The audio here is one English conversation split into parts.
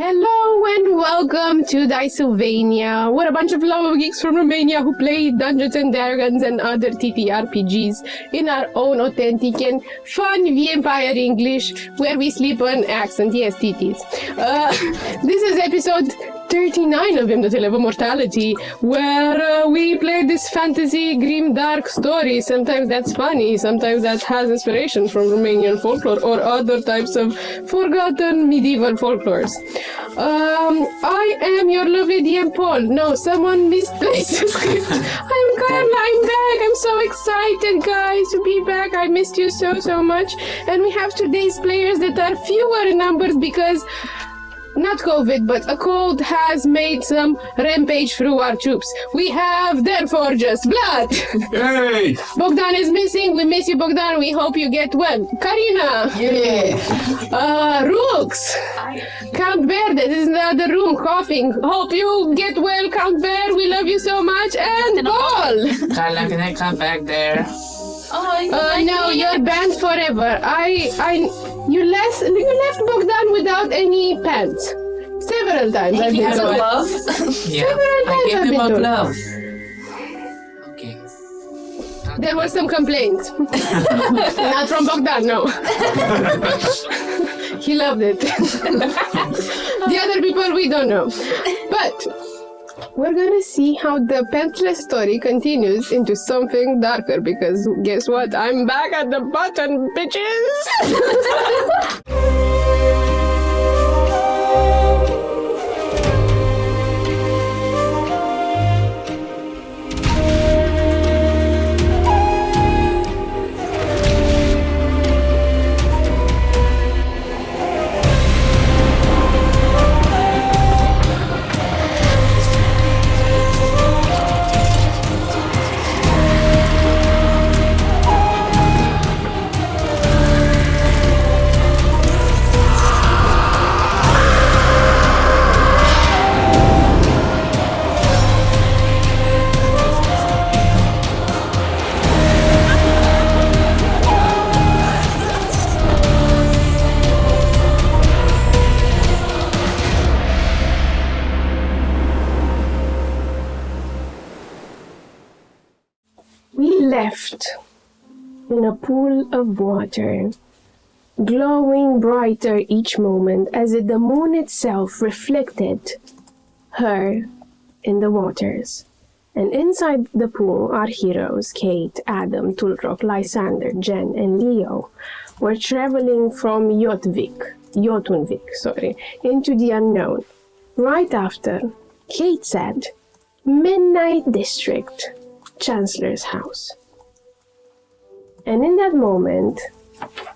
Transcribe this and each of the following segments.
Hello and welcome to Dicesylvania. We're a bunch of love geeks from Romania who play Dungeons and Dragons and other TTRPGs in our own authentic and fun vampire English where we sleep on accent. Yes, titties. This is episode 39 of Immortality, where we play this fantasy, grim, dark story. Sometimes that's funny, sometimes that has inspiration from Romanian folklore or other types of forgotten medieval folklores. I am your lovely DM Paul. No, someone misplaced the script. I'm Karla, I'm back. I'm so excited, guys, to be back. I missed you so much. And we have today's players that are fewer in numbers because not COVID, but a cold has made some rampage through our troops. We have, therefore, just blood. Hey! Bogdan is missing. We miss you, Bogdan. We hope you get well. Karina. Yeah. Rux. Count Bear, that is in the other room, coughing. Hope you get well, Count Bear. We love you so much. And Paul. Karla, can I come back there? No, you're banned forever. You left Bogdan without any pants. Several times I've been told. Love? Yeah, I gave him a glove. Okay. There were some complaints. Not from Bogdan, no. He loved it. The other people we don't know. But we're gonna see how the pantless story continues into something darker, because guess what? I'm back at the button, bitches! Left in a pool of water, glowing brighter each moment as if the moon itself reflected her in the waters. And inside the pool, our heroes, Kate, Adam, Tulrok, Lysander, Jen, and Leo, were traveling from Jotunvik, into the unknown. Right after, Kate said, "Midnight District, Chancellor's house." And in that moment,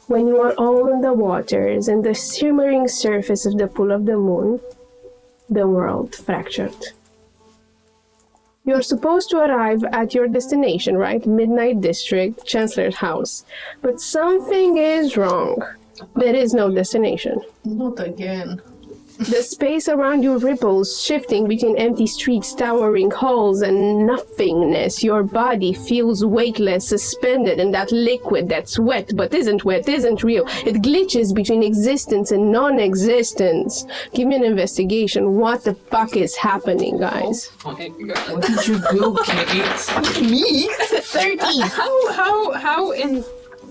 when you are all in the waters and the shimmering surface of the pool of the moon, the world fractured. You're supposed to arrive at your destination, right? Midnight District, Chancellor's house. But something is wrong. There is no destination. Not again. The space around you ripples, shifting between empty streets, towering halls, and nothingness. Your body feels weightless, suspended in that liquid that's wet, but isn't wet, isn't real. It glitches between existence and non-existence. Give me an investigation. What the fuck is happening, guys? What did you do, Kate? Me? 13. How in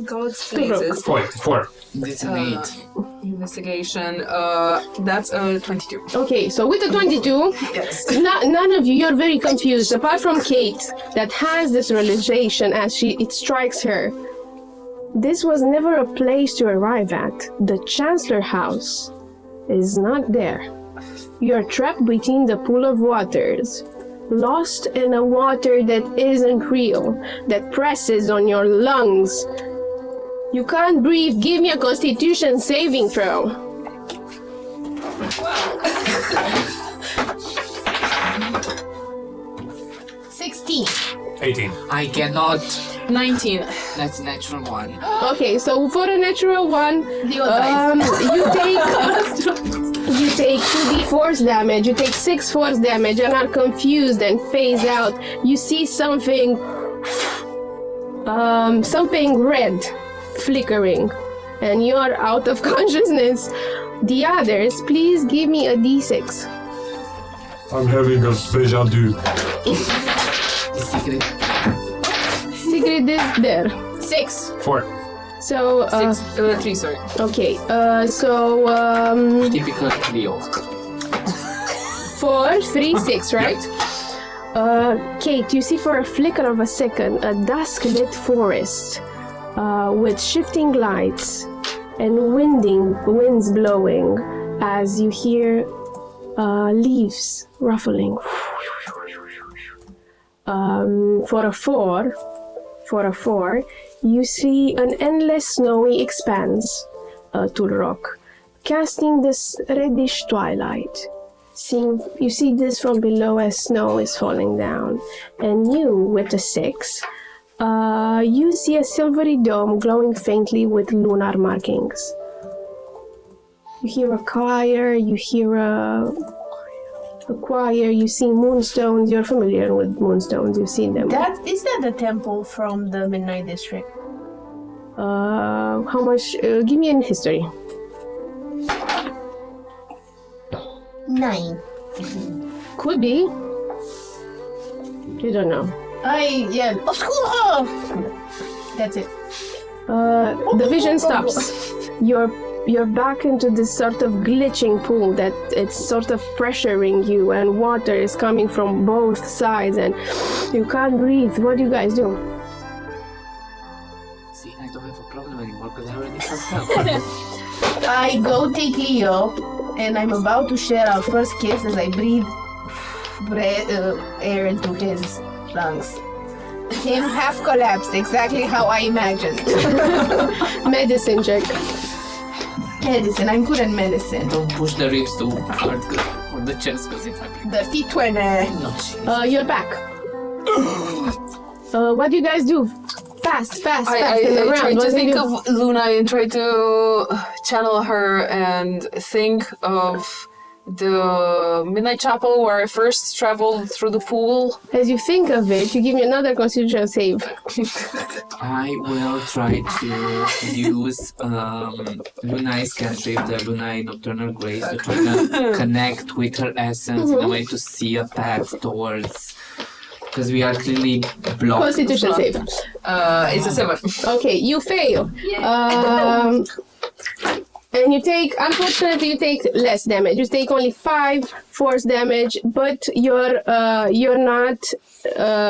God's places? Four. It's an 8. Investigation. That's a 22. Okay, so with the 22, Yes. none of you, you're very confused, apart from Kate, that has this realization as it strikes her. This was never a place to arrive at. The Chancellor House is not there. You're trapped between the pool of waters, lost in a water that isn't real, that presses on your lungs. You can't breathe. Give me a Constitution saving throw. 16. 18. I cannot. 19. That's natural 1. Okay, so for a natural 1, you take 2d force damage, you take 6 force damage and are confused and phase out. You see something red flickering and you're out of consciousness. The others, please give me a d6. I'm having a déjà vu. Secret. Sigrid is there. 6. 4. So, 3, sorry. okay. Typical Leo. 4, 3, 6, right? Kate, you see for a flicker of a second a dusk-lit forest with shifting lights and winds blowing as you hear leaves ruffling. For a four, you see an endless snowy expanse, Tulrock, casting this reddish twilight. You see this from below as snow is falling down, and you, with a 6, you see a silvery dome glowing faintly with lunar markings. You hear a choir, you hear a choir, you see moonstones. You're familiar with moonstones, you've seen them. Is that the temple from the Midnight District? How much? Give me in history. 9. Could be. You don't know. Obscuro! That's it. The vision stops. You're back into this sort of glitching pool that it's sort of pressuring you, and water is coming from both sides, and you can't breathe. What do you guys do? See, I don't have a problem anymore because I already have help. I go take Leo, and I'm about to share our first kiss as I breathe air into his lungs. Him half collapsed, exactly how I imagined. Medicine check. Medicine, I'm good at medicine. Don't push the ribs too hard or the chest because it might be. Dirty 20. No, jeez. You're back. What do you guys do? Fast, I and try around. to What do you think do? of Luna and try to channel her and think of the Midnight Chapel where I first traveled through the pool. As you think of it, you give me another constitution save. I will try to use Luna's cantrip, the Lunae Nocturnal Grace, to try to connect with her essence in a way to see a path towards. Because we are clearly blocked. Constitution save. It's a 7. Okay, you fail. And unfortunately, you take less damage. You take only 5 force damage, but you're not.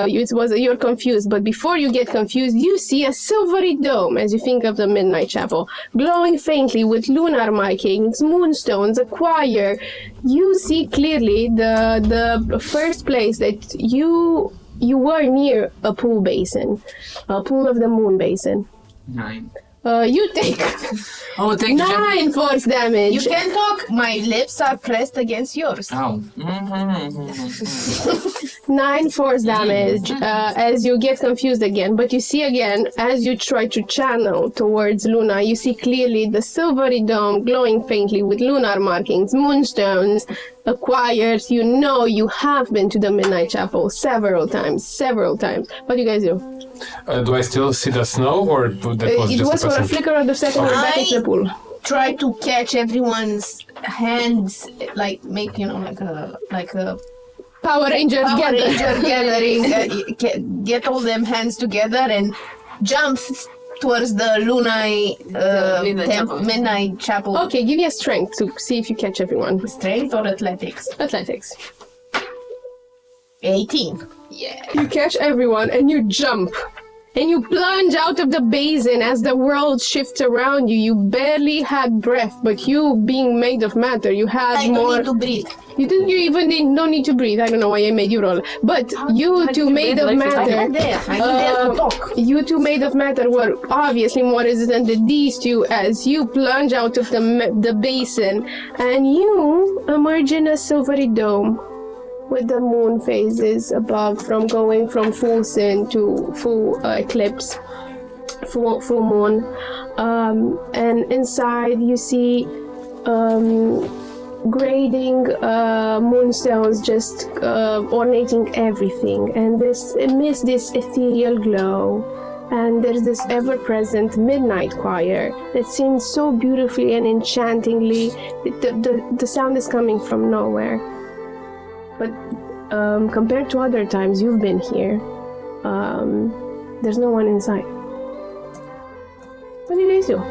You're confused. But before you get confused, you see a silvery dome as you think of the Midnight Chapel, glowing faintly with lunar markings, moonstones, a choir. You see clearly the first place that you were near a pool basin, a pool of the moon basin. 9. You take Oh, thank you. 9 force damage. You can talk. My lips are pressed against yours. Oh. 9 force damage as you get confused again. But you see again, as you try to channel towards Luna, you see clearly the silvery dome glowing faintly with lunar markings, moonstones, a choir. You know you have been to the Midnight Chapel several times. What do you guys do? Do I still see the snow, or that was It just was a for a person? flicker of the second we're back into the pool. Try to catch everyone's hands, like make like a Power Rangers Power gather. Ranger gathering. Get all them hands together and jump towards the Midnight Chapel. Okay, give me a strength to see if you catch everyone. Strength or athletics? Athletics. 18. You catch everyone and you jump. And you plunge out of the basin as the world shifts around you. You barely had breath, but you being made of matter, you had I more. don't need to breathe. No need to breathe. I don't know why I made you roll. But you two made of I'm matter. not there. I'm there to talk. You two made of matter were obviously more resistant than these two as you plunge out of the basin and you emerge in a silvery dome with the moon phases above from going from full sun to full eclipse, full moon. And inside you see grading moonstones just ornating everything, and amidst this ethereal glow And there's this ever-present midnight choir that sings so beautifully and enchantingly. The sound is coming from nowhere. But compared to other times you've been here, there's no one inside. What did I do?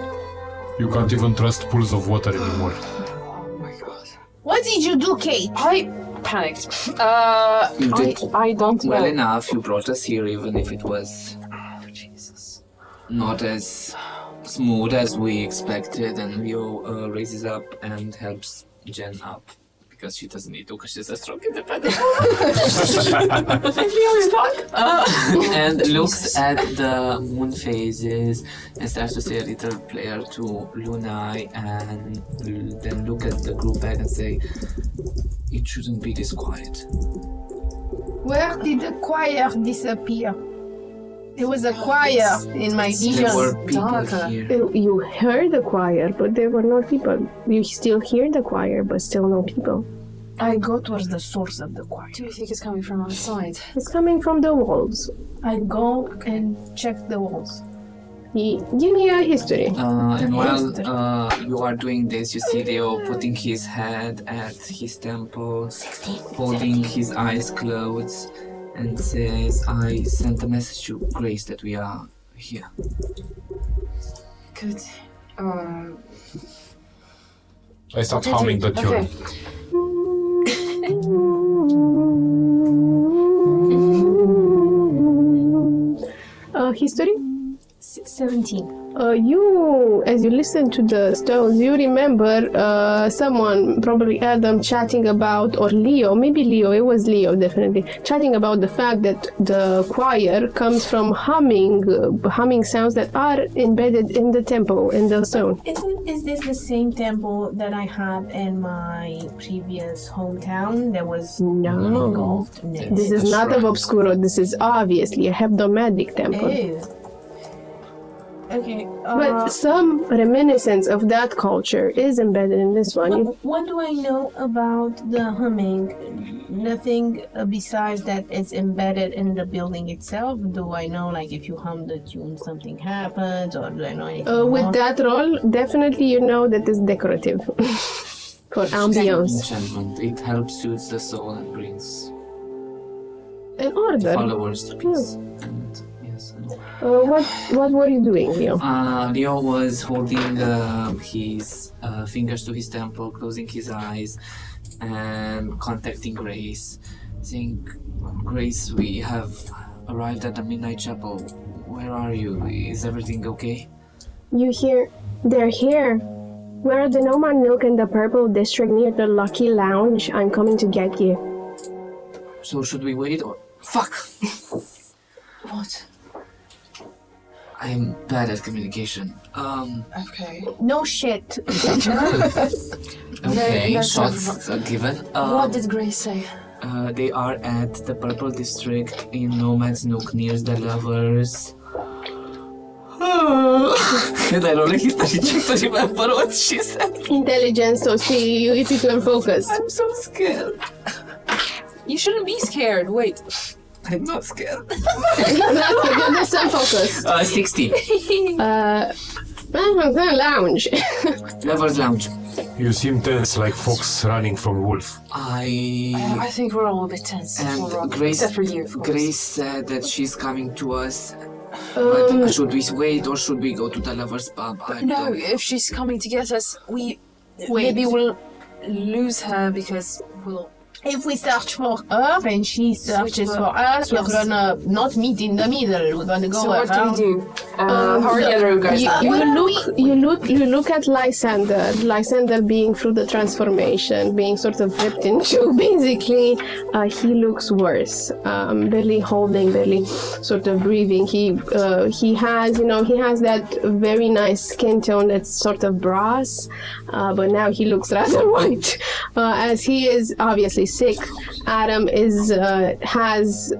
You can't even trust pools of water anymore. Oh my god. What did you do, Kate? I panicked. You did I don't know. well enough. You brought us here, even if it was Oh, Jesus. not as smooth as we expected. And Leo raises up and helps Jen up. Because she doesn't need to, because she's a strong independent. And looks at the moon phases and starts to say a little prayer to Lunai, and then look at the group back and say, it shouldn't be this quiet. Where did the choir disappear? There was a choir in my vision. There were people darker. here. You heard the choir, but there were no people. You still hear the choir, but still no people. I go towards the source of the choir. Do you think it's coming from outside? It's coming from the walls. I go and check the walls. Give me a history. And while you are doing this, you see Leo putting his head at his temple, holding his eyes closed, and says, I sent a message to Grace that we are here. Good. I start humming the tune. Okay. History? 17. You, as you listen to the stones, you remember someone, probably Adam, chatting about, or Leo, maybe Leo, it was Leo definitely, chatting about the fact that the choir comes from humming sounds that are embedded in the temple, in the stone. Is this the same temple that I had in my previous hometown that was No. engulfed? No. This is not of Obscuro, this is obviously a hebdomadic temple. Ew. Okay. But some reminiscence of that culture is embedded in this one. What do I know about the humming? Nothing besides that it's embedded in the building itself. Do I know, like, if you hum the tune, something happens, or do I know anything more? With that role, definitely you know that it's decorative for ambience. Enchantment. It helps soothe the soul and brings In order. followers to peace. And yes. What were you doing, Leo? Leo was holding his fingers to his temple, closing his eyes, and contacting Grace, saying, Grace, we have arrived at the Midnight Chapel. Where are you? Is everything okay? You hear? They're here. We're at the Nomad Milk in the Purple District near the Lucky Lounge. I'm coming to get you. So should we wait or... Fuck! What? I'm bad at communication. Okay. No shit. Okay, That's shots given. What did Grace say? They are at the Purple District in Nomad's Nook near the Lovers. And I roll a history check to remember what she said. Intelligence, so see if you can focus. I'm so scared. You shouldn't be scared. Wait. I'm not scared. That's some focus. 16. Lounge. Lovers Lounge. You seem tense like fox running from wolf. I think we're all a bit tense. And Grace, Except for you, of course. Grace said that she's coming to us. But should we wait or should we go to the Lovers Pub? No, if she's coming to get us, maybe we'll lose her because we'll... If we search for her and she searches for us, we're gonna not meet in the middle. We're gonna go So what do around. we do? How are the other guys? You look at Lysander. Lysander being through the transformation, being sort of ripped into. Basically, he looks worse. Barely holding, barely sort of breathing. He has that very nice skin tone that's sort of brass, but now he looks rather white, as he is obviously sick. Adam has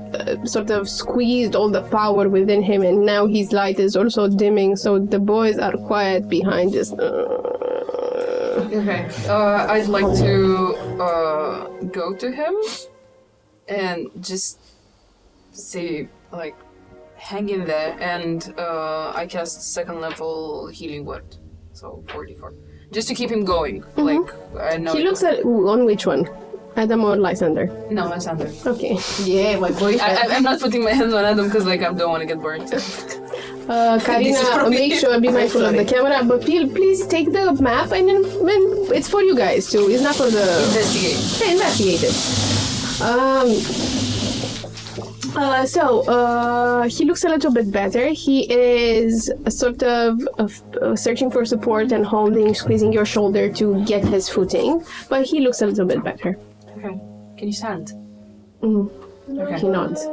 sort of squeezed all the power within him, and now his light is also dimming, so the boys are quiet behind this. Okay, I'd like to go to him and just say, like, hang in there, and I cast second level healing word, so 44, just to keep him going. Like I know. He looks at on which one? Adam or Lysander? No, that's Andrei. Okay. Yeah, my boyfriend. I'm not putting my hands on Adam because like I don't want to get burned. Karina, make sure be mindful of the camera, but please take the map and then it's for you guys too. It's not for the Investigate. Yeah, investigate it. He looks a little bit better. He is sort of searching for support and squeezing your shoulder to get his footing, but he looks a little bit better. Okay. Can you stand? Okay. He nods.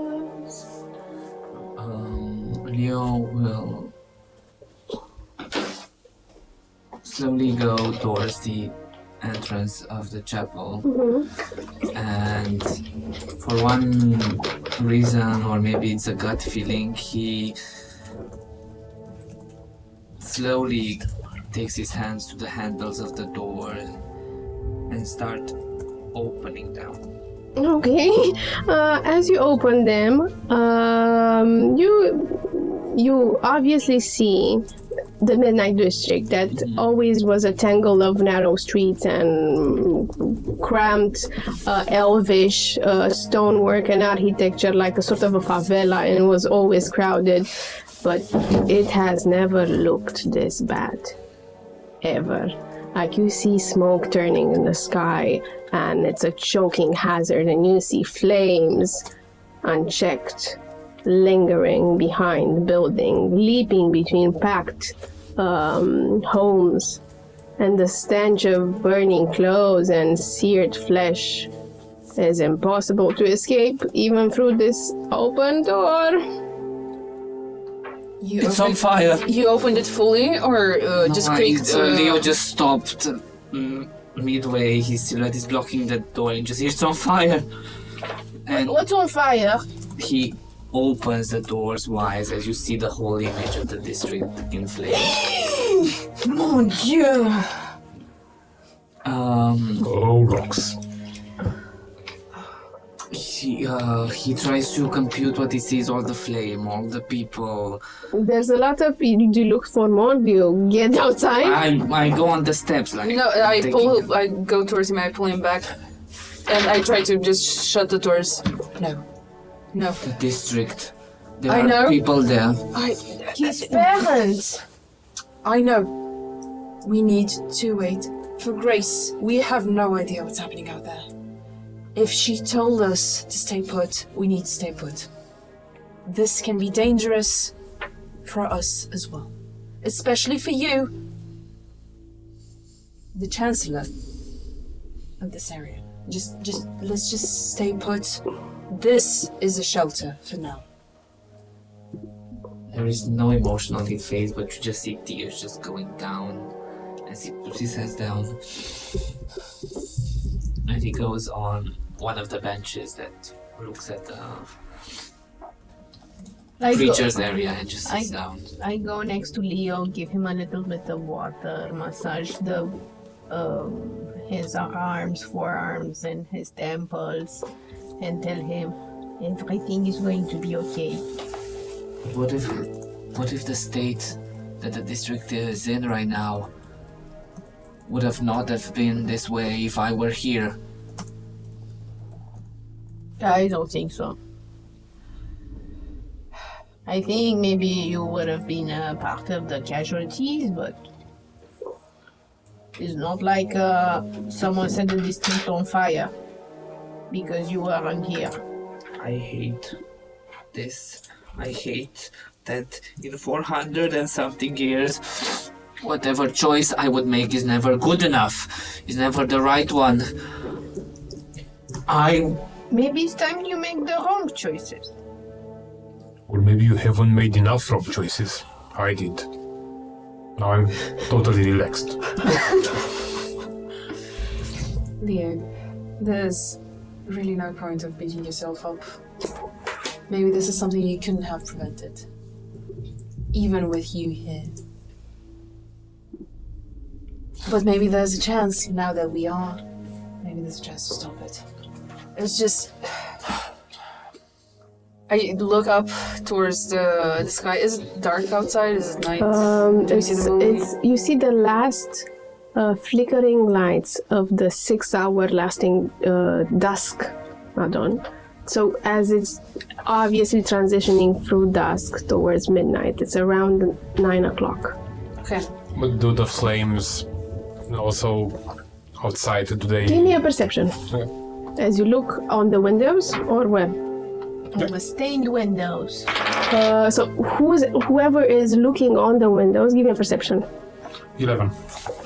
Leo will slowly go towards the entrance of the chapel, and for one reason, or maybe it's a gut feeling, he slowly takes his hands to the handles of the door and start opening them. Okay. As you open them, you obviously see the Midnight District that always was a tangle of narrow streets and cramped, elvish stonework and architecture, like a sort of a favela, and was always crowded. But it has never looked this bad, ever. Like you see smoke turning in the sky, and it's a choking hazard, and you see flames unchecked, lingering behind the building, leaping between packed homes, and the stench of burning clothes and seared flesh is impossible to escape even through this open door. It's on fire! You opened it fully, or just creaked? Leo just stopped midway. His silhouette is blocking the door, and just it's on fire. And What's on fire? he opens the doors wide as you see the whole image of the district in flames. Mon Dieu! Oh, rocks. He tries to compute what he sees, all the flame, all the people. There's a lot of people. Do you look for more? Do you get outside? I go on the steps like. No, I go towards him. I pull him back, and I try to just shut the doors. No. The district. There I are know. people there. His parents! I know. We need to wait for Grace. We have no idea what's happening out there. If she told us to stay put, we need to stay put. This can be dangerous for us as well. Especially for you, the Chancellor of this area. Let's just stay put. This is a shelter for now. There is no emotion on his face, but you just see tears just going down as he puts his head down. And he goes on one of the benches that looks at the creature's area and just sits down. I go next to Leo, give him a little bit of water, massage his arms, forearms, and his temples, and tell him everything is going to be okay. What if the state that the district is in right now would have not have been this way if I were here? I don't think so. I think maybe you would have been a part of the casualties, but it's not like someone set the district on fire because you weren't here. I hate this. I hate that in 400 and something years, whatever choice I would make is never good enough, is never the right one. Maybe it's time you make the wrong choices. Or maybe you haven't made enough wrong choices. I did. Now I'm totally relaxed. Leo, there's really no point of beating yourself up. Maybe this is something you couldn't have prevented. Even with you here. But maybe there's a chance now that we are. Maybe there's a chance to stop it. It's just... I look up towards the sky. Is it dark outside? Is it night? Do you see the moon? You see the last flickering lights of the 6-hour lasting dusk dawn. So as it's obviously transitioning through dusk towards midnight, it's around 9 o'clock. Okay. But do the flames also outside, do they... Give me a perception. Okay. As you look on the windows or where? On the stained windows. So whoever is looking on the windows, give me a perception. 11.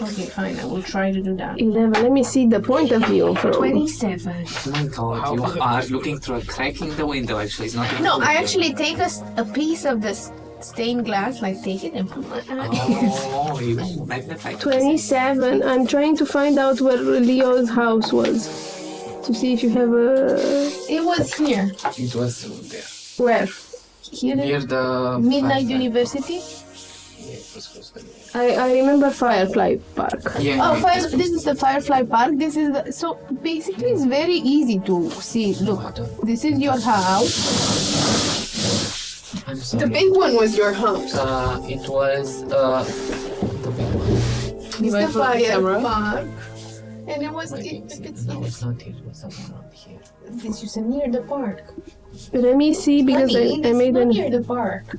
Okay, fine. I will try to do that. 11. Let me see the point of view. 27. Oh my god, you are looking through a crack in the window, actually. It's not a No, window. I actually take a piece of this stained glass, like take it and put my eyes. Oh, you magnified. 27. I'm trying to find out where Leo's house was. To see if you have a... It was here. It was there. Where? Here Near in the... Midnight University. Yeah, it was close to there. I remember Firefly Park. Yeah, Oh, yeah, this is the Firefly Park. This is the... So basically it's very easy to see. Look, this is your house. I'm sorry. The big one was your house. It was the big one. It's the fire park. And it was... No, it's not here. It was somewhere around here. This is near the park. Let me see because Honey, I this made is not an... near the park.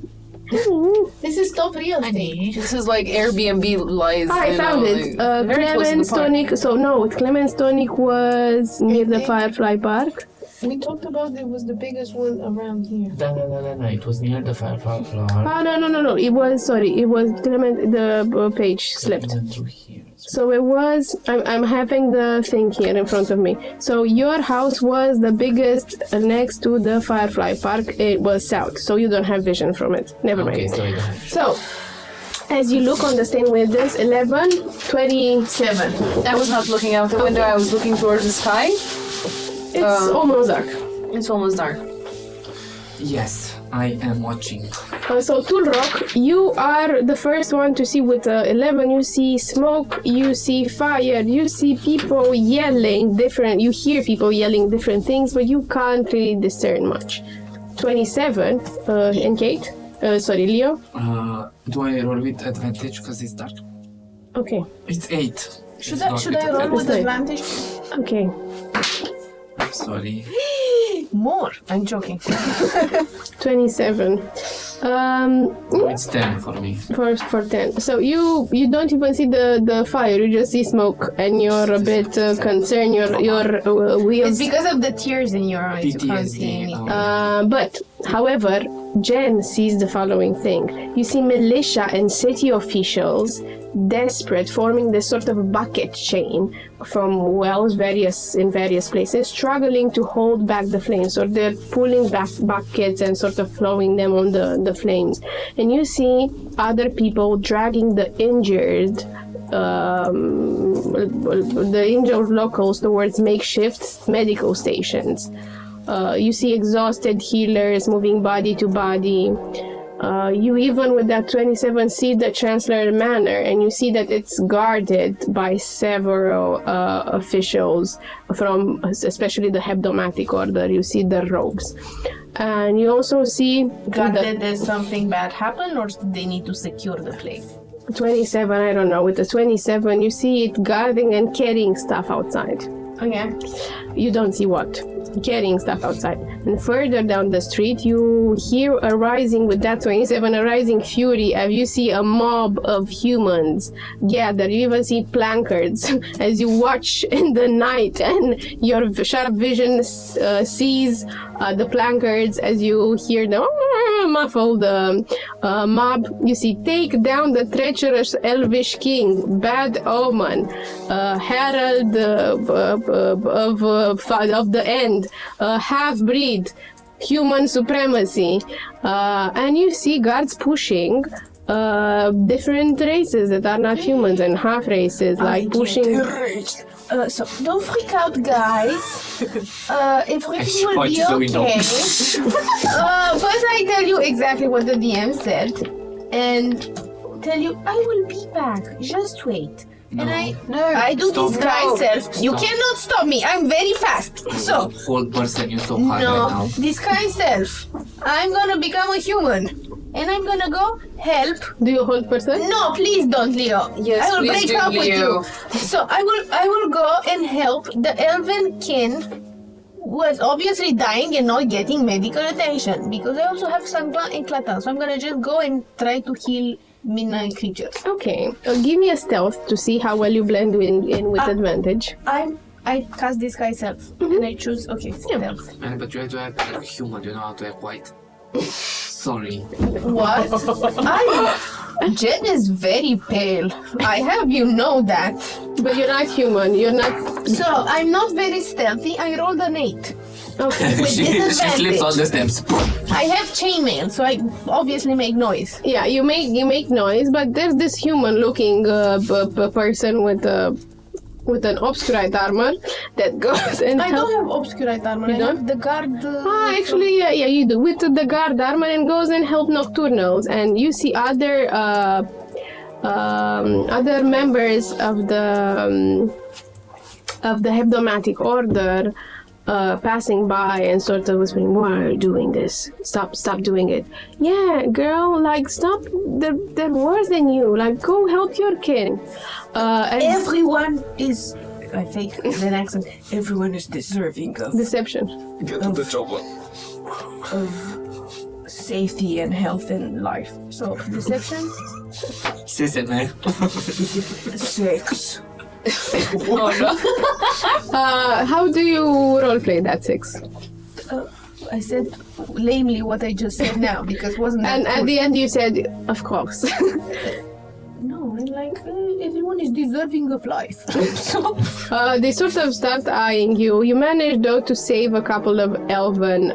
This is top real estate. This is like Airbnb lies. I found it. very close to the Clemens park. Tonic. So no, Clemens Tonic was near the think- Firefly Park. We talked about it was the biggest one around here. No. It was near the Firefly Park. Oh no. It was Clement. The page slipped. Through here. So it was. I'm having the thing here in front of me. So your house was the biggest next to the Firefly Park. It was south, so you don't have vision from it. Never mind. Okay, so I don't have. So, as you look on the stained windows, 11, 27. I was not looking out the window. I was looking towards the sky. It's almost dark. It's almost dark. Yes, I am watching. So, Tulrock, you are the first one to see with 11. You see smoke, you see fire, you see people yelling different. You hear people yelling different things, but you can't really discern much. 27, and Kate. Leo. Do I roll with advantage because it's dark? Okay. It's 8. Should I roll with advantage? Okay. Sorry. More. I'm joking. 27. No, it's 10 for me. For 10. So you don't even see the fire. You just see smoke, and you're a bit concerned. Your wheels. It's because of the tears in your eyes. You can't see PTSD. anything. But, however, Jen sees the following thing. You see militia and city officials desperate, forming this sort of bucket chain from wells in various places, struggling to hold back the flames. So they're pulling back buckets and sort of throwing them on the flames. And you see other people dragging the injured locals towards makeshift medical stations. You see exhausted healers moving body to body. You even with that 27 see the Chancellor Manor, and you see that it's guarded by several officials from especially the Hebdomatic Order. You see the robes. And you also see Did there's something bad happen, or they need to secure the place? 27, I don't know. With the 27, you see it guarding and carrying stuff outside. Okay. You don't see what. Carrying stuff outside. And further down the street, you hear a rising fury. You see a mob of humans gather. You even see placards as you watch in the night, and your sharp vision sees the placards as you hear the muffled mob. You see, take down the treacherous elvish king, bad omen, herald of the end, half-breed, human supremacy. And you see guards pushing different races that are not humans and half races, like pushing. So don't freak out, guys. Everything will be okay. First, I tell you exactly what the DM said, and tell you I will be back. Just wait. No. And I do Stop. disguise self. You Stop. cannot stop me. I'm very fast. So Whole person you so hard right no, now. disguise self. I'm gonna become a human, and I'm gonna go help. Do you hold person? No, please don't, Leo. Yes, I will please break do, up with Leo. you. So I will go and help the elven kin who is obviously dying and not getting medical attention because I also have sanglant and clatan. So I'm gonna just go and try to heal midnight creatures. Okay. Give me a stealth to see how well you blend in with advantage. I cast disguise self and I choose stealth. Man, but you have to act like a human, you know how to act white. Sorry. What? Jen is very pale. I have you know that. But you're not human. You're not. So I'm not very stealthy. I rolled an 8. Okay. With she slips on the steps. I have chainmail, so I obviously make noise. Yeah, you make noise, but there's this human-looking person with an obscurite armor that goes and I don't have obscurite armor. You I don't? have the guard. Actually, yeah, you do with the guard armor and goes and help nocturnals, and you see other members of the hebdomatic order passing by and sort of whispering, "Why are you doing this? Stop doing it." Yeah, girl, like stop. They're worse than you. Like go help your kin. And Everyone is. I fake an accent. Everyone is deserving of deception. Get to the chopper. safety and health and life. So deception, Sissy, man. 6. How do you roleplay that 6? I said lamely what I just said now because wasn't that And at cool? the end you said, of course. No, I'm like everyone is deserving of life. They sort of start eyeing you. You manage though to save a couple of elven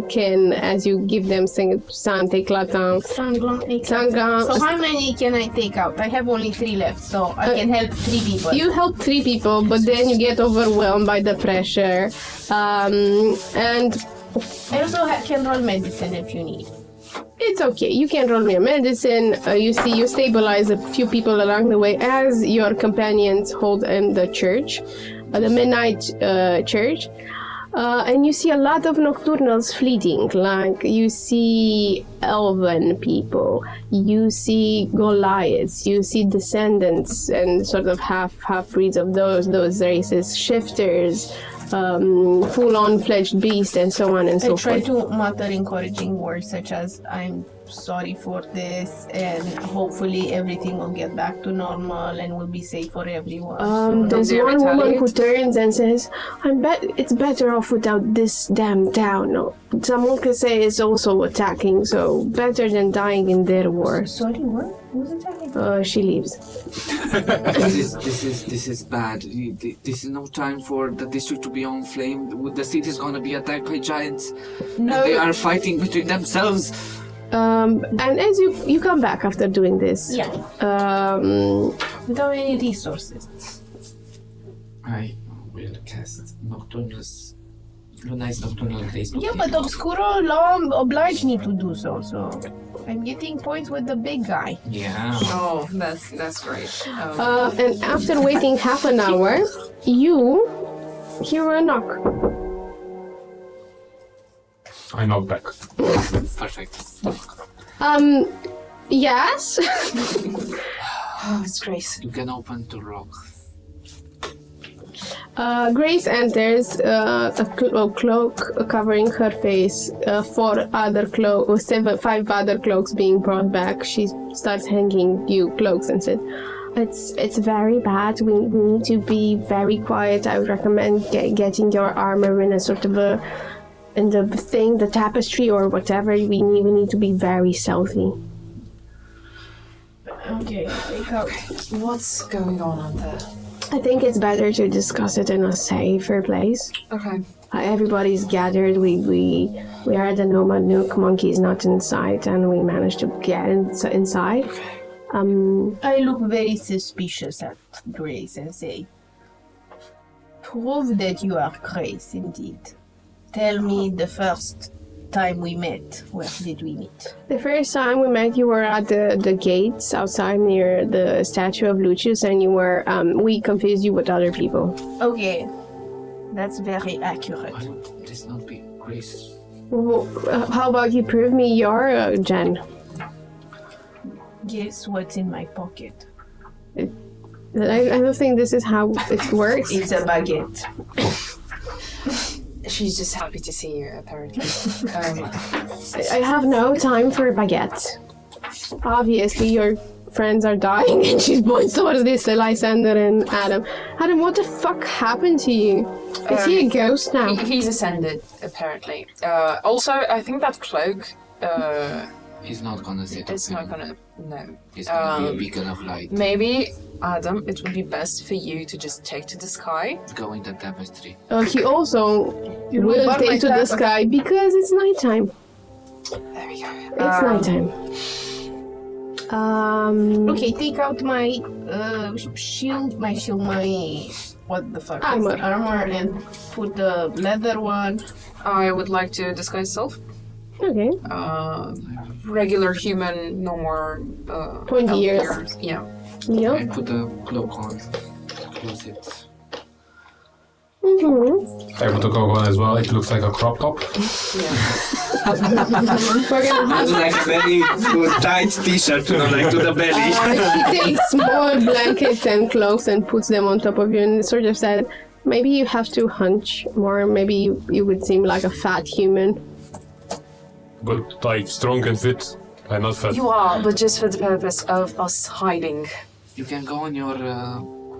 kin as you give them Sante Clatin. Sanglant. Sanglant. So how many can I take out? I have only 3 left, so I can help 3 people. You help 3 people, but then you get overwhelmed by the pressure. And I also can roll medicine if you need. it's okay. You can roll me a medicine. You stabilize a few people along the way as your companions hold in the church, the midnight church. And you see a lot of nocturnals fleeting. Like you see elven people, you see Goliaths, you see descendants and sort of half breeds of those races, shifters, full-on fledged beast, and so on and so I try forth. to mutter encouraging words such as "I'm sorry for this" and hopefully everything will get back to normal and will be safe for everyone. There's they one woman retaliate? who turns and says, it's better off without this damn town. No, someone could say is also attacking, so better than dying in their war. Sorry, what? Who's attacking? She leaves. This is bad. This is no time for the district to be on flame. The city is gonna be attacked by giants. No. And they are fighting between themselves. And as you come back after doing this, Yeah. Without any resources. I will cast Nocturnus. Nice Nocturnal Grace. Yeah, but Obscuro Law obliged me to do so, so I'm getting points with the big guy. Yeah. Oh, that's great. and after waiting half an hour, you hear a knock. I knock back. Perfect. Yes? Oh, it's Grace. You can open the rock. Grace enters, a cloak covering her face, 5 other cloaks being brought back. She starts hanging you cloaks and says, It's very bad. We need to be very quiet. I would recommend getting your armor in a sort of in the tapestry or whatever. We need to be very stealthy. Okay, take out. What's going on there? I think it's better to discuss it in a safer place. Okay. Everybody's gathered. We are at the Nomad Nuke. Monkey's not in sight, and we managed to get inside. I look very suspicious at Grace and say, "Prove that you are Grace indeed. Tell me the first time we met? Where did we meet? The first time we met, you were at the gates outside near the statue of Lucius, and you were we confused you with other people. Okay, that's very accurate. Why would this not be Grace? Well, how about you prove me your Jen? Guess what's in my pocket? I don't think this is how it works. It's a baguette. She's just happy to see you, apparently. I have no time for baguettes. Obviously, your friends are dying, and she points towards this Lysander and Adam. Adam, what the fuck happened to you? Is he a ghost now? He's ascended, apparently. Also, I think that cloak, He's not gonna sit. it's not gonna... No. He's gonna be a beacon of light. Maybe, Adam, it would be best for you to just take to the sky. Go in the tapestry. He also will burn my take to the tab- sky because it's nighttime. There we go. It's nighttime. Okay, take out my shield, my what the fuck? Armor. Armor, and put the leather one. I would like to disguise self. Okay. Regular human, no more... 20 elf years. Yeah. Yep. And put the cloak on. Close it. Mm-hmm. I put the goggle on as well. It looks like a crop top. We're gonna That's like a very tight t-shirt, like to the belly. She takes more blankets and clothes and puts them on top of you and sort of said, maybe you have to hunch more, maybe you would seem like a fat human. But like strong and fit. I'm not fat. You are, but just for the purpose of us hiding. You can go on your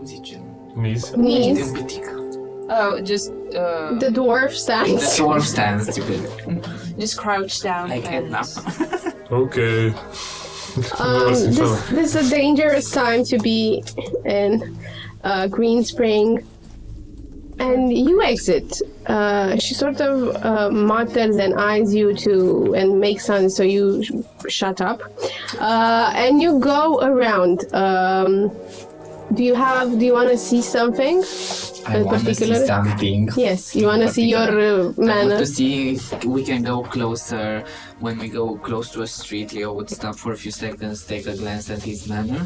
position. Knees. Knees. Oh, just The dwarf The stands. dwarf stands, stupid. just crouch down. Like and... Edna. Okay. This is a dangerous time to be in Green Spring. And you exit. She sort of mutters and eyes you to and makes sense, so you shut up. And you go around. Do you want to see something? I want to see something. Yes, you want to see your I want manner. to see if we can go closer. When we go close to a street, Leo would stop for a few seconds, take a glance at his manner.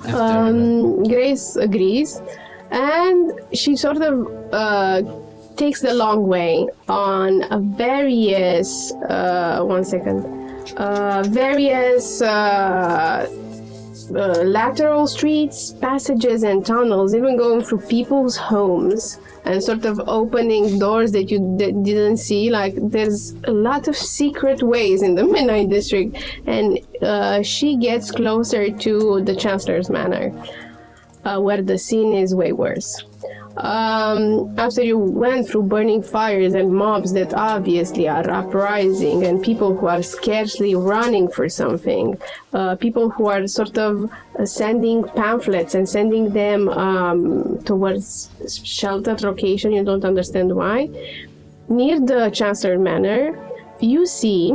After Grace agrees, and she sort of takes the long way on various lateral streets, passages, and tunnels, even going through people's homes and sort of opening doors that you didn't see. Like, there's a lot of secret ways in the Midnight District, and she gets closer to the Chancellor's Manor, where the scene is way worse. After you went through burning fires and mobs that obviously are uprising, and people who are scarcely running for something, people who are sort of sending pamphlets and sending them towards sheltered location, you don't understand why. Near the Chancellor Manor, you see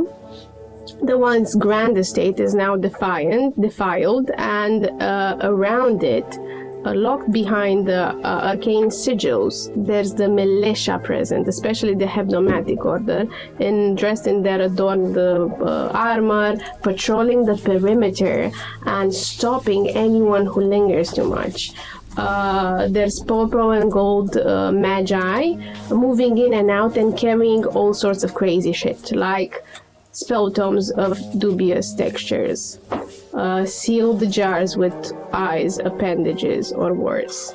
the once grand estate is now defiled, and around it, locked behind the arcane sigils, there's the militia present, especially the Hebdomatic Order, and dressed in their adorned armor, patrolling the perimeter and stopping anyone who lingers too much. There's purple and gold magi moving in and out and carrying all sorts of crazy shit, like spell tomes of dubious textures, sealed jars with eyes, appendages, or worse.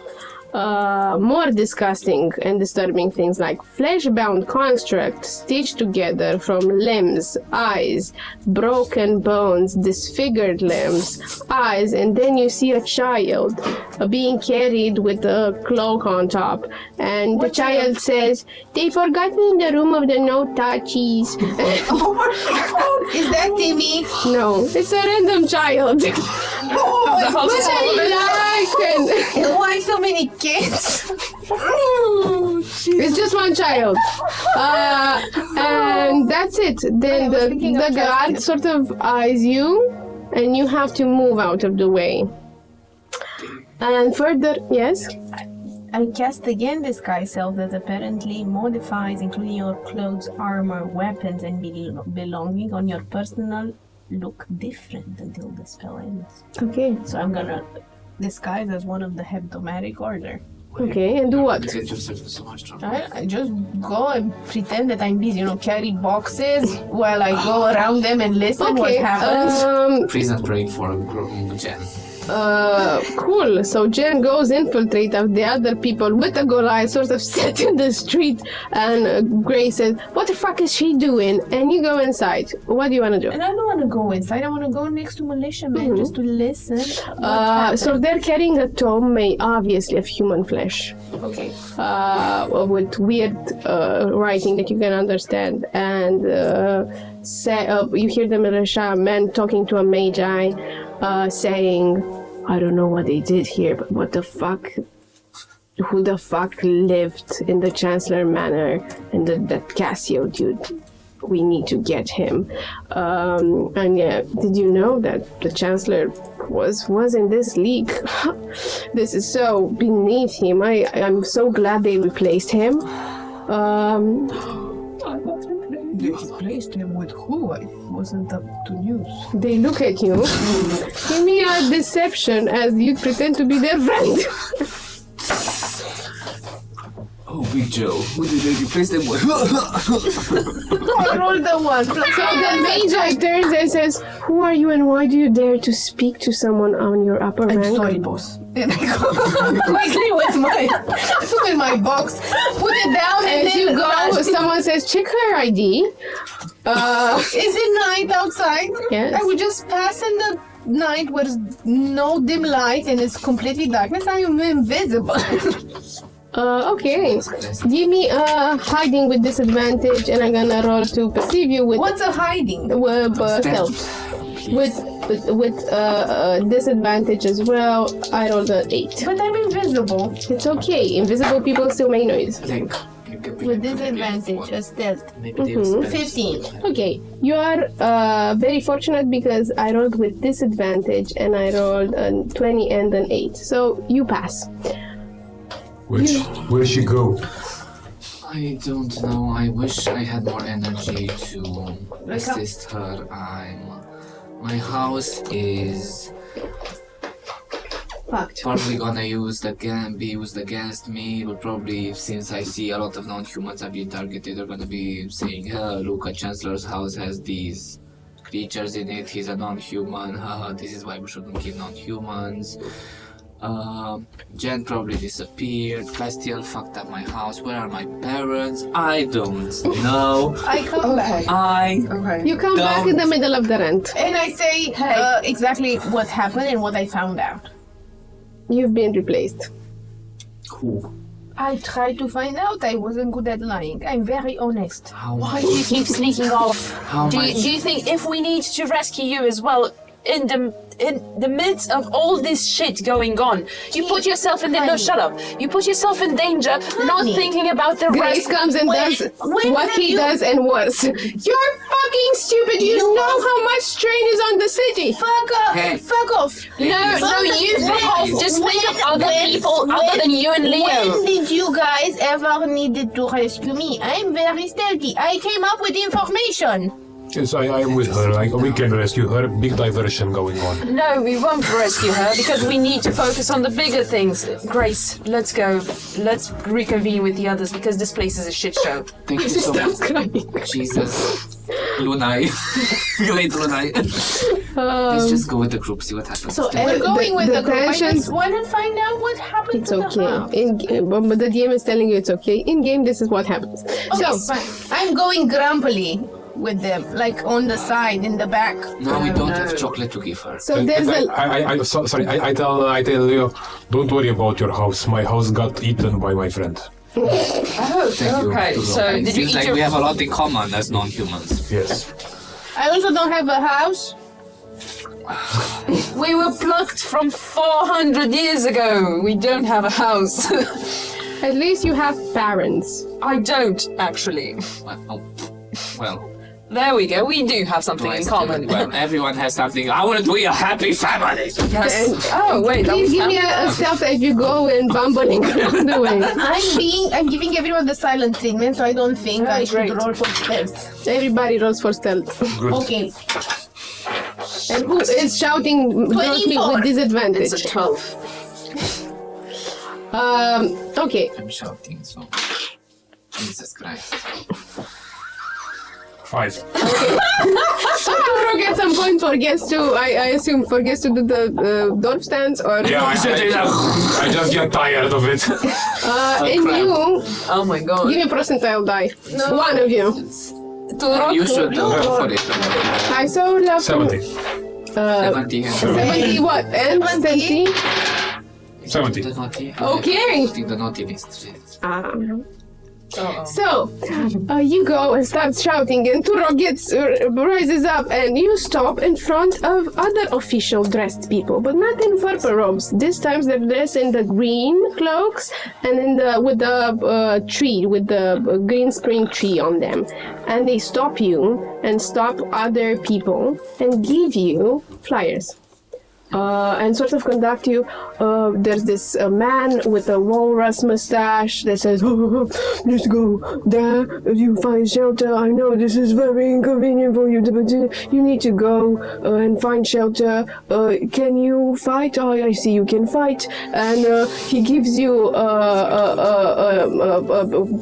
More disgusting and disturbing things like flesh-bound constructs stitched together from limbs, eyes, broken bones, disfigured limbs, eyes, and then you see a child being carried with a cloak on top, and the child says, "They forgot me in the room of the no touchies." Oh my god! Is that Timmy? No, it's a random child. Oh, And why so many kids? it's just one child. And that's it. Then the guard sort of eyes you, and you have to move out of the way. And further, yes? I cast again disguise self that apparently modifies, including your clothes, armor, weapons, and belonging on your personal look different until the spell ends. Okay. So I'm gonna disguise as one of the hebdomadic order. Okay, and do what? You get yourself in so much trouble. I just go and pretend that I'm busy, carry boxes while I go around them and listen what Okay, happens. Prison break for Jen. Cool. So Jen goes infiltrate of the other people with a Goliath sort of set in the street, and Grace says, "What the fuck is she doing?" And you go inside. What do you want to do? And I don't want to go inside. I want to go next to militiamen just to listen. So they're carrying a tome made obviously of human flesh, Okay. with weird writing that you can understand, and you hear the Miloșan men talking to a magi, saying, "I don't know what they did here, but what the fuck? Who the fuck lived in the Chancellor Manor? And that Cassio dude, we need to get him." And yeah, did you know that the Chancellor was in this league? This is so beneath him. I'm so glad they replaced him. They replaced him with who? I wasn't up to news. They look at you. Give me a deception as you pretend to be their friend. Oh, Big Joe. Who did they replace them with? I rolled the one. So the magi turns and says, "Who are you and why do you dare to speak to someone on your upper I'm rank?" sorry, boss. And I go quickly with my box, put it down, and As then you go, someone says, "Check her ID." Is it night outside? Yes. I would just pass in the night where there's no dim light and it's completely darkness. I am invisible. Okay. Give me a hiding with disadvantage, and I'm gonna roll to perceive you with What's a hiding? stealth. With disadvantage as well. I rolled an 8. But I'm invisible. It's okay. Invisible people still make noise. Like, With disadvantage, a stealth. maybe they will spend 15. Okay, you are very fortunate because I rolled with disadvantage and I rolled a 20 and an 8. So you pass. Where'd she go? I don't know. I wish I had more energy to assist her. My house is Fucked. probably gonna be used against me. But probably, since I see a lot of non-humans are being targeted, they're gonna be saying, "Oh, look, a Chancellor's house has these creatures in it. He's a non-human. Haha, this is why we shouldn't kill non-humans." Jen probably disappeared. Castiel fucked up my house. Where are my parents? I don't know. I come back. Okay. You come back in the middle of the rant. And I say exactly what happened and what I found out. You've been replaced. Who? I tried to find out. I wasn't good at lying. I'm very honest. How Why much? do you keep sneaking off? How Do much? you think if we need to rescue you as well, in the midst of all this shit going on, you put yourself in no, shut up. You put yourself in danger, not thinking about the Grace rest. comes and does what he does and worse. You're fucking stupid. You know how much strain is on the city. Fuck off! Hey. Fuck off! No, you fuck off. Just think of other people other than you and Leo. When did you guys ever needed to rescue me? I'm very stealthy. I came up with information. Yes, I am with her. We can rescue her. Big diversion going on. No, we won't rescue her because we need to focus on the bigger things. Grace, let's go. Let's reconvene with the others because this place is a shit show. Thank you so much. Jesus. Lunai. You ain't Lunai. Let's just go with the group, see what happens. So We're going with the group. I tensions. just want to find out what happened It's to the okay. house. But the DM is telling you it's okay. In game, this is what happens. Okay, So fine. I'm going grumpily with them, like on the side, in the back. No, we don't have chocolate to give her. so there's a I tell Leo, don't worry about your house. My house got eaten by my friend. Oh, Thank you. okay. So It did you seems eat like your... we have a lot in common as non-humans. Yes. I also don't have a house. We were plucked from 400 years ago. We don't have a house. at least you have parents. I don't, actually. Well, There we go. We do have something in common. Well, everyone has something. I want to be a happy family. Yes. Oh wait, that Please was give me a stealth as you go and bumbling around the way. I'm giving everyone the silent treatment, so I don't think I should great. roll for stealth. Everybody rolls for stealth. Good. Okay. And who is shouting girls me with disadvantage? It's a 12. Okay. I'm shouting, so. Jesus Christ. 5. So Turo gets some point for guess to, I assume, for guess to do the dwarf stance or... Yeah, I just get tired of it. and you, Oh my god. give me a percentile die. One of you. You should go for it. I saw love 70. 70. 70 what? And 70? 70. The naughty. Okay. The naughty list. So, you go and start shouting, and Turo rises up, and you stop in front of other official dressed people, but not in purple robes. This time they're dressed in the green cloaks and with the tree, with the green screen tree on them. And they stop you and stop other people and give you flyers. And sort of conduct you. There's this man with a walrus mustache that says, just go there, you find shelter. I know this is very inconvenient for you, but you need to go and find shelter. Can you fight? Oh, I see you can fight. And he gives you a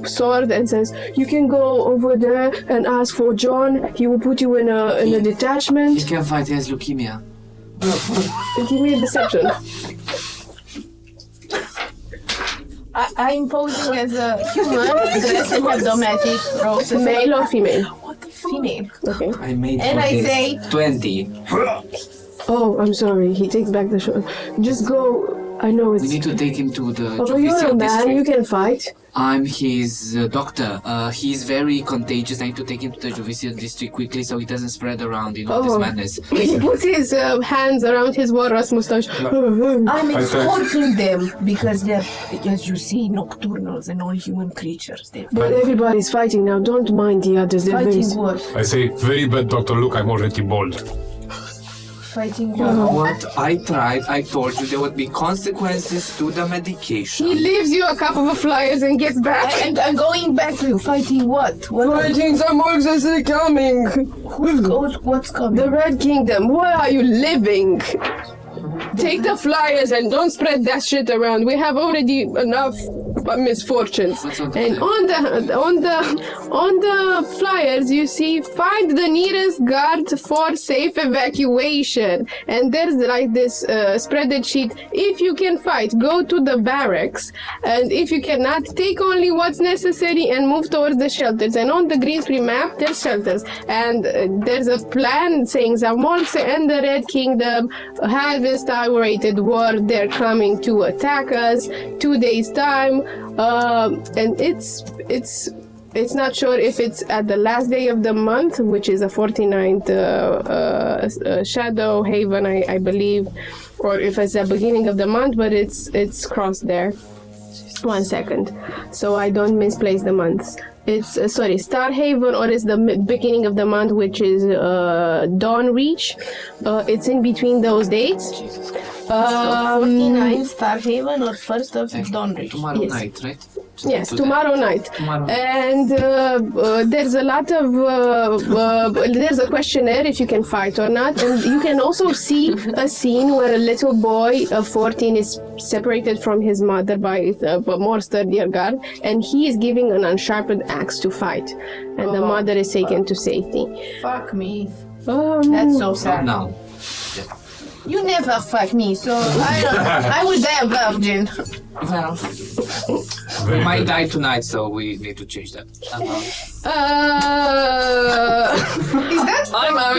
sword and says, you can go over there and ask for John. He will put you in a detachment. He can fight, he has leukemia. Give me a deception. I'm posing as a human dressed in a domestic robes. Male or female? Female. Okay. I made And for I this say- 20. Oh, I'm sorry. He takes back the shot. Just go. I know We it's. need to take him to the Oh, you're a Jovicial man. district. You can fight. I'm his doctor. He's very contagious. I need to take him to the Jovicial district quickly so he doesn't spread around in all this Oh. madness. He puts his hands around his walrus mustache. I'm I said- escorting them because they're, as you see, nocturnals and all human creatures. They're But everybody's fighting now. Don't mind the others. They're very. fighting what? I say, very bad, Doctor. Look, I'm already bald. Fighting what? What I tried, I told you there would be consequences to the medication. He leaves you a couple of flyers and gets back. And I'm going back to you. Fighting what? What? Fighting some orcs is coming. What's coming? The Red Kingdom. Where are you living? Take the flyers and don't spread that shit around. We have already enough misfortunes. What's on the And on the flyers, you see, find the nearest guard for safe evacuation. And there's like this spreaded sheet. If you can fight, go to the barracks. And if you cannot, take only what's necessary and move towards the shelters. And on the green screen map, there's shelters. And there's a plan saying Zamolxe and the Red Kingdom have instaurated war. They're coming to attack us 2 days' time. And it's not sure if it's at the last day of the month, which is a 49th Shadow Haven, I believe, or if it's the beginning of the month, but it's crossed there. 1 second, so I don't misplace the months. It's Star Haven, or it's the beginning of the month, which is Dawn Reach. It's in between those dates. 49 Star Haven or 1st of Dawnbreak? Tomorrow Yes. night, right? Yes, To tomorrow night. Tomorrow. And there's a lot of there's a questionnaire if you can fight or not, and you can also see a scene where a little boy of 14 is separated from his mother by a more sturdier guard, and he is giving an unsharpened axe to fight, and the mother is taken to safety. Fuck me. That's so Not sad. now. You never fuck me, so I will die a virgin. Well, we Very might bad. die tonight, so we need to change that. Is that I'm out.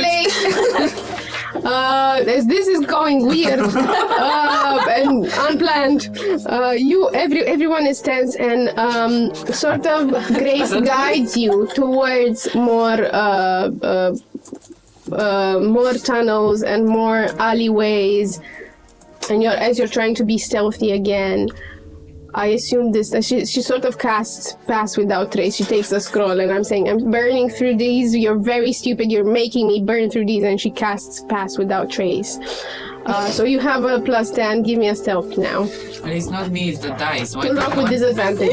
this is going weird and unplanned. Everyone is tense, and sort of Grace guides you towards more tunnels and more alleyways, and as you're trying to be stealthy again. I assume this, she sort of casts pass without trace. She takes a scroll and I'm saying, I'm burning through these, you're very stupid, you're making me burn through these, and she casts pass without trace. So you have a plus 10, give me a stealth now. And it's not me, it's the dice. Why To rock with disadvantage.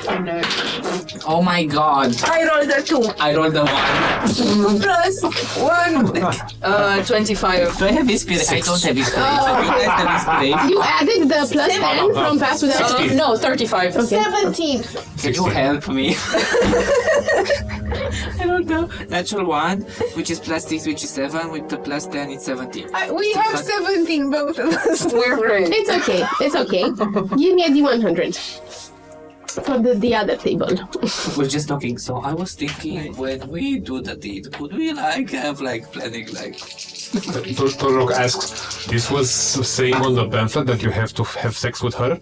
Oh no. Oh my god. I rolled a 2 I rolled a 1. plus 1. 25. Do I have inspiration? I don't have inspiration. You guys have inspiration? You added the plus 10 from pass without trace? No, 35. 17. Can you help me? I don't know. Natural 1, which is plus 6, which is 7. With the plus 10, it's 17. We have 17, both of us. We're great. It's okay, it's okay. Give me a D100 for the other table. We're just talking. So I was thinking, when we do the deed, could we have planning Torok asks, this was saying on the pamphlet that you have to have sex with her?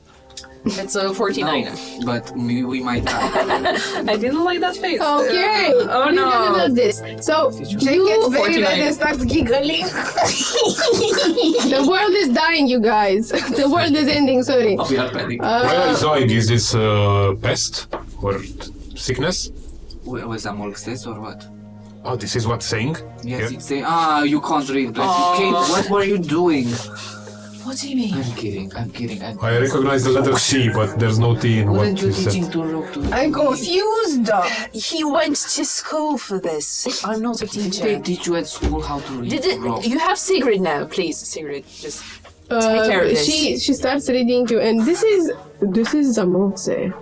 It's a 49. No, but we might have. I didn't like that face. Okay. Oh We're gonna no. do this. So She gets very 49. red and starts giggling. the world is dying, you guys. The world is ending. Sorry. We are planning. Why is it? Is this pest or sickness? Was that more says or what? Oh, this is what's saying? Yes, Yeah. it's saying, you can't read. Kate, what were you doing? What do you mean? I'm kidding. I recognize the letter C, but there's no T in what Weren't you you said. teaching to look to I'm confused. He went to school for this. I'm not a They teacher. teach you at school how to read. Did it? You have Sigrid now, please. Sigrid, just take care of this. She starts reading to, and this is Zamotse.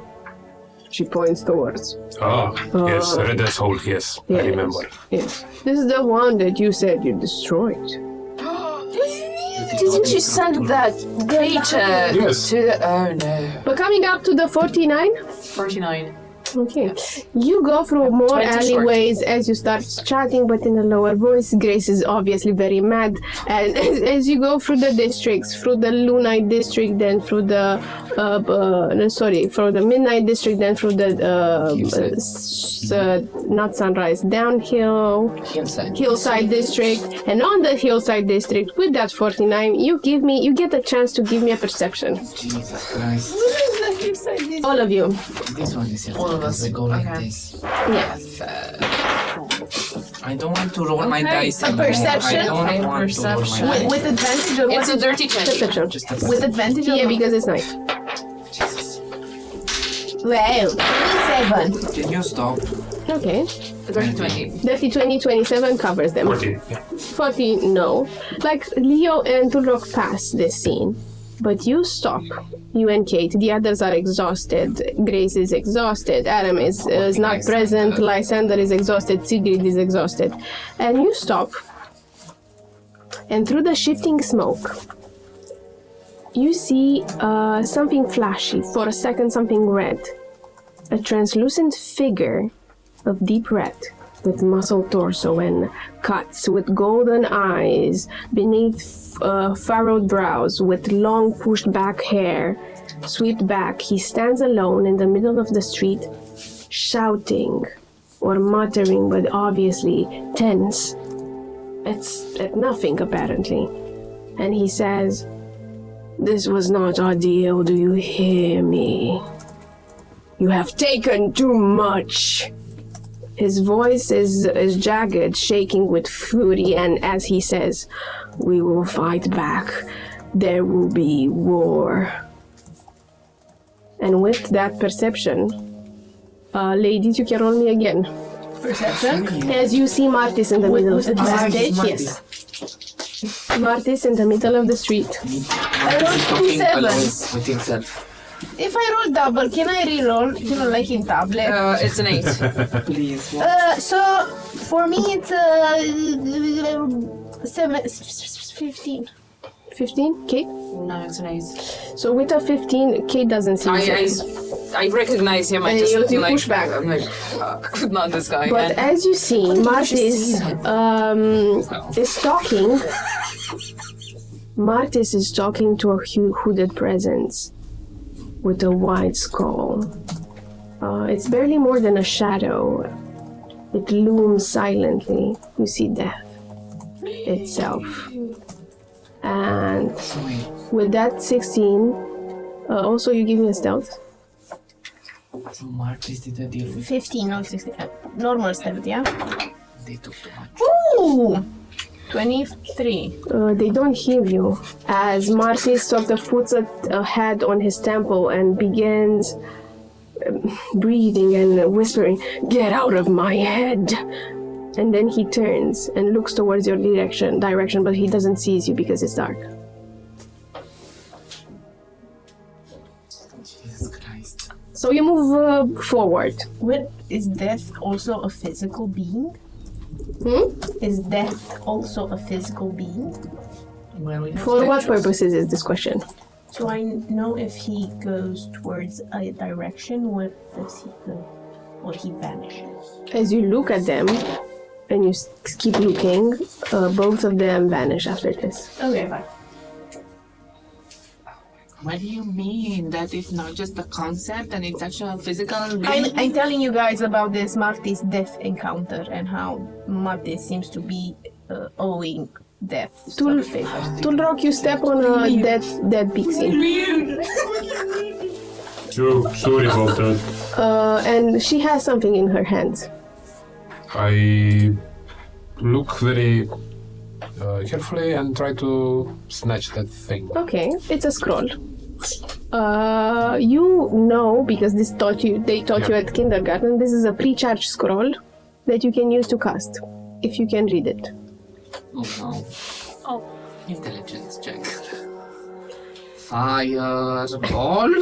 She points towards. Ah, yes, red asshole, yes, I Yes. remember. Yes. This is the one that you said you destroyed. Didn't you send that data Yes. to the... Oh no. But coming up to the 49. 49. Okay. You go through more 20 short. alleyways as you start chatting, but in a lower voice. Grace is obviously very mad. And as you go through the districts, through the Lunite district, then through the through the Midnight district, then through the not Sunrise, Downhill, Hillside district, and on the Hillside district with that 49, you get a chance to give me a perception. Jesus Christ. All of you. This one is All of us. We go like Okay. this. Yeah. I don't want to roll my Okay. dice. A anymore. perception? I don't Okay, want perception. to roll my dice. With advantage or It's what? a dirty 20. Perception. Just a With advantage or Yeah, not? because it's night. Well, 27. Can you stop? Okay. Dirty 20. Dirty 20, 27 covers them. 14, yeah. 40, no. Like, Leo and Tulrok pass this scene. But you stop. You and Kate. The others are exhausted. Grace is exhausted. Adam is not present. Lysander is exhausted. Sigrid is exhausted. And you stop. And through the shifting smoke, you see something flashy. For a second, something red. A translucent figure of deep red, with muscle torso and cuts, with golden eyes, beneath furrowed brows, with long pushed back hair, swept back. He stands alone in the middle of the street, shouting or muttering, but obviously tense. It's at nothing, apparently. And he says, "This was not our deal, do you hear me? You have taken too much." His voice is jagged, shaking with fury, and as he says, "We will fight back. There will be war." And with that perception, ladies, you can roll me again. Perception? As you see Martis in the middle of the advantage? street. Yes. Martis in the middle of the street. I rolled 2 sevens. With himself. If I roll double, can I re-roll? You know, like in tablet. It's an 8. Please. So for me it's 15. 15, Kate? No, it's an 8. So with a 15, Kate doesn't see you. I recognize him. I And just you like, push back. I'm like, fuck, not this guy. But as you see, Martis is talking. Martis is talking to a hooded presence with a wide skull. It's barely more than a shadow. It looms silently. You see death itself. And with that 16, Also, you give me a stealth. So Martis did a deal with 15 or 16. Normal stealth, yeah? they took too much. Ooh! 23. They don't hear you as Marty sort of puts a hand on his temple and begins breathing and whispering, "Get out of my head!" And then he turns and looks towards your direction, but he doesn't see you because it's dark. Jesus Christ. So you move forward. What, is death also a physical being? Hmm? Is death also a physical being? Well, we have For what statues. purposes is this question? So I know if he goes towards a direction, where does he go? Or he vanishes? As you look at them, and you keep looking, both of them vanish after this. Okay, fine. What do you mean? That it's not just a concept and it's actually a physical being? I'm telling you guys about this Marty's death encounter and how Marty seems to be owing death some favors. Tulrock, you step on a dead pixie. So sorry about that. And she has something in her hand. I look very carefully and try to snatch that thing. Okay, it's a scroll. You know, because they taught you at kindergarten, this is a pre-charged scroll that you can use to cast, if you can read it. Oh no. Oh. Intelligence check. Fireball?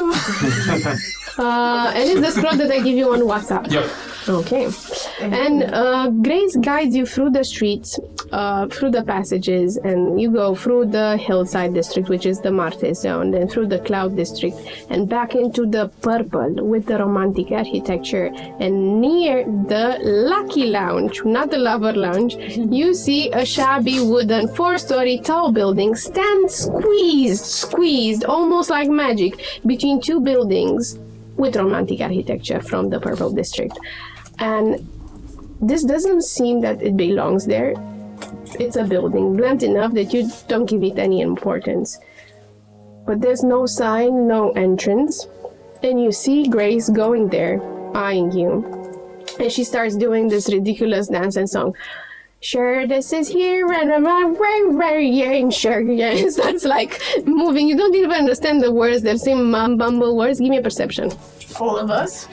And it's the scroll that I give you on WhatsApp. Yep. Okay. And Grace guides you through the streets, through the passages, and you go through the hillside district, which is the Marte zone, then through the cloud district, and back into the purple with the romantic architecture. And near the Lucky Lounge, not the Lover Lounge, you see a shabby wooden 4-story tall building stand squeezed, almost like magic, between two buildings with romantic architecture from the purple district. And this doesn't seem that it belongs there. It's a building, blunt enough that you don't give it any importance. But there's no sign, no entrance. And you see Grace going there, eyeing you. And she starts doing this ridiculous dance and song. Sure, this is here, and sure, yeah. It starts like moving. You don't even understand the words. They're saying mumble words. Give me a perception. All of us?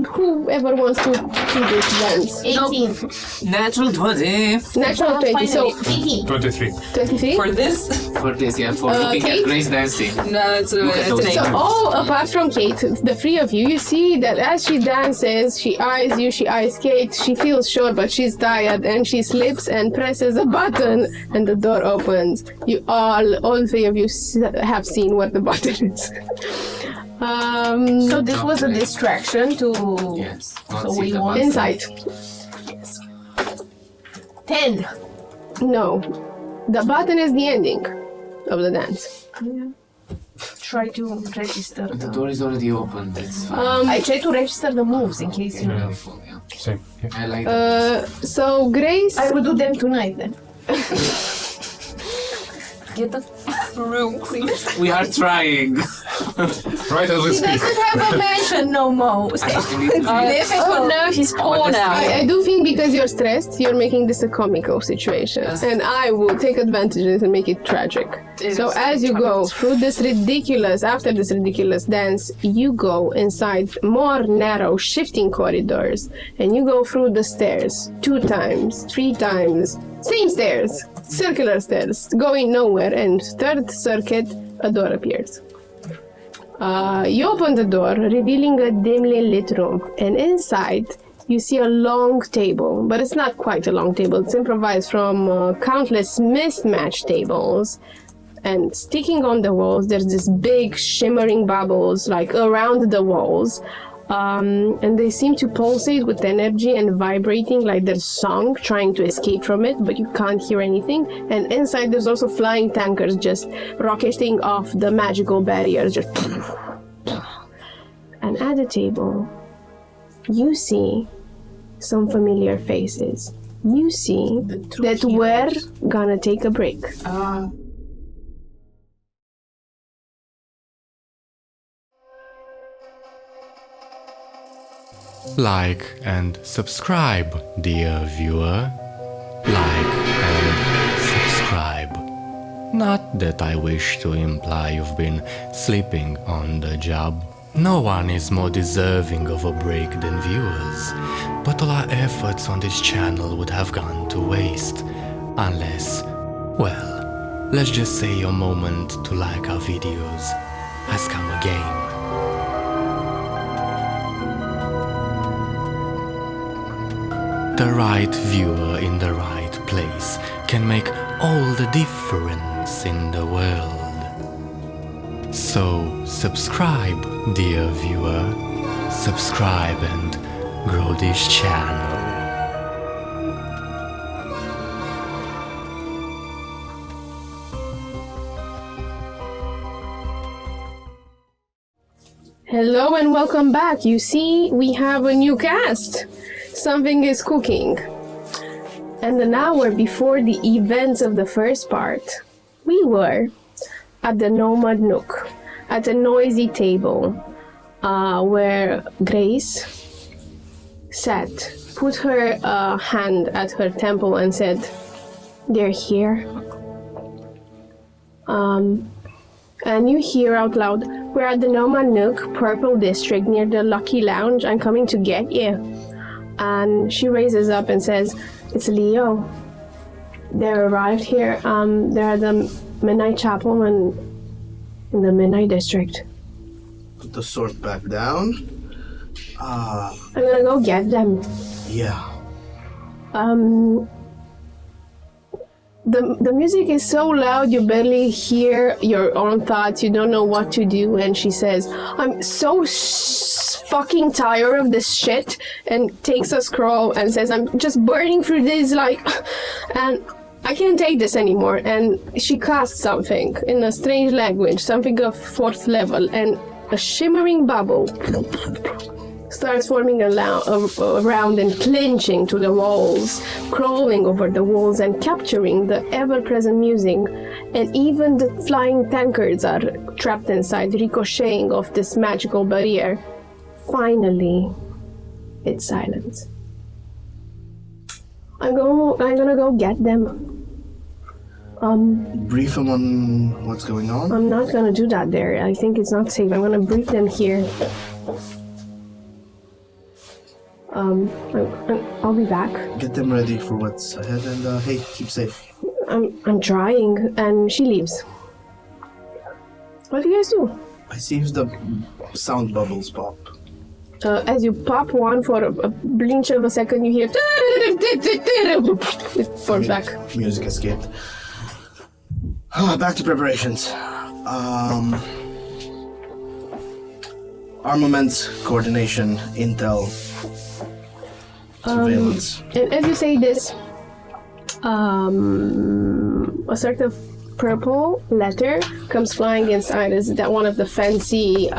Whoever wants to do this dance. 18. Natural 20. Natural 20, so 18. 23. 23? For this? For this, yeah, for looking Kate? at Grace dancing. No, it's Look at an those 8. So all apart from Kate, the three of you, you see that as she dances, she eyes you, she eyes Kate, she feels sure but she's tired, and she slips and presses a button and the door opens. You all three of you have seen what the button is. So this was a distraction to... Yes. So we want... Insight. 10. No. The button is the ending of the dance. Try to register The the... door is already open. That's fine. I try to register the moves in case you... Helpful, yeah. Same. Yeah. I like that. So Grace... I will do them tonight then. Get the room, please. We are trying. Right as we He speak. doesn't have a mansion no more. It's difficult. Oh no, he's poor now. I do think because you're stressed, you're making this a comical situation. Yes. And I will take advantage of it and make it tragic. So as you go through after this ridiculous dance, you go inside more narrow, shifting corridors. And you go through the stairs 2 times, 3 times. Same stairs, circular stairs, going nowhere. And third circuit, a door appears. You open the door, revealing a dimly lit room, and inside you see a long table, but it's not quite a long table. It's improvised from countless mismatched tables, and sticking on the walls, there's this big shimmering bubbles like around the walls, and they seem to pulsate with energy and vibrating like there's song trying to escape from it, but you can't hear anything. And inside there's also flying tankers just rocketing off the magical barriers, just. And at the table, you see some familiar faces. You see that we're gonna take a break. Like and subscribe, dear viewer. Like and subscribe. Not that I wish to imply you've been sleeping on the job. No one is more deserving of a break than viewers, but all our efforts on this channel would have gone to waste unless, well, let's just say your moment to like our videos has come again. The right viewer in the right place can make all the difference in the world. So subscribe, dear viewer. Subscribe and grow this channel. Hello and welcome back. You see, we have a new cast. Something is cooking. And an hour before the events of the first part, we were at the Nomad Nook, at a noisy table, where Grace sat, put her hand at her temple and said, "They're here." And you hear out loud, "We're at the Nomad Nook, Purple District, near the Lucky Lounge. I'm coming to get you." And she raises up and says, "It's Leo. They arrived here. They're at the Midnight Chapel in the Midnight District." Put the sword back down. I'm gonna go get them. Yeah. The music is so loud you barely hear your own thoughts. You don't know what to do. And she says, "I'm so fucking tired of this shit," and takes a scroll and says, "I'm just burning through this, like, and I can't take this anymore." And she casts something in a strange language, something of 4th level, and a shimmering bubble starts forming around and clinching to the walls, crawling over the walls and capturing the ever-present music. And even the flying tankards are trapped inside, ricocheting off this magical barrier. Finally, it's silence. I'm gonna go get them. Brief them on what's going on? I'm not gonna do that there. I think it's not safe. I'm gonna brief them here. I'll be back. Get them ready for what's ahead and hey, keep safe. I'm trying, and she leaves. What do you guys do? I see if the sound bubbles pop. As you pop one for a blink of a second, you hear it falls back. Music escaped. Back to preparations. Armaments, coordination, intel, surveillance. And as you say this, a sort of purple letter comes flying inside. Is that one of the fancy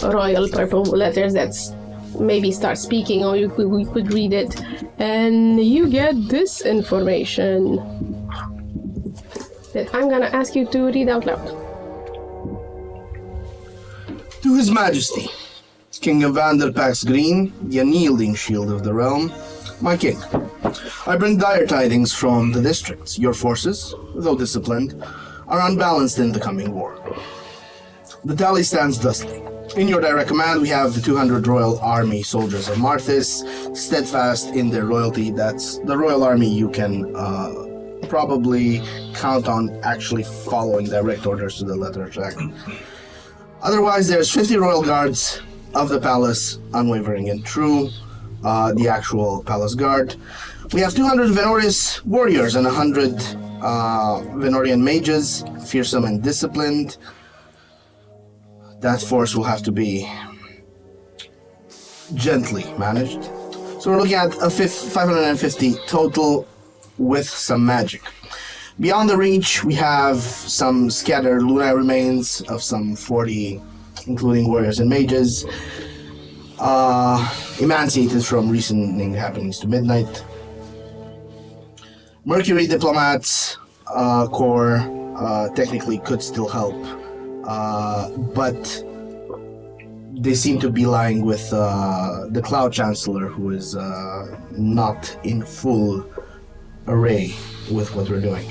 royal purple letters that's maybe start speaking, or we could read it, and you get this information that I'm gonna ask you to read out loud. To His Majesty, King of Vanderpax Green, the unyielding shield of the realm, my king, I bring dire tidings from the districts. Your forces, though disciplined, are unbalanced in the coming war. The tally stands thusly. In your direct command, we have the 200 Royal Army soldiers of Marthis, steadfast in their loyalty. That's the Royal Army you can probably count on actually following direct orders to the letter track. Otherwise, there's 50 Royal Guards of the Palace, unwavering and true, the actual Palace Guard. We have 200 Venoris warriors and 100 Venorian mages, fearsome and disciplined. That force will have to be gently managed. So we're looking at a 550 total with some magic. Beyond the reach, we have some scattered lunar remains of some 40, including warriors and mages, emancipated from recent happenings to midnight. Mercury diplomats Corps technically could still help, but they seem to be lying with the Cloud Chancellor, who is not in full array with what we're doing.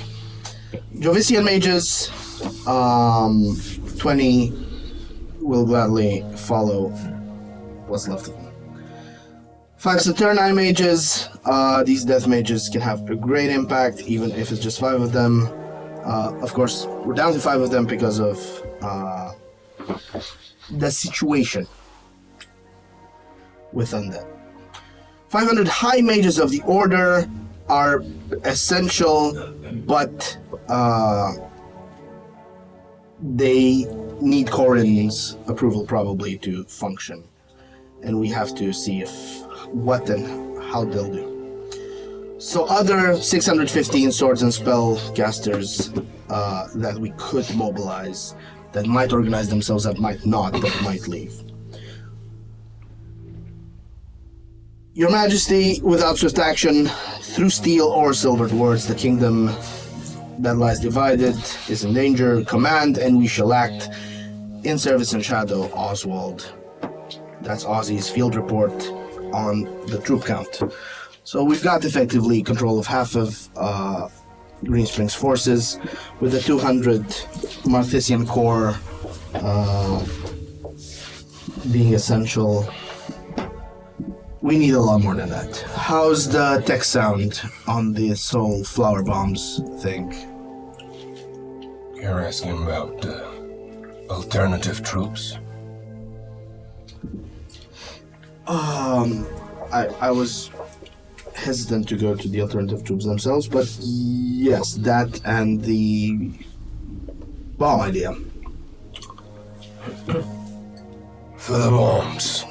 Jovician mages, 20 will gladly follow what's left of them. 5 Saturni mages, these death mages can have a great impact, even if it's just 5 of them. Of course, we're down to 5 of them because of the situation with undead. 500 high mages of the order are essential, but they need Corin's approval probably to function, and we have to see what and how they'll do. So other 615 swords and spell casters that we could mobilize, that might organize themselves, that might not, but might leave. Your Majesty, without swift action, through steel or silvered words, the kingdom that lies divided is in danger. Command, and we shall act. In service and shadow, Oswald. That's Ozzy's field report on the troop count. So we've got effectively control of half of Green Springs forces, with the 200 Marthisian Corps being essential. We need a lot more than that. How's the tech sound on this whole flower bombs thing? You're asking about alternative troops? I was hesitant to go to the alternative troops themselves, but yes, that and the bomb idea. For the bombs,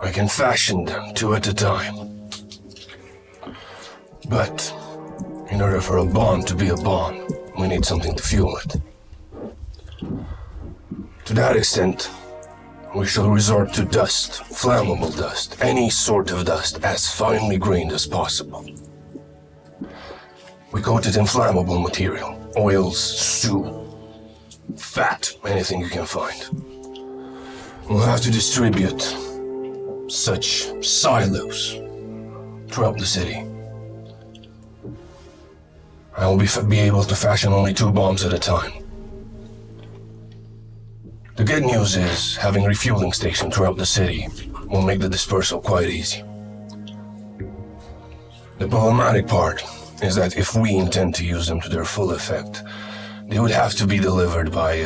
I can fashion them 2 at a time. But in order for a bomb to be a bomb, we need something to fuel it. To that extent, we shall resort to dust, flammable dust, any sort of dust as finely grained as possible. We coat it in flammable material, oils, stew, fat, anything you can find. We'll have to distribute such silos throughout the city. I will be able to fashion only 2 bombs at a time. The good news is, having refueling stations throughout the city will make the dispersal quite easy. The problematic part is that if we intend to use them to their full effect, they would have to be delivered by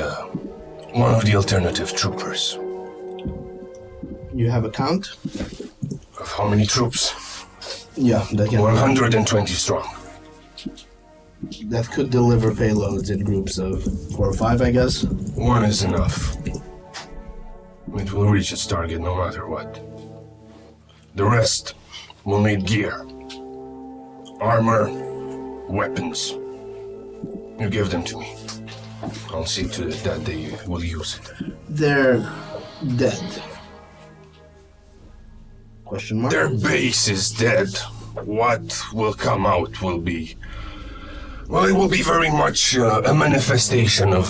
one of the alternative troopers. You have a count? Of how many troops? Yeah, that can 120 strong. That could deliver payloads in groups of 4 or 5, I guess. 1 is enough. It will reach its target no matter what. The rest will need gear. Armor, weapons. You give them to me. I'll see to it that they will use it. They're dead. Question mark? Their base is dead. What will come out will be... Well, it will be very much a manifestation of,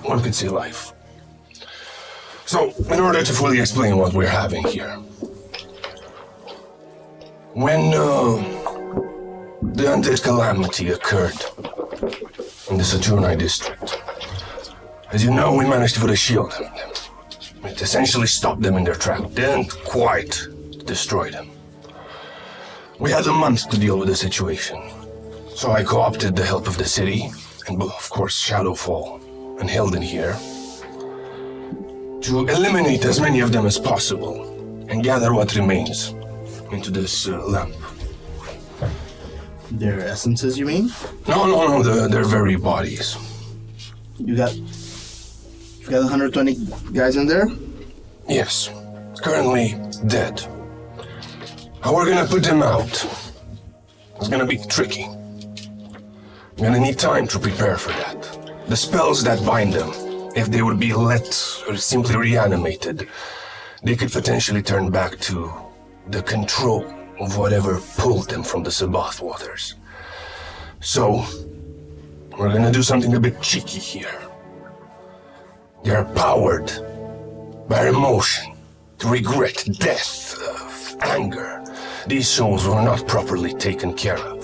one could say, life. So, in order to fully explain what we're having here, when the undead calamity occurred in the Saturni district, as you know, we managed to put a shield on them. It essentially stopped them in their track, didn't quite destroy them. We had a month to deal with the situation. So I co-opted the help of the city, and of course Shadowfall and Hilden here, to eliminate as many of them as possible and gather what remains into this lamp. Their essences, you mean? No, their very bodies. You've got 120 guys in there? Yes, currently dead. How we're gonna put them out is gonna be tricky. We're gonna need time to prepare for that. The spells that bind them, if they would be let or simply reanimated, they could potentially turn back to the control of whatever pulled them from the Sabbath waters. So, we're gonna do something a bit cheeky here. They are powered by emotion, regret, death, anger. These souls were not properly taken care of.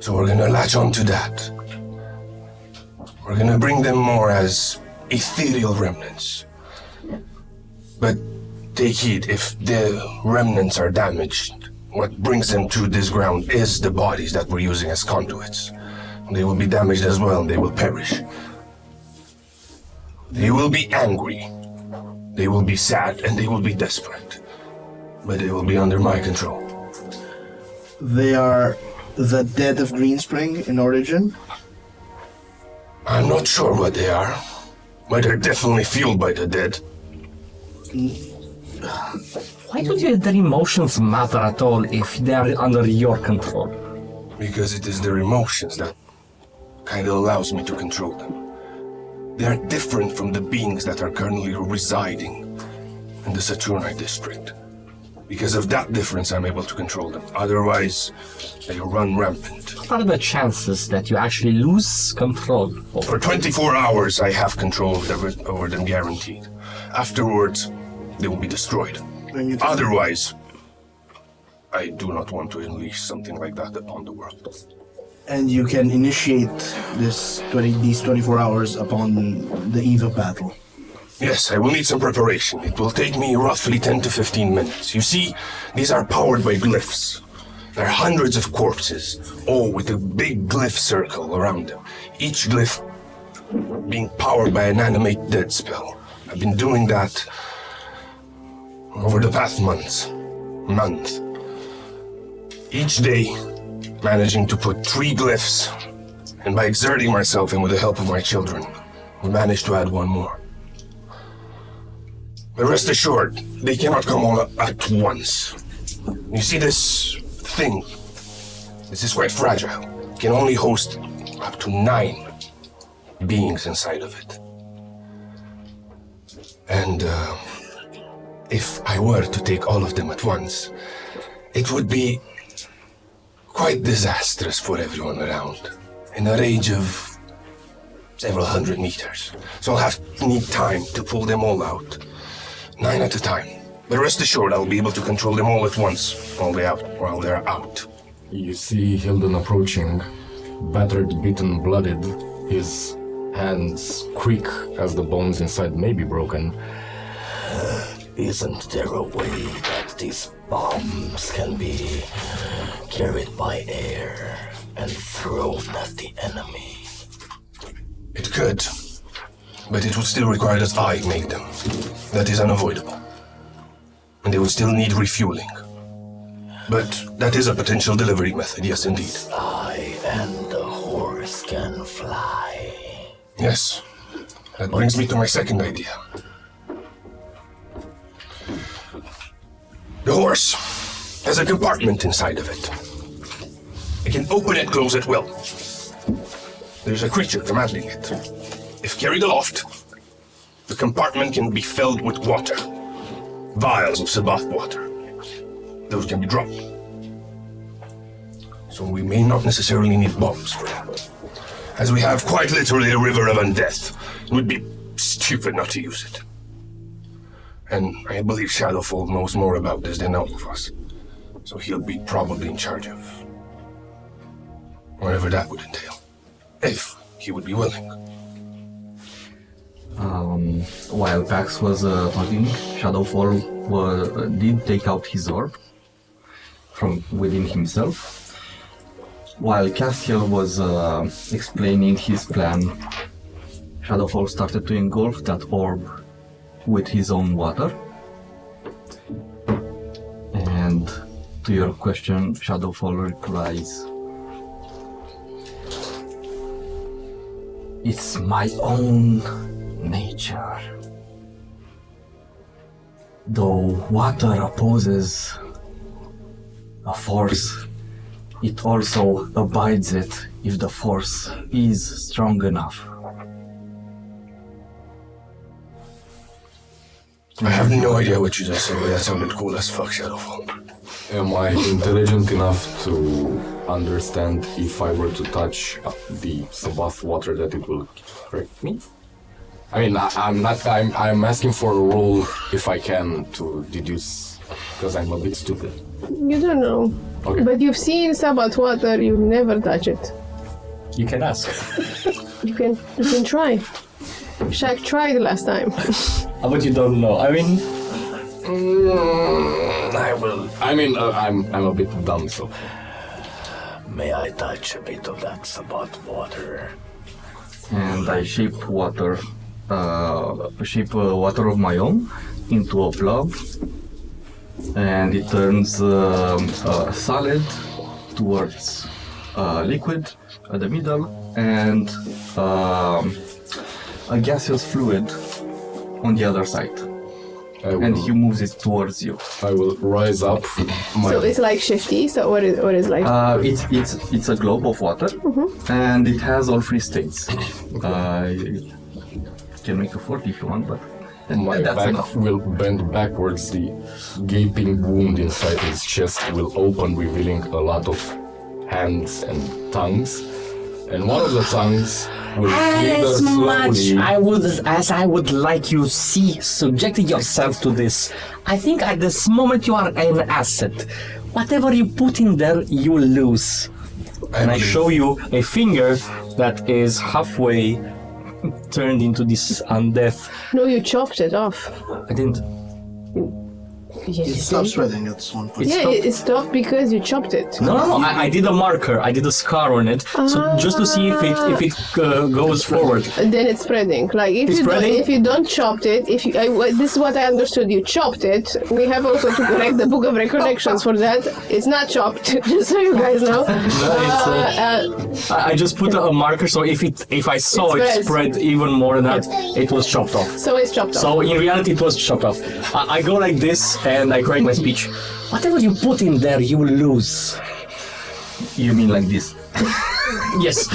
So we're gonna latch on to that. We're gonna bring them more as ethereal remnants. But take heed, if the remnants are damaged, what brings them to this ground is the bodies that we're using as conduits. They will be damaged as well, and they will perish. They will be angry, they will be sad, and they will be desperate. But they will be under my control. They are the dead of Greenspring in origin? I'm not sure what they are, but they're definitely fueled by the dead. Why do their emotions matter at all if they are under your control? Because it is their emotions that kind of allows me to control them. They are different from the beings that are currently residing in the Saturnine district. Because of that difference, I'm able to control them. Otherwise, they run rampant. What are the chances that you actually lose control? For 24 hours, I have control over them guaranteed. Afterwards, they will be destroyed. Otherwise, I do not want to unleash something like that upon the world. And you can initiate these 24 hours upon the eve of battle. Yes, I will need some preparation. It will take me roughly 10 to 15 minutes. You see, these are powered by glyphs. There are hundreds of corpses, all with a big glyph circle around them. Each glyph being powered by an animate dead spell. I've been doing that over the past month. Each day, managing to put 3 glyphs, and by exerting myself and with the help of my children, we managed to add 1 more. But rest assured, they cannot come all at once. You see this thing? This is quite fragile. It can only host up to 9 beings inside of it. And if I were to take all of them at once, it would be quite disastrous for everyone around, in a range of several hundred meters. So I'll need time to pull them all out, 9 at a time. But rest assured, I'll be able to control them all at once while they're out. You see Hilden approaching, battered, beaten, blooded, his hands creak as the bones inside may be broken. Isn't there a way that these bombs can be carried by air and thrown at the enemy? It could, but it would still require that I make them. That is unavoidable. And they would still need refueling. But that is a potential delivery method, yes indeed. I and the horse can fly. Yes. That brings me to my second idea. The horse has a compartment inside of it. It can open and close at will. There's a creature commanding it. If carried aloft, the compartment can be filled with water. Vials of Sabbath water. Those can be dropped. So we may not necessarily need bombs for that. As we have quite literally a river of undeath, it would be stupid not to use it. And I believe Shadowfall knows more about this than all of us. So he'll be probably in charge of whatever that would entail. If he would be willing. While Pax was talking, Shadowfall did take out his orb from within himself. While Castiel was explaining his plan, Shadowfall started to engulf that orb with his own water. And to your question, Shadowfall replies, "It's my own nature. Though water opposes a force, it also abides it if the force is strong enough." I have no idea what you just said, but that sounded cool as fuck, Shadowfall. Am I intelligent enough to understand if I were to touch the Sabbath water that it will correct me? I mean, I'm asking for a roll if I can to deduce, because I'm a bit stupid. You don't know. Okay. But you've seen Sabbath water, you never touch it. You can ask. You can try. Shaq tried last time. But you don't know. I mean, I will. I mean, I'm a bit dumb, so. May I touch a bit of that Sabbath water? And I shape water of my own into a blob, and it turns solid towards liquid at the middle, and a gaseous fluid on the other side. And he moves it towards you. I will rise up. So it's like shifty. So what is like? It's a globe of water, and it has all three states. Can make a 40 if you want, but My that's back enough. will bend backwards. The gaping wound inside his chest will open, revealing a lot of hands and tongues. And one of the tongues will slither As much slowly. as I would like you see subjecting yourself to this, I think at this moment you are an asset. Whatever you put in there, you lose. And I show you a finger that is halfway turned into this undeath. No, you chopped it off. I didn't. Yes, It stops spreading at one point. It stopped because you chopped it. No. I did a marker. I did a scar on it, so just to see if it goes forward. Then it's spreading. Like It's spreading? if you don't chopped it, this is what I understood. You chopped it. We have also to correct the book of recollections for that. It's not chopped, just so you guys know. I just put a marker, so if I saw it spread even more than that, it was chopped off. So it's chopped off. So in reality, it was chopped off. I go like this and I correct my speech. Whatever you put in there, you will lose. You mean like this? Yes.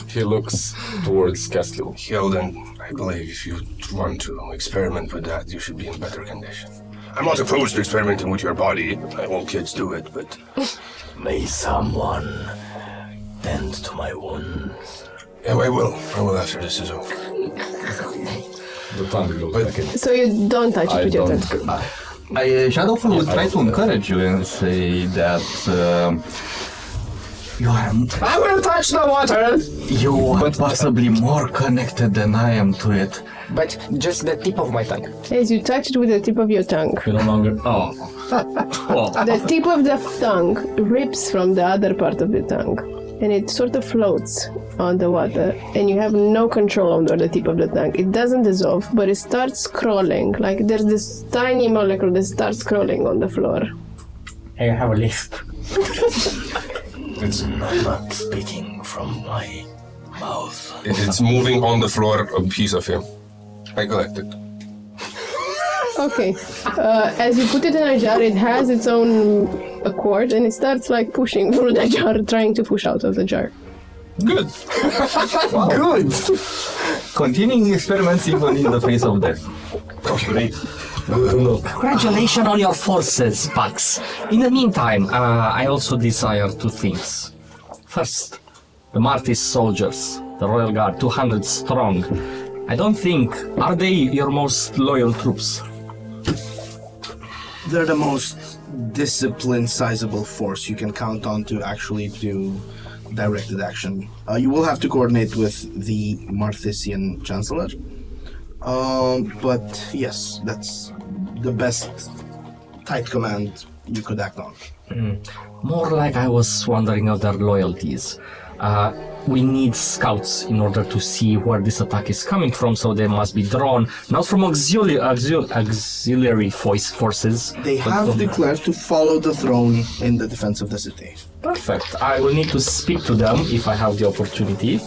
He looks towards Castiel. Hjelden, I believe if you want to experiment with that, you should be in better condition. I'm not opposed to experimenting with your body. All kids do it, but... May someone tend to my wounds. Yeah, I will. I will after this is over. The tongue goes back in. So you don't touch it with your tongue. Shadowfall will try to encourage you and say that you are. I will touch the water! You are possibly more connected than I am to it. But just the tip of my tongue. As you touch it with the tip of your tongue. You no longer. Oh. The tip of the tongue rips from the other part of the tongue, and it sort of floats on the water, and you have no control over the tip of the tongue. It doesn't dissolve, but it starts crawling. Like there's this tiny molecule that starts crawling on the floor. I have a lisp. I'm not speaking from my mouth. It's moving on the floor, a piece of him. I collect it. Okay. As you put it in a jar, it has its own accord, and it starts like pushing through the jar, trying to push out of the jar. Good. Good. Continuing experiments even in the face of death. Great. Congratulations on your forces, Bugs. In the meantime, I also desire two things. First, the Martis soldiers, the Royal Guard, 200 strong. I don't think. Are they your most loyal troops? They're the most disciplined, sizable force you can count on to actually do directed action. You will have to coordinate with the Marthisian Chancellor. But yes, that's the best tight command you could act on. More like I was wondering of their loyalties. We need scouts in order to see where this attack is coming from, so they must be drawn not from auxiliary forces. They have declared to follow the throne in the defense of the city. Perfect. I will need to speak to them if I have the opportunity.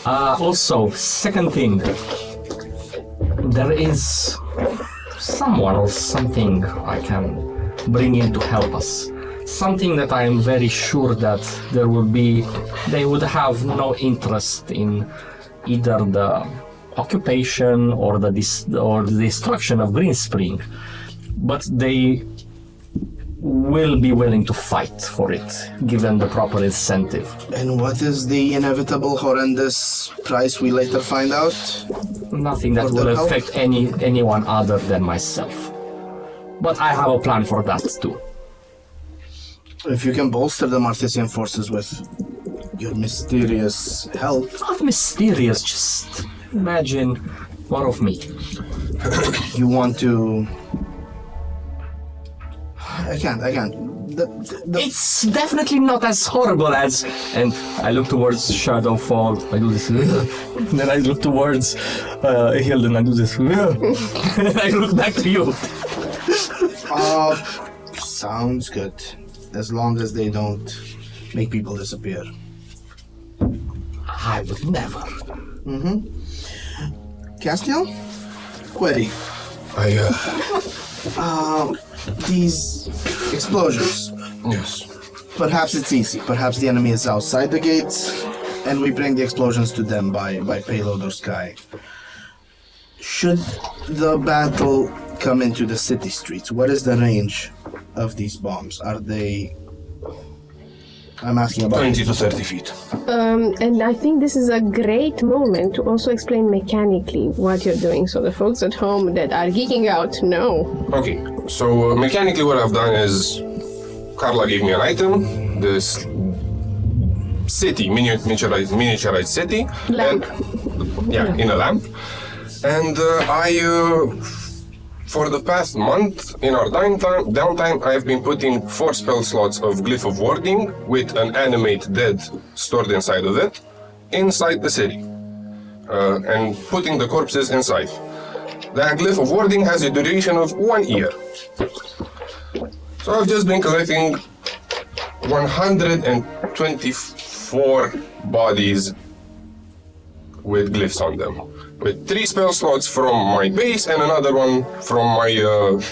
Also, second thing, there is someone or something I can bring in to help us. Something that I am very sure that they would have no interest in either the occupation or the destruction of Green Spring, but they will be willing to fight for it, given the proper incentive. And what is the inevitable, horrendous price we later find out? Nothing that For will their help? affect anyone other than myself. But I have a plan for that too. If you can bolster the Martesian forces with your mysterious help. Not mysterious, just imagine more of me. You want to... I can't. It's definitely not as horrible as... And I look towards Shadowfall, I do this. Then I look towards Hilden, I do this. And I look back to you. Sounds good. As long as they don't make people disappear. I would never. Castiel? Query. These explosions. Yes. Perhaps it's easy. Perhaps the enemy is outside the gates, and we bring the explosions to them by payload or sky. Should the battle come into the city streets, what is the range of these bombs? Are they... I'm asking about... 20 to 30 feet. And I think this is a great moment to also explain mechanically what you're doing, so the folks at home that are geeking out know. Okay, so mechanically what I've done is Karla gave me an item, this city, miniaturized city. Lamp. And, in a lamp. And for the past month, in our downtime, I've been putting 4 spell slots of Glyph of Warding with an animate dead stored inside of it, inside the city, and putting the corpses inside. That Glyph of Warding has a duration of 1 year. So I've just been collecting 124 bodies with glyphs on them, with 3 spell slots from my base and another one from my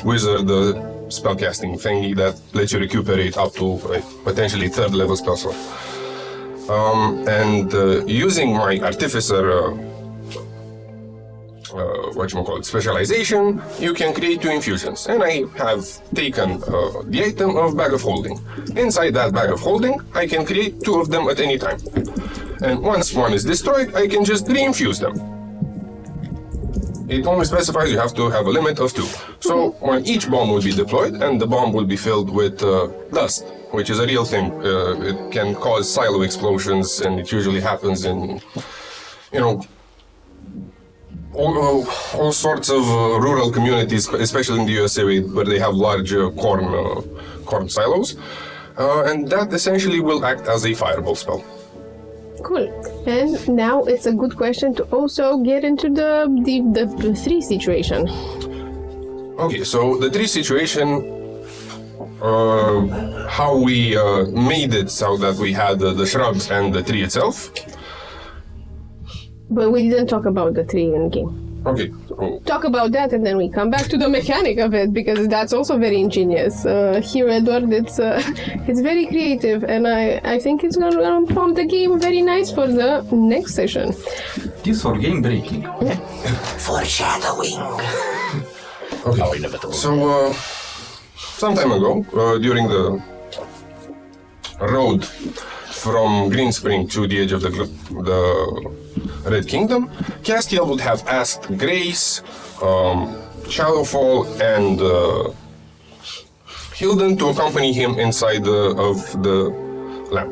wizard spellcasting thingy that lets you recuperate up to potentially 3rd level spell slot. Using my artificer specialization, you can create 2 infusions. And I have taken the item of Bag of Holding. Inside that Bag of Holding, I can create 2 of them at any time. And once one is destroyed, I can just re-infuse them. It only specifies you have to have a limit of 2. So when each bomb will be deployed, and the bomb will be filled with dust, which is a real thing. It can cause silo explosions, and it usually happens in, all sorts of rural communities, especially in the USA, where they have large corn silos. And that essentially will act as a fireball spell. Cool. And now it's a good question to also get into the 3 situation. Okay, so the 3 situation, how we made it so that we had the shrubs and the tree itself. But we didn't talk about the 3 in game. Okay. Talk about that and then we come back to the mechanic of it, because that's also very ingenious. Here, Eduard, it's very creative, and I think it's gonna prompt the game very nice for the next session. This for game breaking. Yeah. Foreshadowing. Okay. So, some time ago, during the road from Green Spring to the edge of the Red Kingdom, Castiel would have asked Grace, Shadowfall, and Hilden to accompany him inside of the lamp.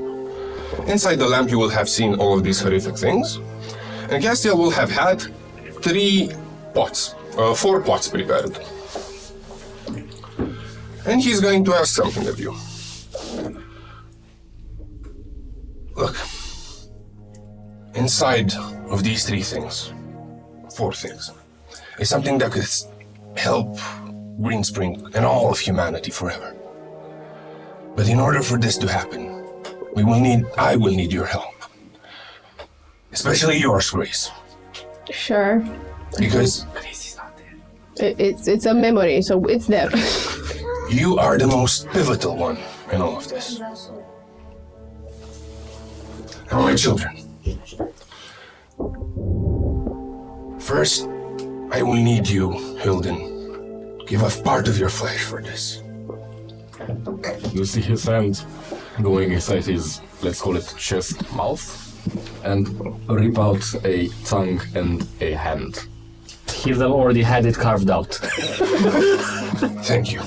Inside the lamp, you will have seen all of these horrific things, and Castiel will have had 4 pots prepared. And he's going to ask something of you. Look, inside of these 4 things, is something that could help Greenspring and all of humanity forever. But in order for this to happen, I will need your help. Especially yours, Grace. Sure. Because Grace is not there. It's a memory, so it's there. You are the most pivotal one in all of this. Now, my children. First, I will need you, Hilden, to give up part of your flesh for this. You see his hand going inside his, let's call it, chest mouth, and rip out a tongue and a hand. Hilda already had it carved out. Thank you.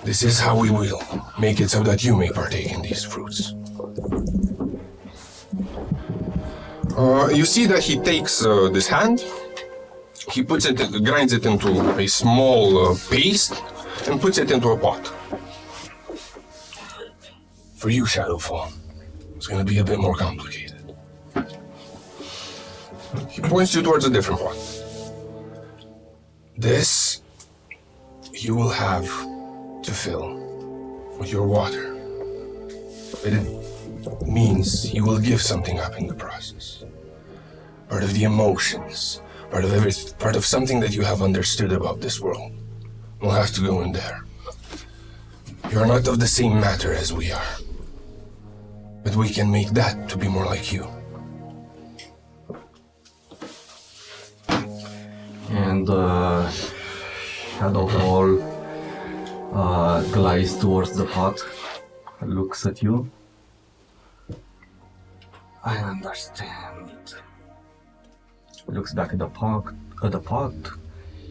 This is how we will make it so that you may partake in these fruits. You see that he takes this hand, he puts it, grinds it into a small paste, and puts it into a pot. For you, Shadowfall, it's going to be a bit more complicated. He points you towards a different pot. This you will have to fill with your water. It means you will give something up in the process. Part of the emotions, part of something that you have understood about this world will have to go in there. You are not of the same matter as we are, but we can make that to be more like you. And Shadowfall glides towards the pot, looks at you. I understand. Looks back at the pot,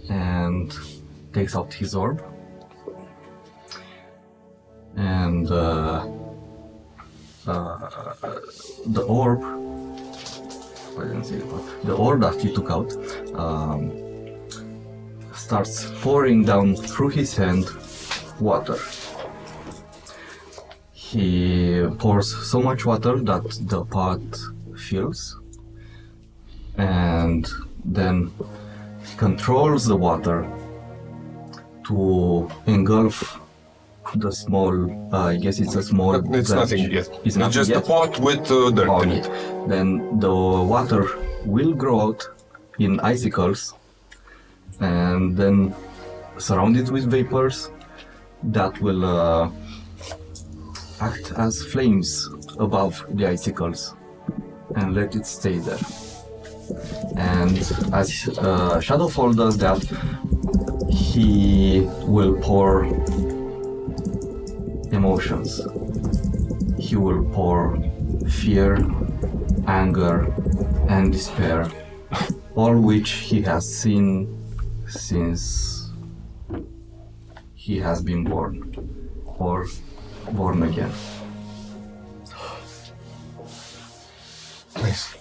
and takes out his orb. And the orb, I didn't see the orb that he took out starts pouring down through his hand water. He pours so much water that the pot fills, and then he controls the water to engulf the small, I guess it's a small... It's branch. nothing yet. It's just yet? a pot with dirt in it. Then the water will grow out in icicles, and then surrounded with vapors that will act as flames above the icicles and let it stay there. And as Shadowfall does that, he will pour emotions. He will pour fear, anger, and despair, all which he has seen since he has been born, or born again. Nice.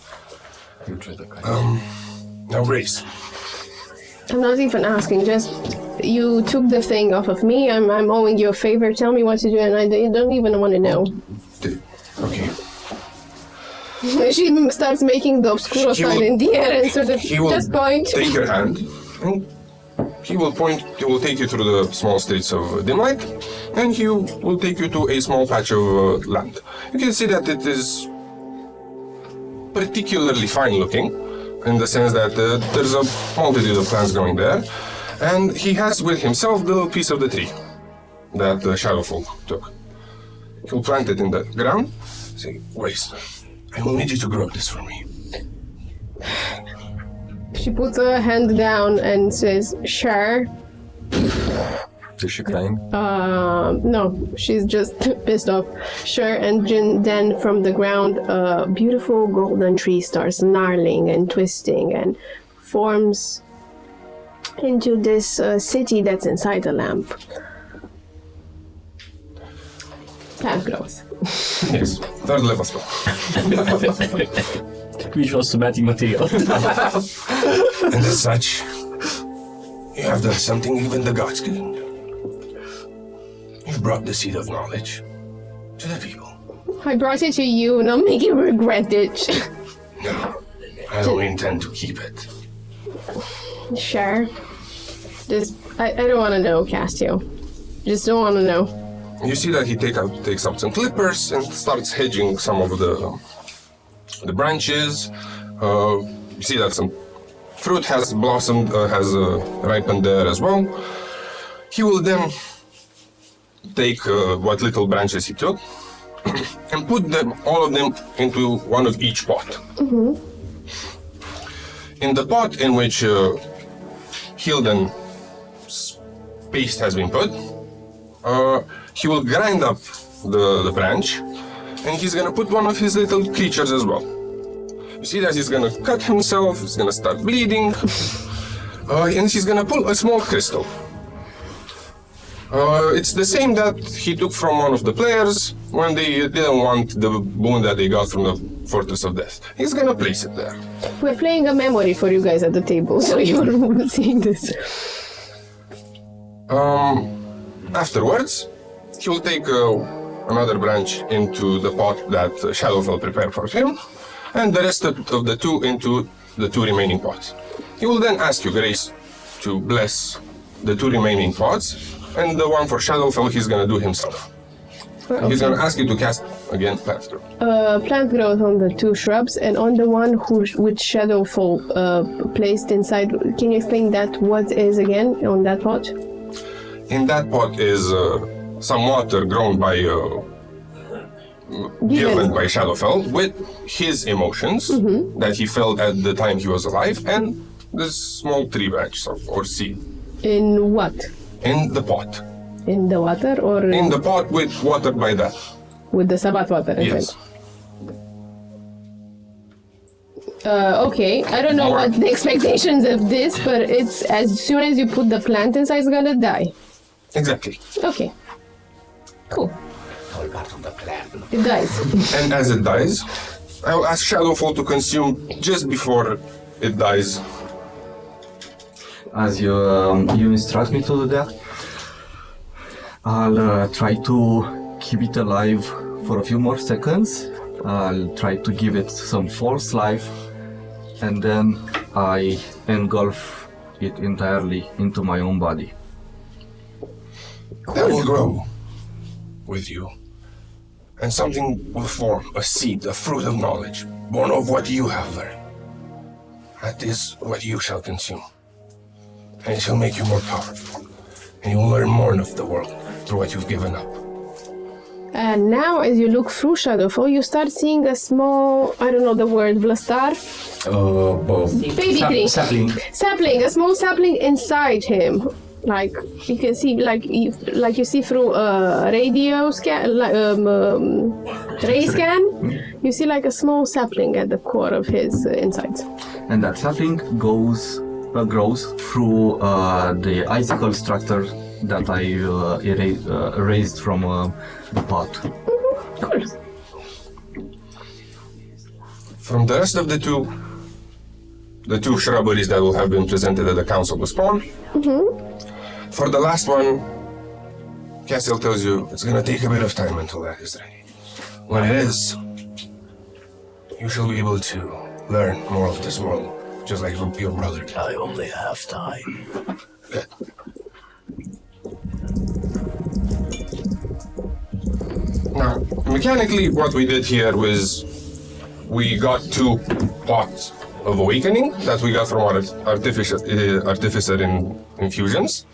Now race. I'm not even asking, just you took the thing off of me. I'm owing you a favor. Tell me what to do, and I don't even want to know. Okay. She starts making the obscuro sign in the air and sort of He will just point. take your hand, and he will take you through the small streets of dim light, and he will take you to a small patch of land. You can see that it is particularly fine looking, in the sense that there's a multitude of plants growing there, and he has with himself the little piece of the tree that Shadowfall took. He'll plant it in the ground. Say, Grace, I will need you to grow this for me. She puts her hand down and says, sure. Is she crying? No, she's just pissed off. Sure, and then from the ground, a beautiful golden tree starts gnarling and twisting and forms into this city that's inside the lamp. Plant growth. Yes, third level spell. Visual somatic material. And as such, you have done something even the gods couldn't do. You've brought the seed of knowledge to the people. I brought it to you and I'll make you regret it. No, I don't intend to keep it. Sure. Just, I don't want to know, Castio. Just don't want to know. You see that he takes out some clippers and starts hedging some of the branches. You see that some fruit has blossomed, has ripened there as well. He will then take what little branches he took and put them, all of them, into one of each pot. Mm-hmm. In the pot in which Hilden's paste has been put, he will grind up the branch, and he's gonna put one of his little creatures as well. You see that he's gonna cut himself, he's gonna start bleeding, and he's gonna pull a small crystal. It's the same that he took from one of the players when they didn't want the boon that they got from the Fortress of Death. He's gonna place it there. We're playing a memory for you guys at the table, so you're seeing this. Afterwards, he will take another branch into the pot that Shadowfell prepared for him, and the rest of the two into the two remaining pots. He will then ask you, Grace, to bless the two remaining pots, and the one for Shadowfell he's gonna do himself. Okay. He's gonna ask you to cast, again, plant growth. Plant growth on the two shrubs, and on the one which Shadowfall placed inside. Can you explain that? What is again on that pot? In that pot is some water grown by, given by Shadowfell with his emotions that he felt at the time he was alive, and this small tree branch or seed. In what? In the pot. In the water or? In the pot with water by that. With the Sabbath water inside? Yes. Okay, I don't know what the expectations of this, but it's as soon as you put the plant inside, it's gonna die. Exactly. Okay. Cool. It dies. And as it dies, I will ask Shadowfall to consume just before it dies. As you instruct me to do that, I'll try to keep it alive for a few more seconds. I'll try to give it some false life, and then I engulf it entirely into my own body. That will grow with you. And something will form, a seed, a fruit of knowledge, born of what you have learned. That is what you shall consume. And it shall make you more powerful. And you will learn more of the world through what you've given up. And now, as you look through Shadowfall, you start seeing a small, I don't know the word, Vlastar? Baby tree. Sapling, a small sapling inside him. Like, you can see, like you see through a radio scan, ray scan, you see like a small sapling at the core of his insides. And that sapling grows through the icicle structure that I erased from the pot. Cool. From the rest of the two shrubberies that will have been presented at the council will spawn. For the last one, Cassiel tells you it's gonna take a bit of time until that is ready. When it is, you shall be able to learn more of this world, just like your brother did. I only have time. Good. Now, mechanically, what we did here was we got 2 pots of awakening that we got from our artificer in infusions.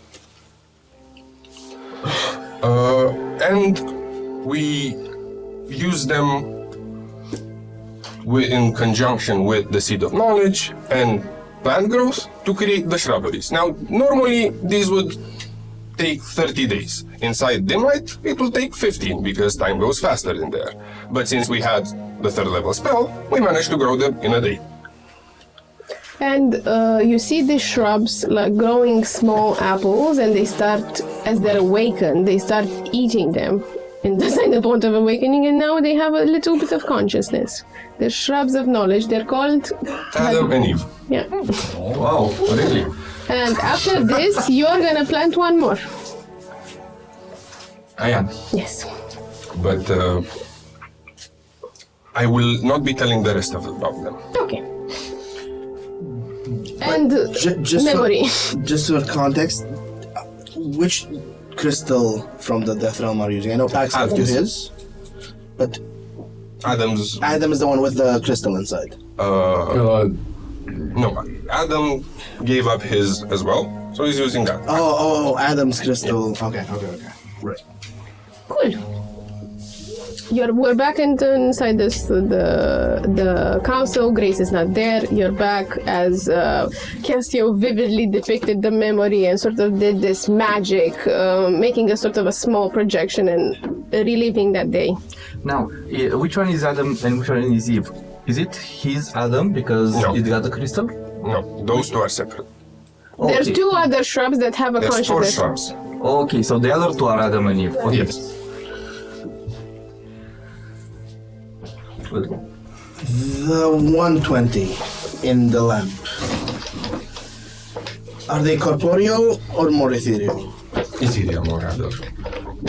And we use them in conjunction with the Seed of Knowledge and plant growth to create the shrubberies. Now, normally these would take 30 days. Inside Dimlight, it will take 15 because time goes faster in there. But since we had the 3rd level spell, we managed to grow them in a day. And you see these shrubs like growing small apples, and they start, as they're awakened, they start eating them. And that's like the point of awakening, and now they have a little bit of consciousness. They're shrubs of knowledge. They're called Adam and Eve. Yeah. Oh, wow, really? And after this, you're gonna plant one more. I am. Yes. But I will not be telling the rest about them. Okay. And memory. Just for context, which crystal from the Death Realm are you using? I know Pax gave you his, but Adam is the one with the crystal inside. No, Adam gave up his as well, so he's using that. Oh, Adam's crystal. Okay. Right. Cool. we're back inside the council. Grace is not there. You're back as Cassio vividly depicted the memory and sort of did this magic, making a sort of a small projection and reliving that day. Now, which one is Adam and which one is Eve? Is it his Adam because it got the crystal? No, those two are separate. Okay. There's two other shrubs that have a There's four consciousness. shrubs. Okay, so the other two are Adam and Eve. Okay. Yes. The 120 in the lamp. Are they corporeal or more ethereal? Ethereal, more rather.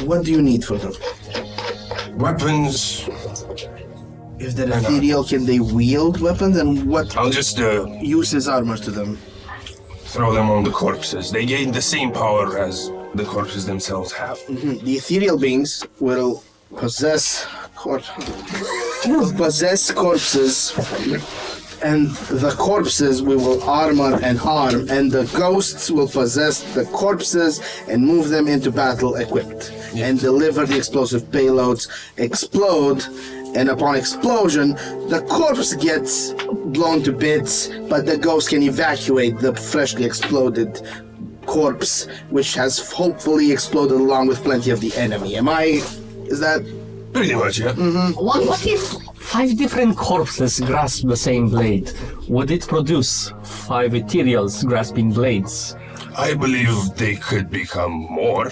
What do you need for them? Weapons. If they're ethereal, can they wield weapons? And what I'll just uses armor to them? throw them on the corpses. They gain the same power as the corpses themselves have. Mm-hmm. The ethereal beings will possess corpses, and the corpses we will armor and harm, and the ghosts will possess the corpses and move them into battle equipped, and deliver the explosive payloads, explode, and upon explosion, the corpse gets blown to bits, but the ghost can evacuate the freshly exploded corpse, which has hopefully exploded along with plenty of the enemy. Is that... Pretty much, yeah. Mm-hmm. What if 5 different corpses grasp the same blade? Would it produce 5 ethereals grasping blades? I believe they could become more.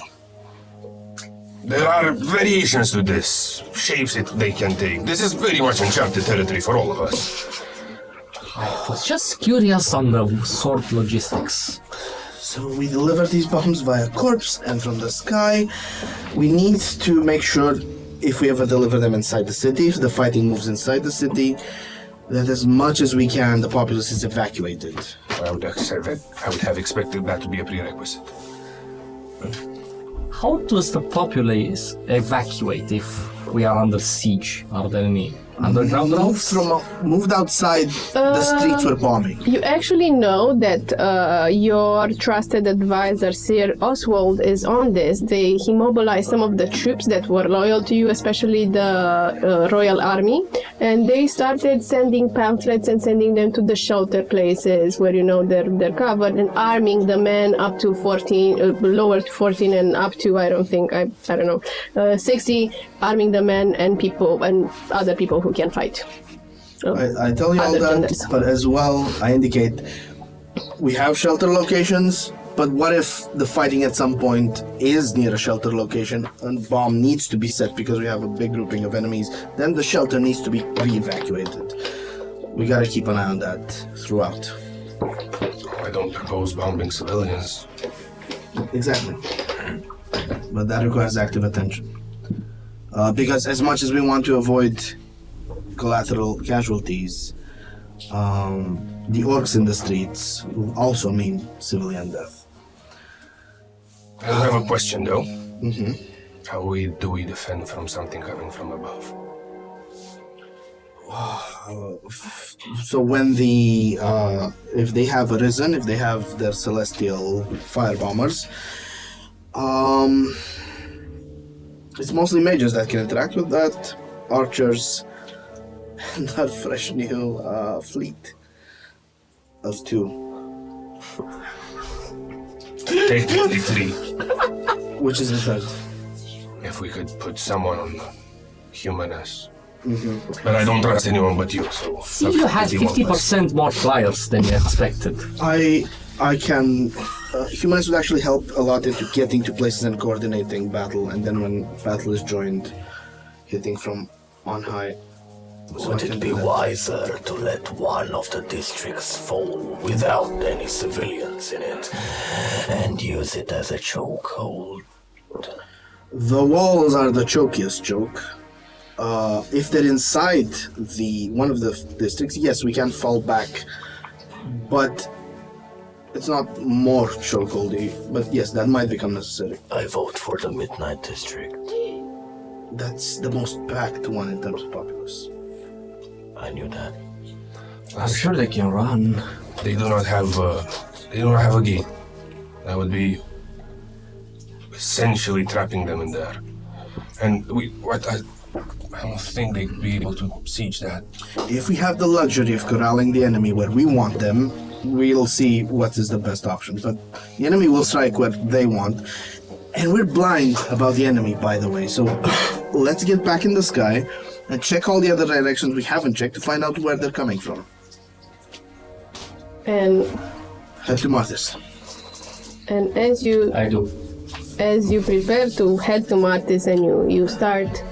There are variations to this, shapes they can take. This is very much uncharted territory for all of us. I was just curious on the sword logistics. So we deliver these bombs via corpse and from the sky. We need to make sure, if we ever deliver them inside the city, if the fighting moves inside the city, that as much as we can, the populace is evacuated. I would have expected that to be a prerequisite. How does the populace evacuate if we are under siege? Are there any underground routes? Moved outside the streets we're bombing. You actually know that your trusted advisor, Sir Oswald, is on this. He mobilized some of the troops that were loyal to you, especially the Royal Army, and they started sending pamphlets and sending them to the shelter places where you know they're covered, and arming the men up to 14, lower to 14, and up to I don't know, 60, arming the men and people and other people who can fight. I tell you all that, genders. But as well, I indicate we have shelter locations, but what if the fighting at some point is near a shelter location and bomb needs to be set because we have a big grouping of enemies, then the shelter needs to be re-evacuated. We gotta keep an eye on that throughout. I don't propose bombing civilians. Exactly. But that requires active attention. Because as much as we want to avoid collateral casualties, the orcs in the streets will also mean civilian death. I have a question though. Mm-hmm. How do we defend from something coming from above? So when if they have arisen, if they have their celestial fire bombers, it's mostly mages that can interact with that, archers, and our fresh new fleet of 2. Technically 3. Which is the third. If we could put someone on the humaness. Mm-hmm. But I don't trust anyone but you, so... See, you had 50% more flyers than you expected. I can... humans would actually help a lot into getting to places and coordinating battle, and then when battle is joined, hitting from on high. So Would it be wiser to let one of the districts fall without any civilians in it and use it as a chokehold? The walls are the chokiest choke. If they're inside one of the districts, yes, we can fall back, but it's not more chokeholdy. But yes, that might become necessary. I vote for the Midnight District. That's the most packed one in terms of populace. I knew that. I'm sure they can run. They do not have a gate. That would be essentially trapping them in there. And I don't think they'd be able to siege that. If we have the luxury of corralling the enemy where we want them, we'll see what is the best option. But the enemy will strike where they want. And we're blind about the enemy, by the way. So let's get back in the sky and check all the other directions we haven't checked to find out where they're coming from. And Head to Martis. and as you I do. as you prepare to head to Martis and you start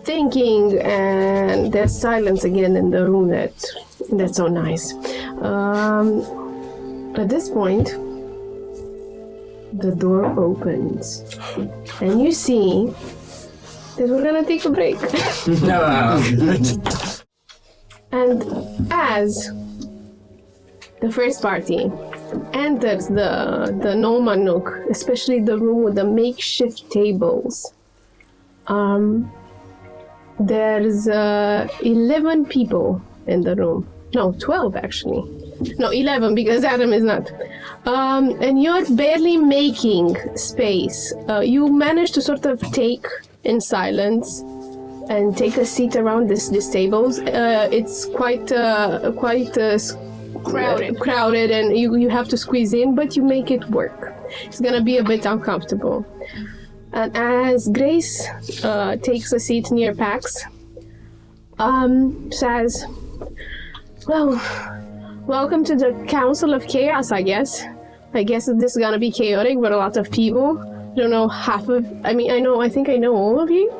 thinking, and there's silence again in the room that's so nice. At this point, the door opens and you see that we're gonna take a break. And as the first party enters the Noma Nook, especially the room with the makeshift tables, there's 11 people in the room. No, 12 actually. No, 11 because Adam is not. And you're barely making space. You manage to sort of take in silence and take a seat around this tables. It's quite crowded, and you have to squeeze in, but you make it work. It's gonna be a bit uncomfortable. And as Grace takes a seat near Pax, says, "Well, welcome to the Council of Chaos, I guess. I guess this is gonna be chaotic, but a lot of people. I don't know I think I know all of you.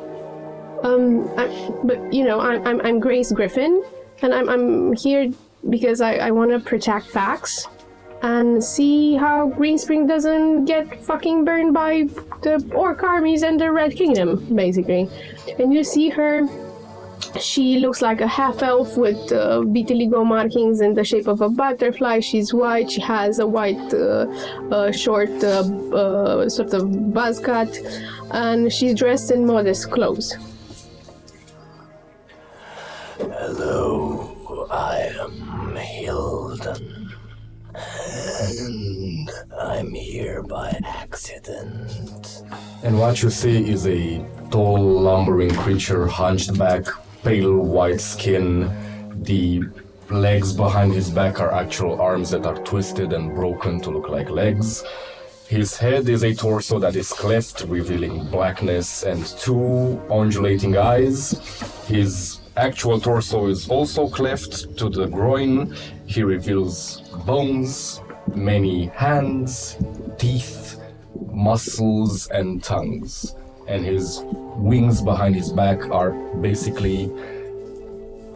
But you know, I'm Grace Griffin, and I'm here because I want to protect Pax and see how Green Spring doesn't get fucking burned by the orc armies and the Red Kingdom, basically." And you see her. She looks like a half-elf with vitiligo markings in the shape of a butterfly. She's white. She has a white, short, sort of buzz cut, and she's dressed in modest clothes. Hello, I am Hilden, and I'm here by accident. And what you see is a tall, lumbering creature, hunched back, pale white skin. The legs behind his back are actual arms that are twisted and broken to look like legs. His head is a torso that is cleft, revealing blackness and two undulating eyes. His actual torso is also cleft to the groin. He reveals bones, many hands, teeth, muscles, and tongues. And his wings behind his back are basically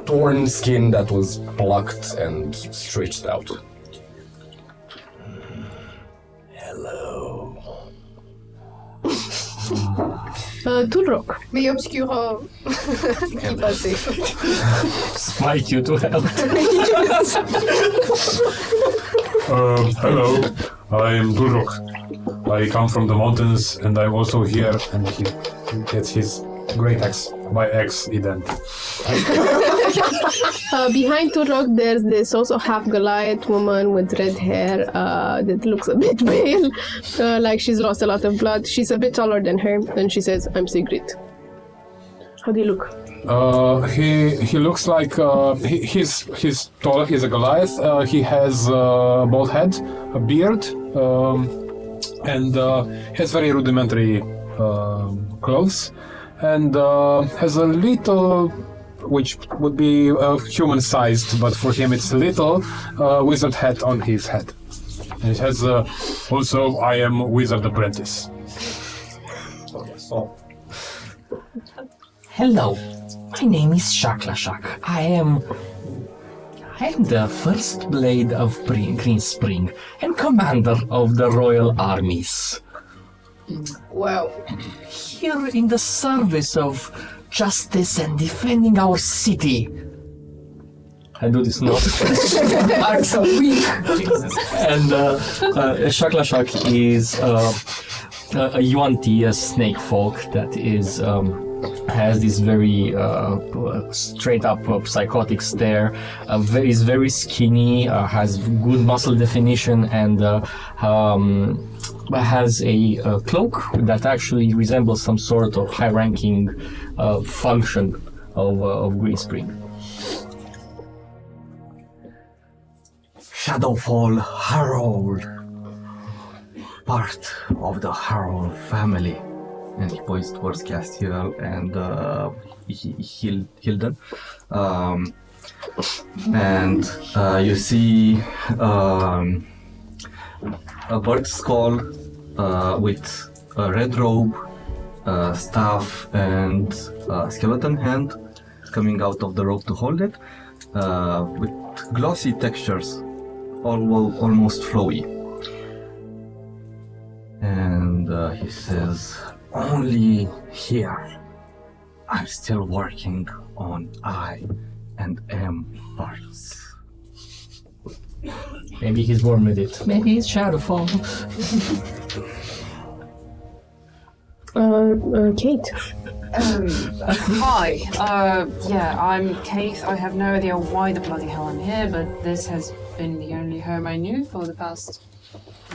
torn skin that was plucked and stretched out. Hello. Tulrok. Mais obscura. Keep us safe. Smite you to hell. Hello, I am Turok. I come from the mountains, and I'm also here. And he gets his great axe by accident. Behind Turok, there's this also half Goliath woman with red hair that looks a bit pale, like she's lost a lot of blood. She's a bit taller than her, and she says, "I'm Sigrid." How do you look? He looks like he's tall. He's a Goliath. He has a bald head, a beard, and has very rudimentary clothes, and has a little, which would be human-sized, but for him it's little, wizard hat on his head. And it has also, "I am Wizard Apprentice." Hello, my name is Shaklashak. I am the first blade of Green Spring and commander of the royal armies. Wow. Here in the service of justice and defending our city. I do this now. I'm so weak. And Shaklashak is a Yuan-Ti, a snake folk that is has this very straight up psychotic stare, is very skinny, has good muscle definition, and has a cloak that actually resembles some sort of high-ranking function of Green Spring. Shadowfall Harold, part of the Harold family. And he points towards Castiel and Hilden. And you see a bird skull with a red robe, staff, and a skeleton hand coming out of the robe to hold it, with glossy textures, almost flowy. And he says, "Only here. I'm still working on I and M parts." Maybe he's born with it. Maybe it's Shadowfall. Kate. Hi. Yeah, I'm Kate. I have no idea why the bloody hell I'm here, but this has been the only home I knew for the past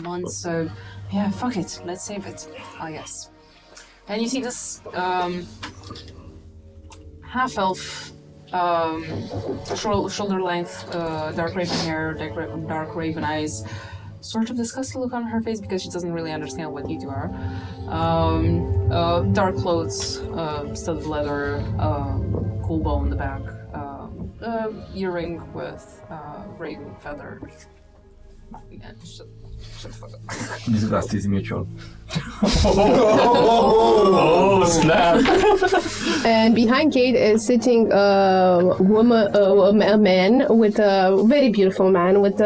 month, so yeah, fuck it. Let's save it, I guess. And you see this half-elf, shoulder length, dark raven hair, dark raven eyes, sort of disgusted look on her face because she doesn't really understand what you two are. Dark clothes, studded leather, cool bow in the back, earring with raven feather. Yeah, shut the fuck up. Disgust is mutual. Oh, snap! And behind Kate is sitting a man with a very beautiful man with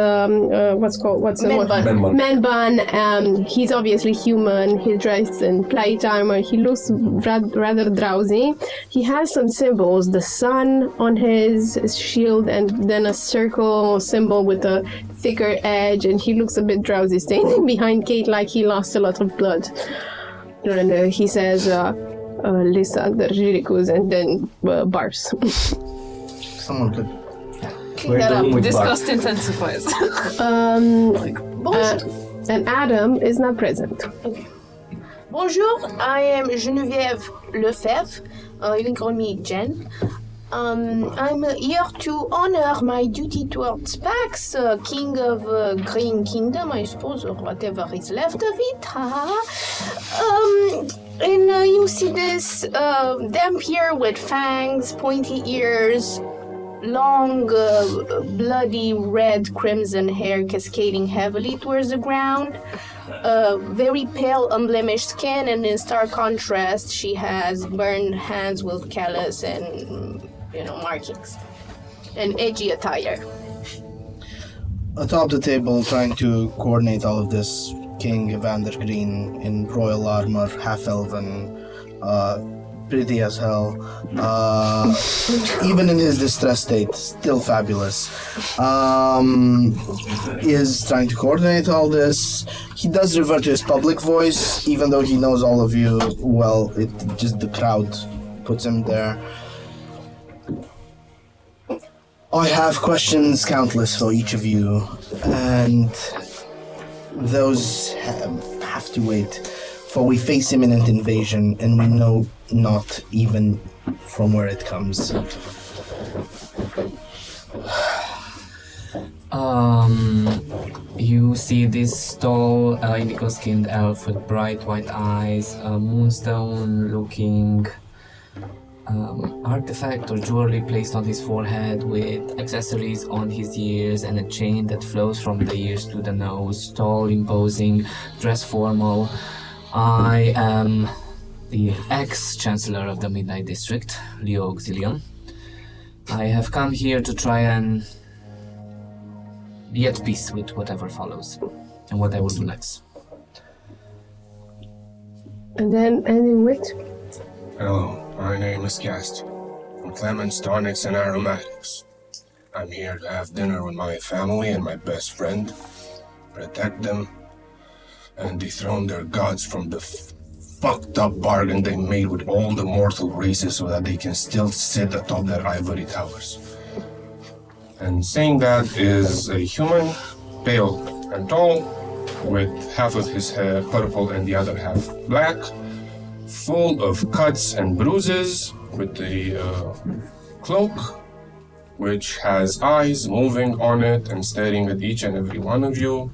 man bun. He's obviously human. He's dressed in plate armor. He looks rather drowsy. He has some symbols: the sun on his shield, and then a circle symbol with a thicker edge. And he looks a bit drowsy, standing behind Kate like he lost a lot of blood. And he says, Lisa, the Jirikus, and then barfs. Someone could. Clean that up. Disgust intensifies. And Adam is not present. Okay. Bonjour, I am Geneviève Lefebvre. You can call me Jen. I'm here to honor my duty towards Pax, king of Green Kingdom, I suppose, or whatever is left of it. And you see this vampire with fangs, pointy ears, long, bloody red crimson hair cascading heavily towards the ground. Very pale, unblemished skin, and in stark contrast, she has burned hands with callus and, markings. And edgy attire. Atop the table, trying to coordinate all of this, King Evander Green in royal armor, half-elven, pretty as hell. Even in his distressed state, still fabulous. Is trying to coordinate all this. He does revert to his public voice, even though he knows all of you well. It just the crowd puts him there. I have questions countless for each of you, and those have to wait, for we face imminent invasion, and we know not even from where it comes. You see this tall, indigo-skinned elf with bright white eyes, a moonstone-looking artifact or jewelry placed on his forehead with accessories on his ears and a chain that flows from the ears to the nose. Tall, imposing, dressed formal. I am the ex-chancellor of the Midnight District, Leo Auxilium. I have come here to try and be at peace with whatever follows and what I will do next. And then ending with... Hello, my name is Cast, from Clemens Tonics and Aromatics. I'm here to have dinner with my family and my best friend, protect them, and dethrone their gods from the fucked up bargain they made with all the mortal races so that they can still sit atop their ivory towers. And saying that is a human, pale and tall, with half of his hair purple and the other half black, full of cuts and bruises, with the cloak, which has eyes moving on it and staring at each and every one of you,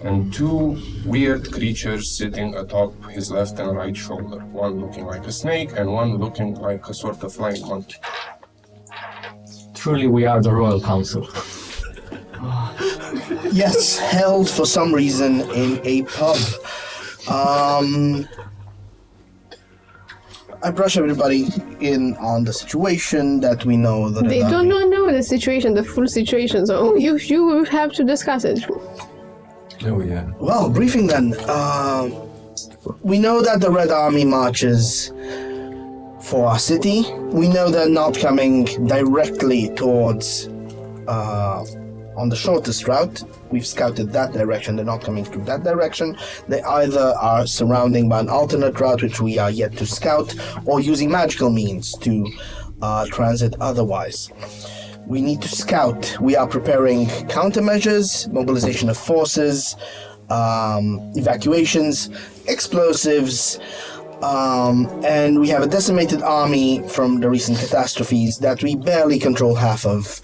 and two weird creatures sitting atop his left and right shoulder, one looking like a snake and one looking like a sort of flying monkey. Truly, we are the Royal Council. Yes, held for some reason in a pub. I brush everybody in on the situation that we know that They do not know the situation, the full situation, so you will have to discuss it. Oh yeah. Well, briefing then. We know that the Red Army marches for our city. We know they're not coming directly towards on the shortest route. We've scouted that direction. They're not coming through that direction. They either are surrounding by an alternate route, which we are yet to scout, or using magical means to transit otherwise. We need to scout. We are preparing countermeasures, mobilization of forces, evacuations, explosives, and we have a decimated army from the recent catastrophes that we barely control half of,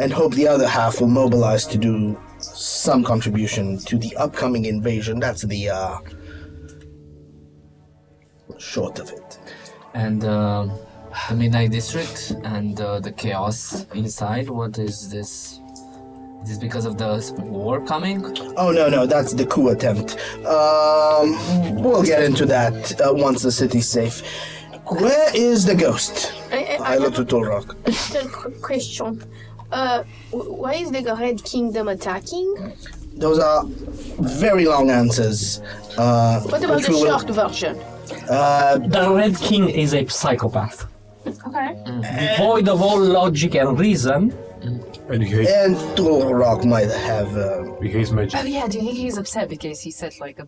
and hope the other half will mobilize to do some contribution to the upcoming invasion. That's the short of it. And the Midnight District and the chaos inside, what is this? Is this because of the war coming? Oh, no, that's the coup attempt. We'll get into that once the city's safe. Where is the ghost? I look to Tolrock. Still question. Why is the Red Kingdom attacking? Those are very long answers. What about the short version? The Red King is a psychopath. Okay. Devoid of all logic and reason. And he hates, And Tolrock might have... he hates magic. Oh yeah, do you think he's upset because he said like a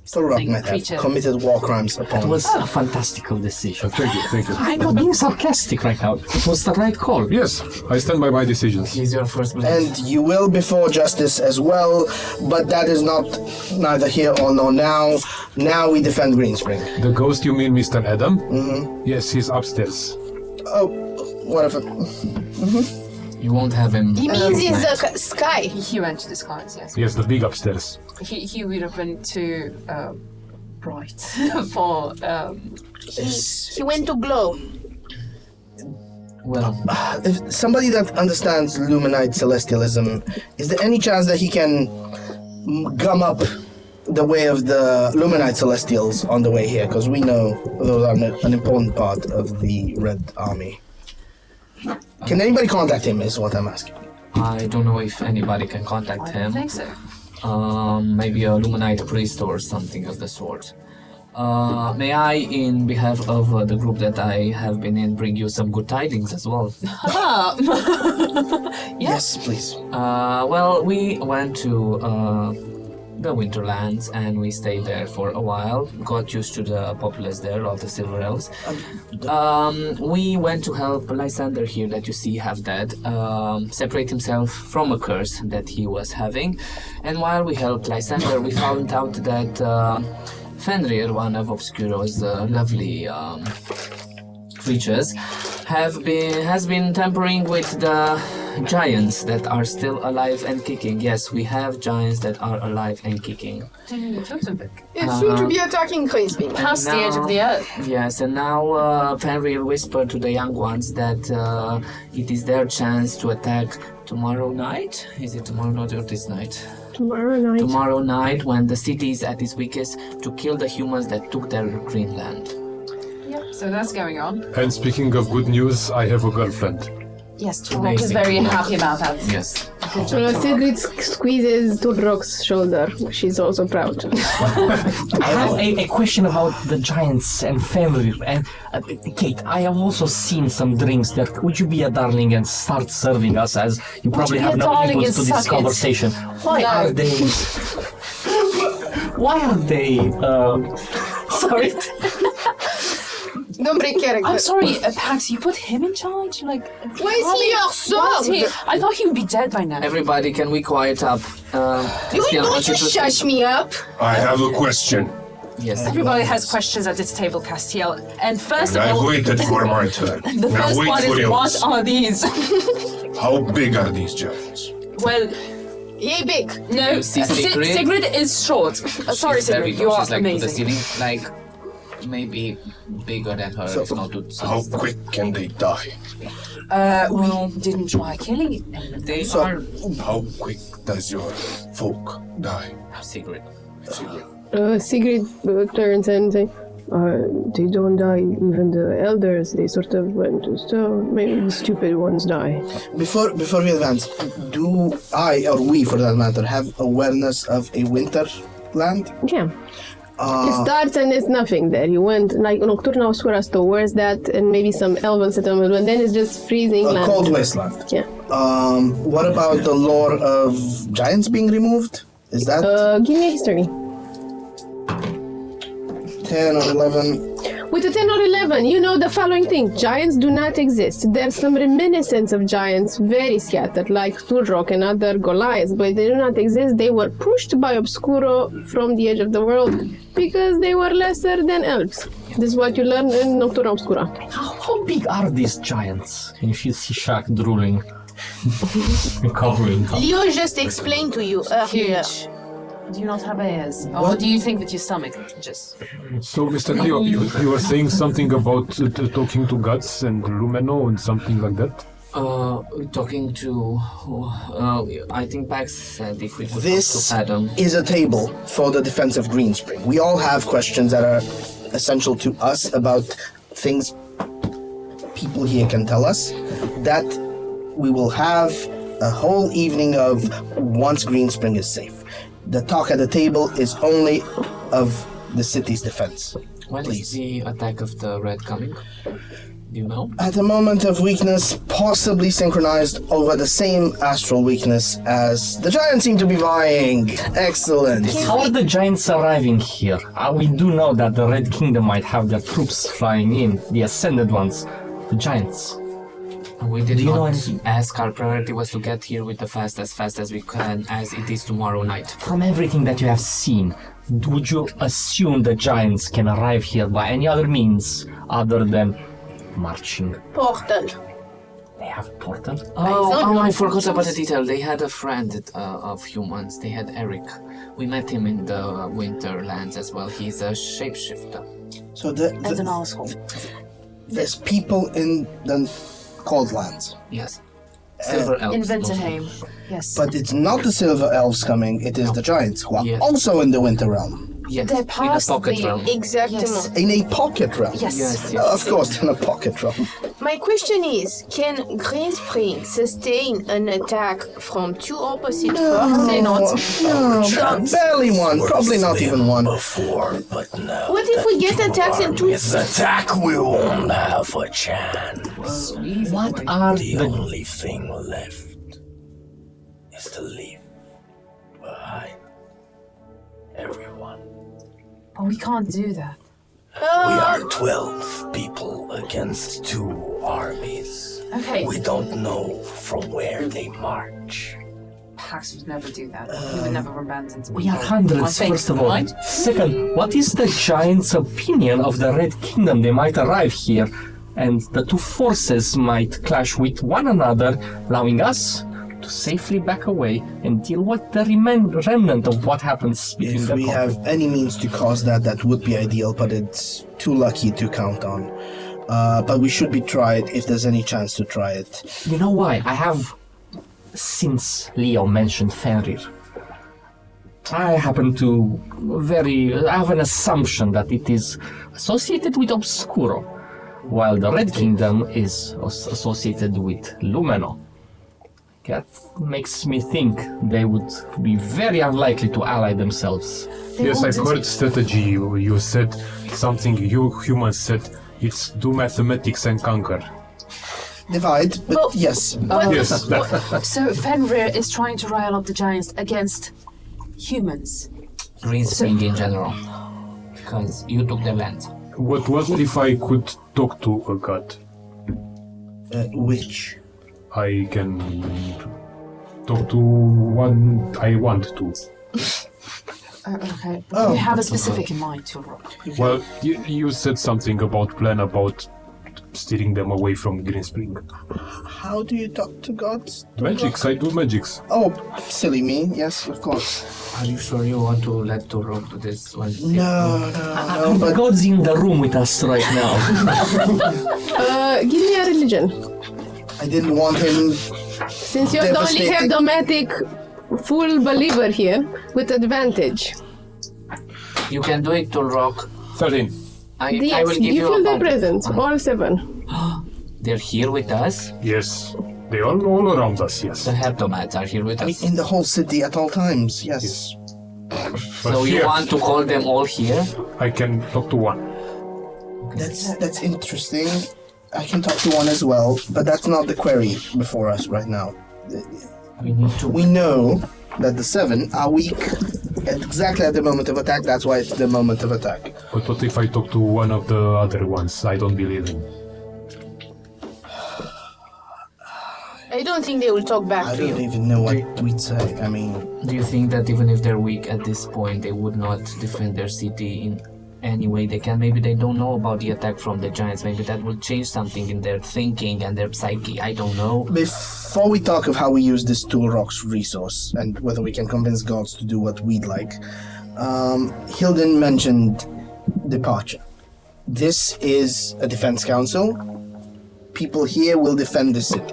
Tolrock might have creature? committed war crimes It upon was us. a fantastical decision. Thank you. I'm not being sarcastic right now. It was the right call. Yes, I stand by my decisions. He's your first blood. And you will before justice as well, but that is not neither here or nor now. Now we defend Greenspring. The ghost, you mean Mr. Adam? Mm-hmm. Yes, he's upstairs. Oh, whatever. You won't have him. He means in the sky. He went to the skies, yes. Yes, the big upstairs. He would have been too bright for He went to glow. Well, If somebody that understands Luminite celestialism, is there any chance that he can gum up the way of the Luminite celestials on the way here? Because we know those are an important part of the Red Army. Can anybody contact him is what I'm asking. I don't know if anybody can contact I him. don't think so. Maybe a Luminite priest or something of the sort. May I, in behalf of the group that I have been in, bring you some good tidings as well? Yes, please. Well, we went to the Winterlands and we stayed there for a while, got used to the populace there of the Silver Elves. We went to help Lysander here that you see half dead, separate himself from a curse that he was having. And while we helped Lysander, we found out that Fenrir, one of Obscuro's lovely creatures, has been tampering with the giants that are still alive and kicking. Yes, we have giants that are alive and kicking. It's soon to be attacking Greenspring. Past the edge of the earth. Yes, and now Fenrir whispered to the young ones that it is their chance to attack tomorrow night. Is it tomorrow night or this night? Tomorrow night. Tomorrow night, when the city is at its weakest, to kill the humans that took their Greenland. Yep, so that's going on. And speaking of good news, I have a girlfriend. Yes, Torok is very happy about that. Yes. Sigrid squeezes Tolrock's shoulder. She's also proud. I have a question about the giants and Fenrir. And Kate, I have also seen some drinks there. Would you be a darling and start serving us, as you probably have no input to this conversation? Why are they? Why are they? Sorry. Don't break character. I'm sorry, Pax, you put him in charge? Like, Why is he your sword? I thought he would be dead by now. Everybody, can we quiet up? You Christian, don't want you just to shush me up. I have a question. Yes. Everybody has questions at this table, Castiel. And first of I've all, waited for my turn. the Now first wait one for is, what yours. are these? How big are these giants? Well, Yay big. no, see Sigrid? Sigrid is short. Sorry, She's very Sigrid, you tall. are She's like to the amazing. ceiling, like maybe bigger than her. So, It's not too how quick can they die? We didn't try killing it. They So, are how quick does your folk die? Sigrid. Sigrid turns and says, they don't die, even the elders, they sort of went to stone. Maybe the stupid ones die. Before we advance, do I, or we for that matter, have awareness of a winter land? Yeah. It starts and there's nothing there. You went like Nocturna Oscura store, where's that? And maybe some elven settlement, and then it's just freezing A land. cold wasteland. Yeah. What about the lore of giants being removed? Is that Give me a history. 10 or 11? With a 10 or 11, you know the following thing. Giants do not exist. There's some reminiscence of giants, very scattered, like Turok and other Goliaths, but they do not exist. They were pushed by Obscuro from the edge of the world because they were lesser than elves. This is what you learn in Nocturna Obscura. How big are these giants? And you see Shaq drooling. Covering up. Leo just explained to you earlier. Huge. Do you not have ears? Or do you think with your stomach? Just. So, Mr. Leo, you were saying something about talking to gods and Lumeno and something like that? Talking to. I think Pax said if we could This talk to Adam. is a table for the defense of Greenspring. We all have questions that are essential to us about things people here can tell us. That we will have a whole evening of once Greenspring is safe. The talk at the table is only of the city's defense. When is the attack of the Red coming? Do you know? At a moment of weakness, possibly synchronized over the same astral weakness as the giants seem to be vying. Excellent. How are the giants arriving here? We do know that the Red Kingdom might have their troops flying in, the Ascended ones, the giants. We did Do you know not anything? ask. Our priority was to get here with as fast as we can, as it is tomorrow night. From everything that you have seen, would you assume the giants can arrive here by any other means other than marching? Portal. They have portal? Oh, I forgot about the detail. They had a friend of humans. They had Eric. We met him in the Winterlands as well. He's a shapeshifter. So And an asshole. there's people in the cold lands. Yes. Silver elves. In Winterheim. Yes. But it's not the silver elves coming, it is the giants who are Yes. also in the winter realm. Yes. They're In a past pocket the realm. exactement. In a pocket realm. Yes. Yes. Of course, in a pocket realm. My question is, can Greenspring sustain an attack from two opposite forces? No, barely one, probably not even one. Before, but now. What if we get attacked in two? This attack, we won't have a chance. What are The the... only thing left is to leave behind everyone. But we can't do that. We are 12 people against 2 armies. Okay. We don't know from where they march. Pax would never do that. He would never abandon We are hundreds, first of all. Right? Second, what is the giants' opinion of the Red Kingdom? They might arrive here, and the two forces might clash with one another, allowing us to safely back away and deal with the remnant of what happens between If the we have any means to cause that, that would be ideal, but it's too lucky to count on. But we should be tried if there's any chance to try it. You know why? I have, since Leo mentioned Fenrir, I happen to I have an assumption that it is associated with Obscuro, while the Red Kingdom is associated with Lumeno. That makes me think they would be very unlikely to ally themselves. Yes, I've heard strategy. You said something. You humans said it's do mathematics and conquer. Divide, but yes. Yes. So Fenrir is trying to rile up the giants against humans. Greenspring in general. Because you took the land. What was it if I could talk to a god? Which? I can talk to one I want to. Okay. Oh. Do you have a specific in mind, Tulrock? Well, you said something about plan about steering them away from Green Spring. How do you talk to gods? Magics, I do magics. Oh, silly me. Yes, of course. Are you sure you want to let Tulrock do this one? No, The god's in the room with us right now. Give me a religion. I didn't want him. Since you're the only hebdomatic full believer here with advantage. You can do it, Tulrock. 13. I Yes, will give you feel their a presence, all 7. They're here with us? Yes. They are all around us, yes. The hebdomats are here with us. In the whole city at all times, yes. But So you here, want to call them all here? I can talk to one. That's interesting. I can talk to one as well, but that's not the query before us right now. We know that the 7 are weak exactly at the moment of attack. That's why it's the moment of attack. But what if I talk to one of the other ones? I don't believe in. I don't think they will talk back I to don't you. even know what we'd say. I mean, Do you think that even if they're weak at this point, they would not defend their city in any way they can? Maybe they don't know about the attack from the giants. Maybe that will change something in their thinking and their psyche. I don't know. before we talk of how we use this Toolrock's resource and whether we can convince gods to do what we'd like, Hilden mentioned departure. This is a defense council. People here will defend the city.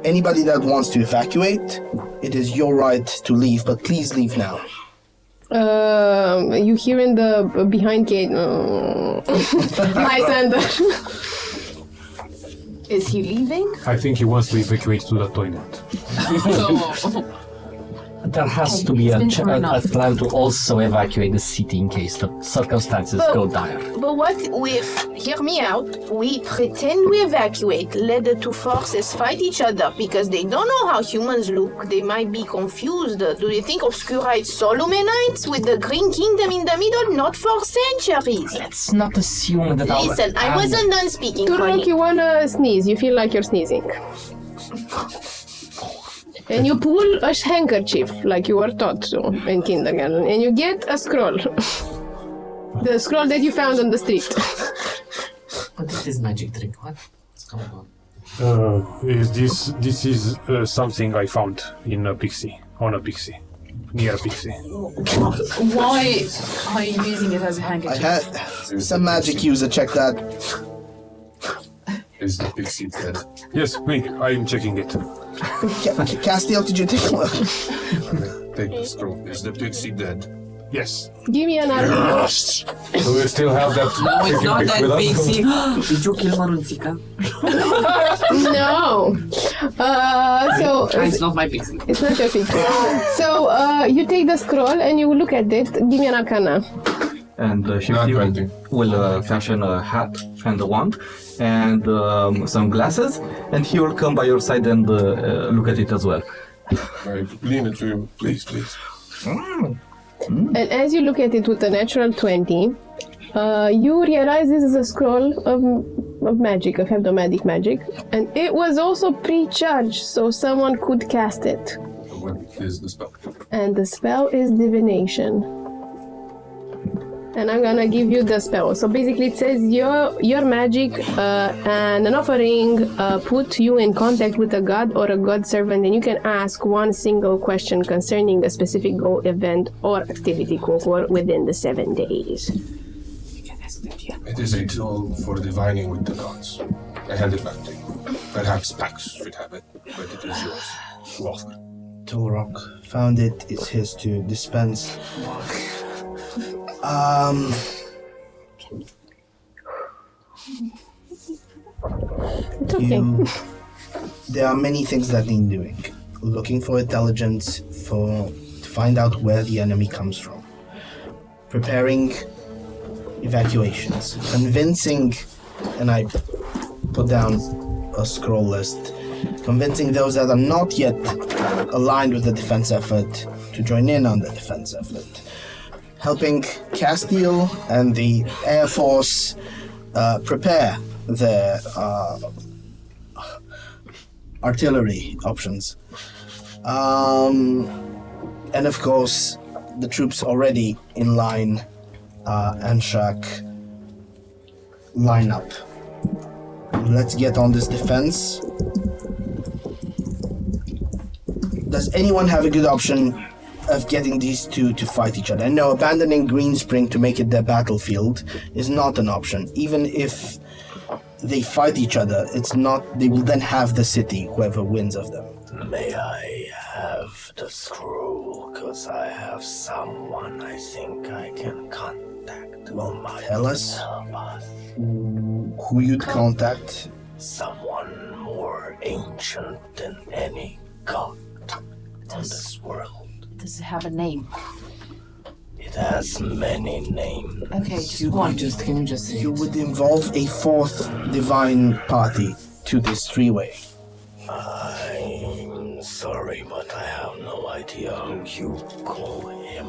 Anybody that wants to evacuate, it is your right to leave, but please leave now. You hear in the behind gate. Lysander. Is he leaving? I think he wants to evacuate to the toilet. There has to be a plan to also evacuate the city in case the circumstances go dire. But what if, hear me out, we pretend we evacuate, let the two forces fight each other because they don't know how humans look. They might be confused. Do you think Obscurite Solomonites with the Green Kingdom in the middle? Not for centuries. Let's not assume that our... Listen, I wasn't done speaking. Turok, honey. you wanna sneeze. You feel like you're sneezing. And you pull a handkerchief like you were taught to in kindergarten, and you get a scroll. The scroll that you found on the street. What is this magic trick? What's going on? This is something I found in a pixie, on a pixie, near a pixie. Why are you using it as a I handkerchief? had some magic user check that. Is the pixie dead? Yes, me. I'm checking it. Castiel, did you take a look? Take the scroll. Is the pixie dead? Yes. Give me an arrow. Do we still have that? No, it's not pick that with us? pixie. Did you kill Marunțica? No. It's not my pixie. It's not your pixie. So you take the scroll and you look at it. Give me an arcana. And Shifty will fashion a hat and a wand and some glasses, and he will come by your side and look at it as well. I lean it to him. Please, please. And as you look at it with a natural 20, you realize this is a scroll of magic, of hebdomadic magic, and it was also pre-charged, so someone could cast it. What is the spell? And the spell is divination. And I'm gonna give you the spell. So basically it says your magic and an offering put you in contact with a god or a god servant, and you can ask one single question concerning a specific goal, event, or activity concur within the 7 days. It is a tool for divining with the gods. I hand it back to you. Perhaps Pax should have it, but it is yours to offer. Toolrock found it. It's his to dispense. It's okay. There are many things that need doing. Looking for intelligence, to find out where the enemy comes from. Preparing evacuations. Convincing, and I put down a scroll list. Convincing those that are not yet aligned with the defense effort to join in on the defense effort. Helping Castile and the Air Force prepare their artillery options. And of course, the troops already in line, Anshak, line up. Let's get on this defense. Does anyone have a good option of getting these two to fight each other? I know abandoning Greenspring to make it their battlefield is not an option. Even if they fight each other, it's not. They will then have the city, whoever wins of them. May I have the scroll? Because I have someone I think I can contact. Tell us who you'd contact. Someone more ancient than any god on this world. Does it have a name? It has many names. Okay, just one. Can you just say You would involve a fourth divine party to this three-way. I'm sorry, but I have no idea who you call him.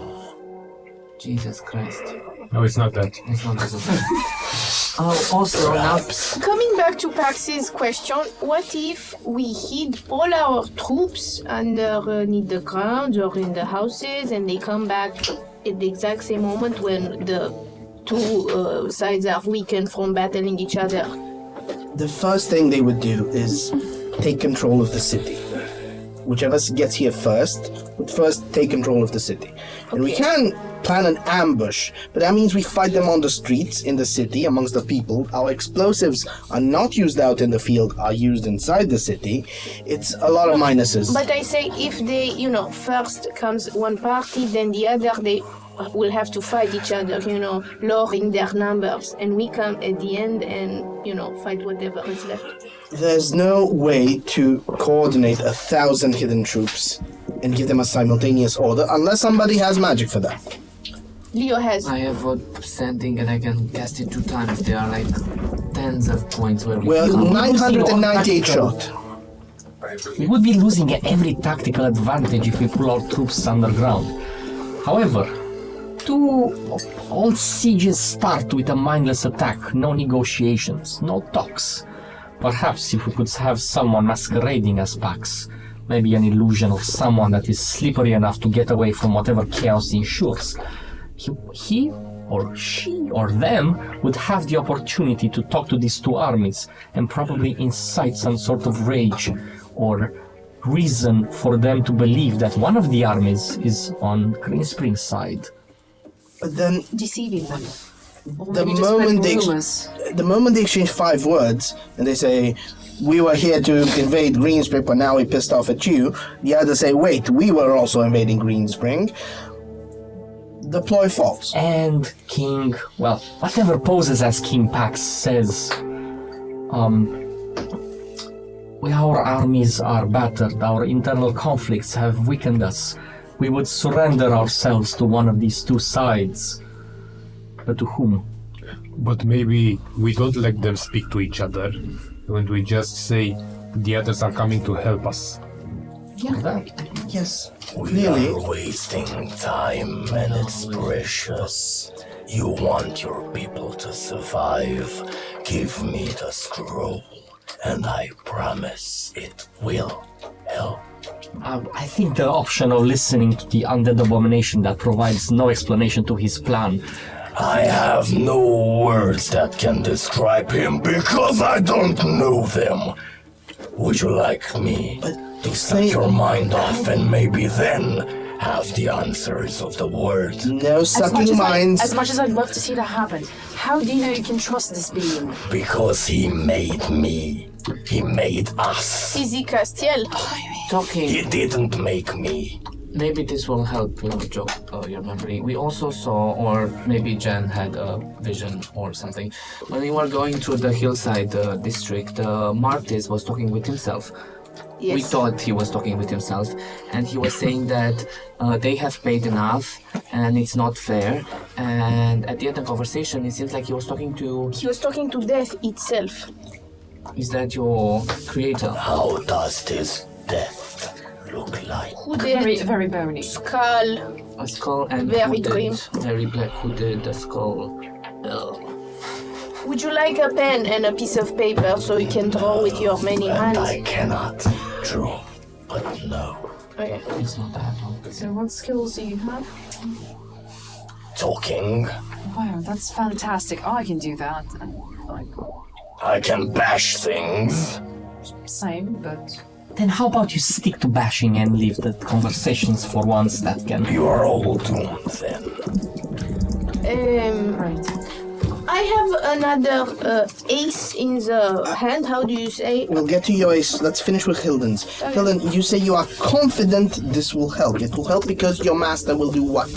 Jesus Christ. No, it's not that. It's not that. Also, now... Coming back to Pax's question, what if we hid all our troops underneath the ground or in the houses and they come back at the exact same moment when the two sides are weakened from battling each other? The first thing they would do is take control of the city. Whichever gets here first would first take control of the city. And we can plan an ambush, but that means we fight them on the streets, in the city, amongst the people. Our explosives are not used out in the field, are used inside the city. It's a lot of minuses. But I say if they, first comes one party, then the other, they will have to fight each other, lowering their numbers. And we come at the end and, fight whatever is left. There's no way to coordinate 1,000 hidden troops and give them a simultaneous order unless somebody has magic for that. Leo has. I have sending and I can cast it 2 times. There are like tens of points where we Well, come. 998 shot. We would be losing every tactical advantage if we pull our troops underground. However, all sieges start with a mindless attack, no negotiations, no talks. Perhaps if we could have someone masquerading as Pax, maybe an illusion of someone that is slippery enough to get away from whatever chaos ensures, he or she or them would have the opportunity to talk to these two armies and probably incite some sort of rage or reason for them to believe that one of the armies is on Greenspring's side. But then, deceiving them. the moment they exchange 5 words and they say, we were here to invade Greenspring, but now we pissed off at you, the others say, wait, we were also invading Greenspring, the ploy falls. And whatever poses as King Pax says, our armies are battered, our internal conflicts have weakened us. We would surrender ourselves to one of these two sides. But to whom? But maybe we don't let them speak to each other, and we just say the others are coming to help us. Yeah. Yes, We clearly. are wasting time and it's precious. You want your people to survive. Give me the scroll and I promise it will help. I think the option of listening to the undead abomination that provides no explanation to his plan. I have no words that can describe him because I don't know them. Would you like me to set your mind off and maybe then have the answers of the words? No sucking minds. As much as I'd love to see that happen, how do you know you can trust this being? Because he made me. He made us. Izzy Castiel. Talking. He didn't make me. Maybe this will help your memory. We also saw, or maybe Jen had a vision or something. When we were going through the hillside district, Martis was talking with himself. Yes. We thought he was talking with himself, and he was saying that they have paid enough and it's not fair. And at the end of the conversation, it seems like he was talking to... He was talking to death itself. Is that your creator? How does this death look like? Very, very bony. Skull. A skull and Very hooded, grim. very black hooded, the skull. Would you like a pen and a piece of paper so you can draw with your many hands? I cannot draw, but no. Okay. It's not that one. So what skills do you have? talking. Wow, that's fantastic. I can do that. I can bash things. Same, but Then how about you stick to bashing and leave the conversations for once that can... You are all doomed then. right. I have another ace in the hand. How do you say? We'll get to your ace. Let's finish with Hilden's. Hilden, you say you are confident this will help. It will help because your master will do what?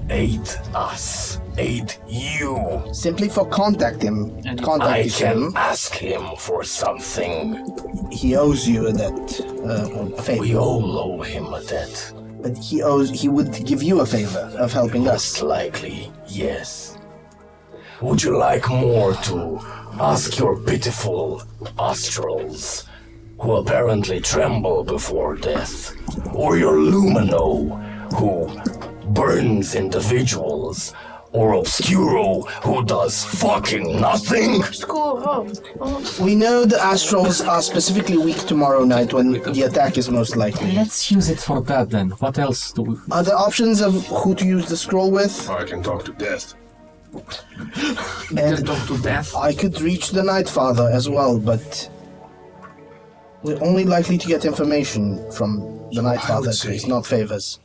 Aid us. Aid you. Simply for contact him. I Contact can him. ask him for something. He owes you a debt. A favor. We all owe him a debt. But he would give you a favor of helping us. Most likely, yes. Would you like more to ask your pitiful astrals, who apparently tremble before death, or your lumino, who burns individuals, or Obscuro, who does fucking nothing? We know the astrals are specifically weak tomorrow night when the attack is most likely. Let's use it for that then. What else do we... Are there options of who to use the scroll with? I can talk to death. And talk to death. I could reach the Night Father as well, but we're only likely to get information from the Night Father, please, not favors.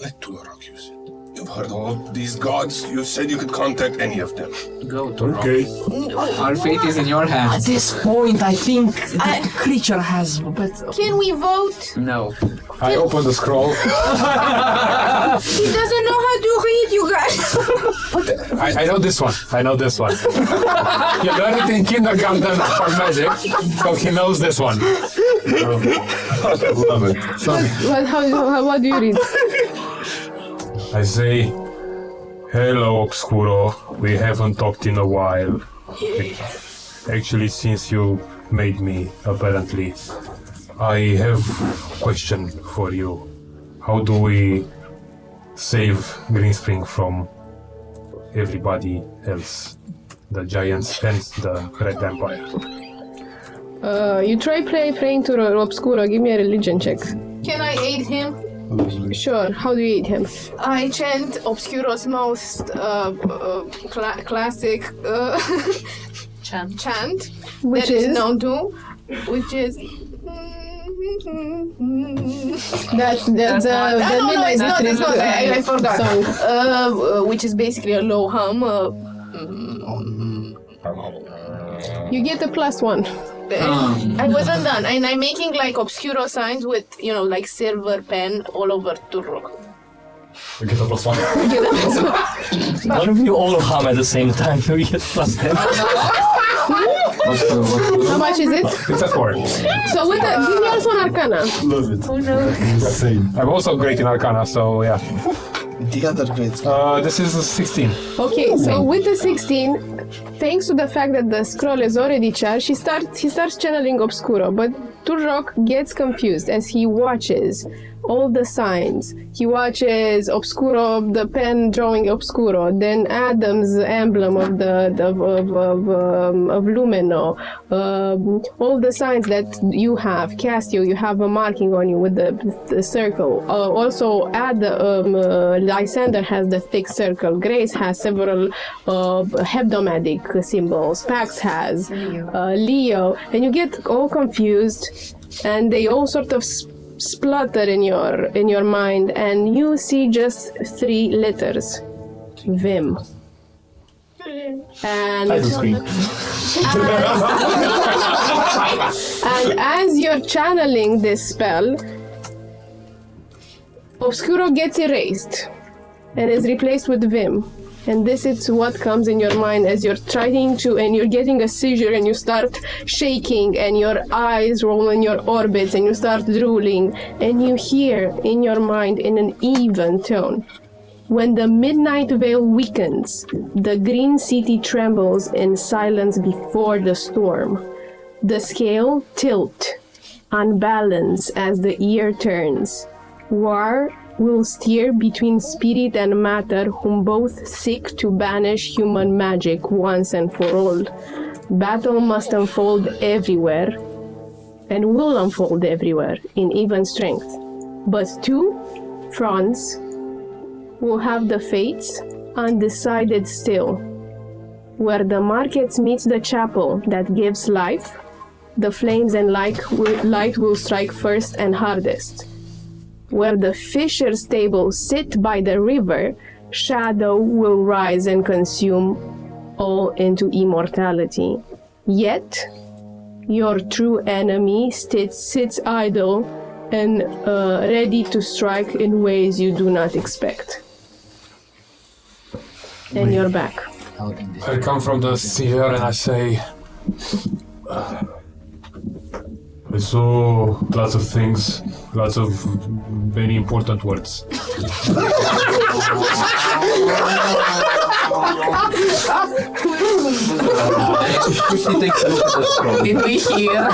Let Tulorok use it. You've heard all of these gods. You said you could contact any of them. Go to Okay. Our fate is in your At hands. this point, I think the creature has... But Can we vote? No. I open the scroll. He doesn't know how to read, you guys. I know this one. I know this one. He learned it in kindergarten for magic, so he knows this one. Love it. So What do you read? I say, hello, Obscuro. We haven't talked in a while. Actually, since you made me, apparently. I have a question for you. How do we save Greenspring from everybody else? The giants and the Red Empire. You try praying to Obscuro. Give me a religion check. Can I aid him? Sure. How do you aid him? I chant Obscuro's most classic chant Which that is is? known to, which is. That's the no, midnight it's not. I forgot. Song. Which is basically a low hum. You get a +1. I wasn't done, and I'm making like Obscuro signs with, like silver pen all over Turok. We get a +1. what if you all hum at the same time? We get +10. How much is it? It's a 4. So with the, give me also an Arcana. Love it. Oh no. I'm also great in Arcana, so yeah. The other grades. This is a 16. Okay, so with the 16, thanks to the fact that the scroll is already charged, he starts channeling Obscuro, but Turok gets confused as he watches all the signs. He watches Obscuro, the pen drawing Obscuro, then Adam's emblem of of Lumino, all the signs that you have. Cassio, you have a marking on you with the circle. Also, Lysander has the thick circle. Grace has several hebdomadic symbols. Pax has Leo, and you get all confused, and they all sort of splutter in your mind, and you see just 3 letters: VIM. And and as you're channeling this spell, Obscuro gets erased and is replaced with VIM. And this is what comes in your mind as you're trying to, and you're getting a seizure, and you start shaking, and your eyes roll in your orbits, and you start drooling, and you hear in your mind in an even tone, when the midnight veil weakens, the green city trembles in silence before the storm. The scale tilt, unbalance as the year turns. War will steer between spirit and matter, whom both seek to banish human magic once and for all. Battle must unfold everywhere, and will unfold everywhere in even strength. But 2 fronts will have the fates undecided still. Where the markets meets the chapel that gives life, the flames and light will strike first and hardest. Where the fisher's table sit by the river, shadow will rise and consume all into immortality. Yet, your true enemy sits idle and ready to strike in ways you do not expect. And you're back. I come from the seer and I say, I saw lots of things, lots of very important words. Did we hear?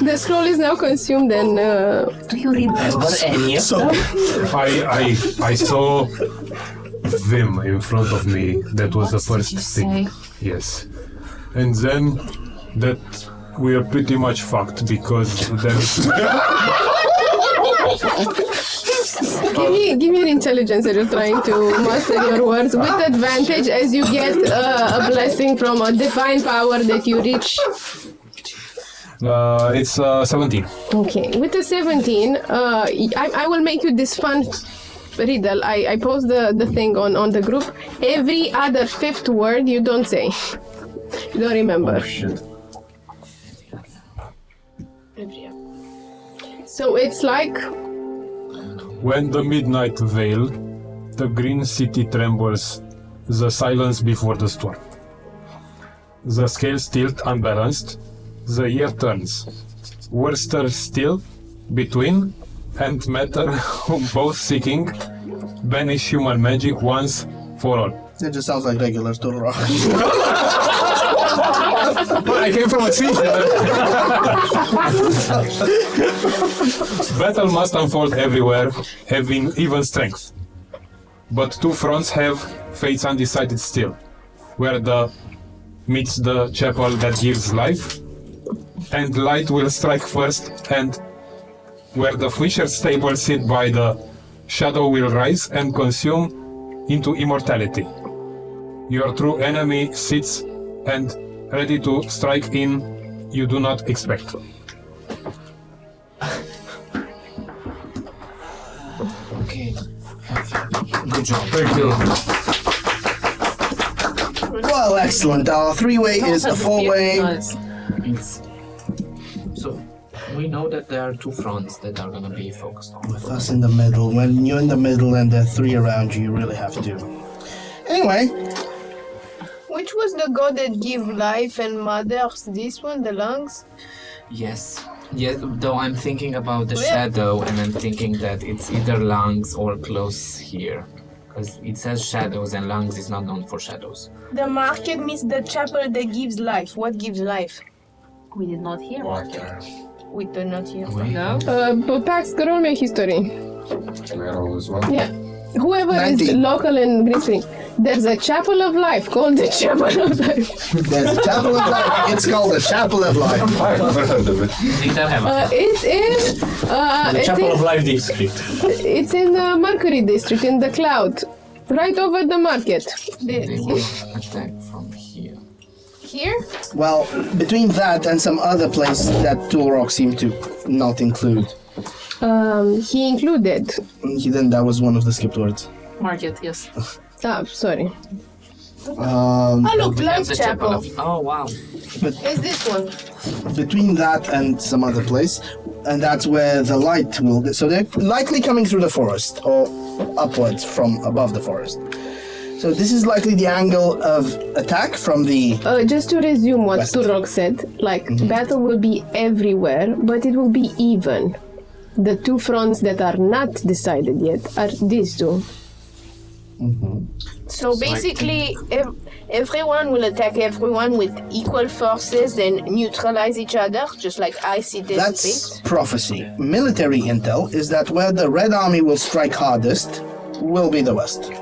The scroll is now consumed and... Do you remember any of them? I saw VIM in front of me. That was the first thing. Yes. And then that we are pretty much fucked because there's... Give me an intelligence that you're trying to master your words with advantage as you get a blessing from a divine power that you reach. It's 17. Okay, with the 17, I will make you this fun riddle. I post the thing on the group. Every other fifth word you don't say. You don't remember. Oh, shit. So it's like... When the midnight veil, the green city trembles, the silence before the storm. The scales tilt unbalanced, the year turns. Worster still, between and matter, both seeking, banish human magic once for all. It just sounds like regular Total Rock. I came from a sea. Battle must unfold everywhere, having even strength. But two fronts have fates undecided still, where the meets the chapel that gives life, and light will strike first, and where the fisher's table sit by the shadow will rise and consume into immortality. Your true enemy sits and ready to strike in you do not expect. Okay. Good job. Thank you. Well, excellent. Our three-way is a four-way. So, we know that there are two fronts that are gonna be focused on. With us in the middle. When you're in the middle and there are three around you, you really have to. Anyway. Which was the god that give life and mothers? This one, the lungs? Yes. Yes, though I'm thinking about the shadow and I'm thinking that it's either lungs or close here. Because it says shadows and lungs is not known for shadows. The market means the chapel that gives life. What gives life? We did not hear. Water. We do not hear. No? Pax, roll me history. Can I roll as well? Yeah. Whoever 19. is local in Green Spring. There's a chapel of life called the Chapel of Life. There's a Chapel of Life. It's called the Chapel of Life. I've never heard of it. It's in... The Chapel of Life district. It's in the Mercury district, in the cloud. Right over the market. They will attack from here. Here? Well, between that and some other place that Tool Rock seemed to not include. He included. That was one of the skipped words. Market, yes. Sorry. Oh, look, Life The Chapel. Oh, wow. It's this one. Between that and some other place, and that's where the light will be. So they're likely coming through the forest, or upwards from above the forest. So this is likely the angle of attack from the... Just to resume what West. Turok said, battle will be everywhere, but it will be even. The two fronts that are not decided yet are these two. So basically, everyone will attack everyone with equal forces, then neutralize each other, just like I see this. That's prophecy. Military intel is that where the Red Army will strike hardest will be the West.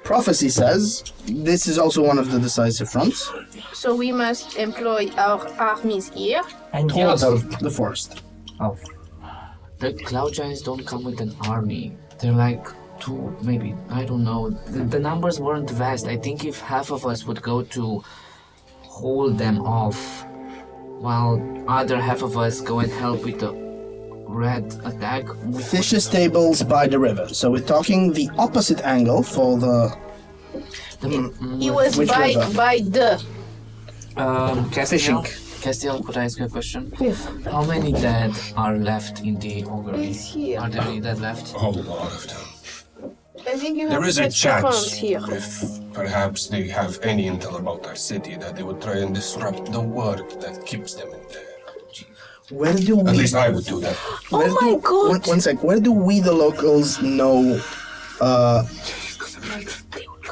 Prophecy says this is also one of the decisive fronts. So we must employ our armies here. And the Towards other... the forest. Oh. The cloud giants don't come with an army. They're like two, maybe, I don't know. The numbers weren't vast. I think if half of us would go to hold them off, while other half of us go and help with the red attack. Fisher stables by the river. So we're talking the opposite angle for the. He was Which river? by the. Castiel, Castiel, could I ask you a question? Yes. How many dead are left in the augury? He's here. Are there any dead left? A whole lot of them. I think you There have is a to check the front chance, here. if perhaps they have any intel about our city, that they would try and disrupt the work that keeps them in there. Where do we? At least I would do that. Where Oh my God. One sec. Where do we, the locals, know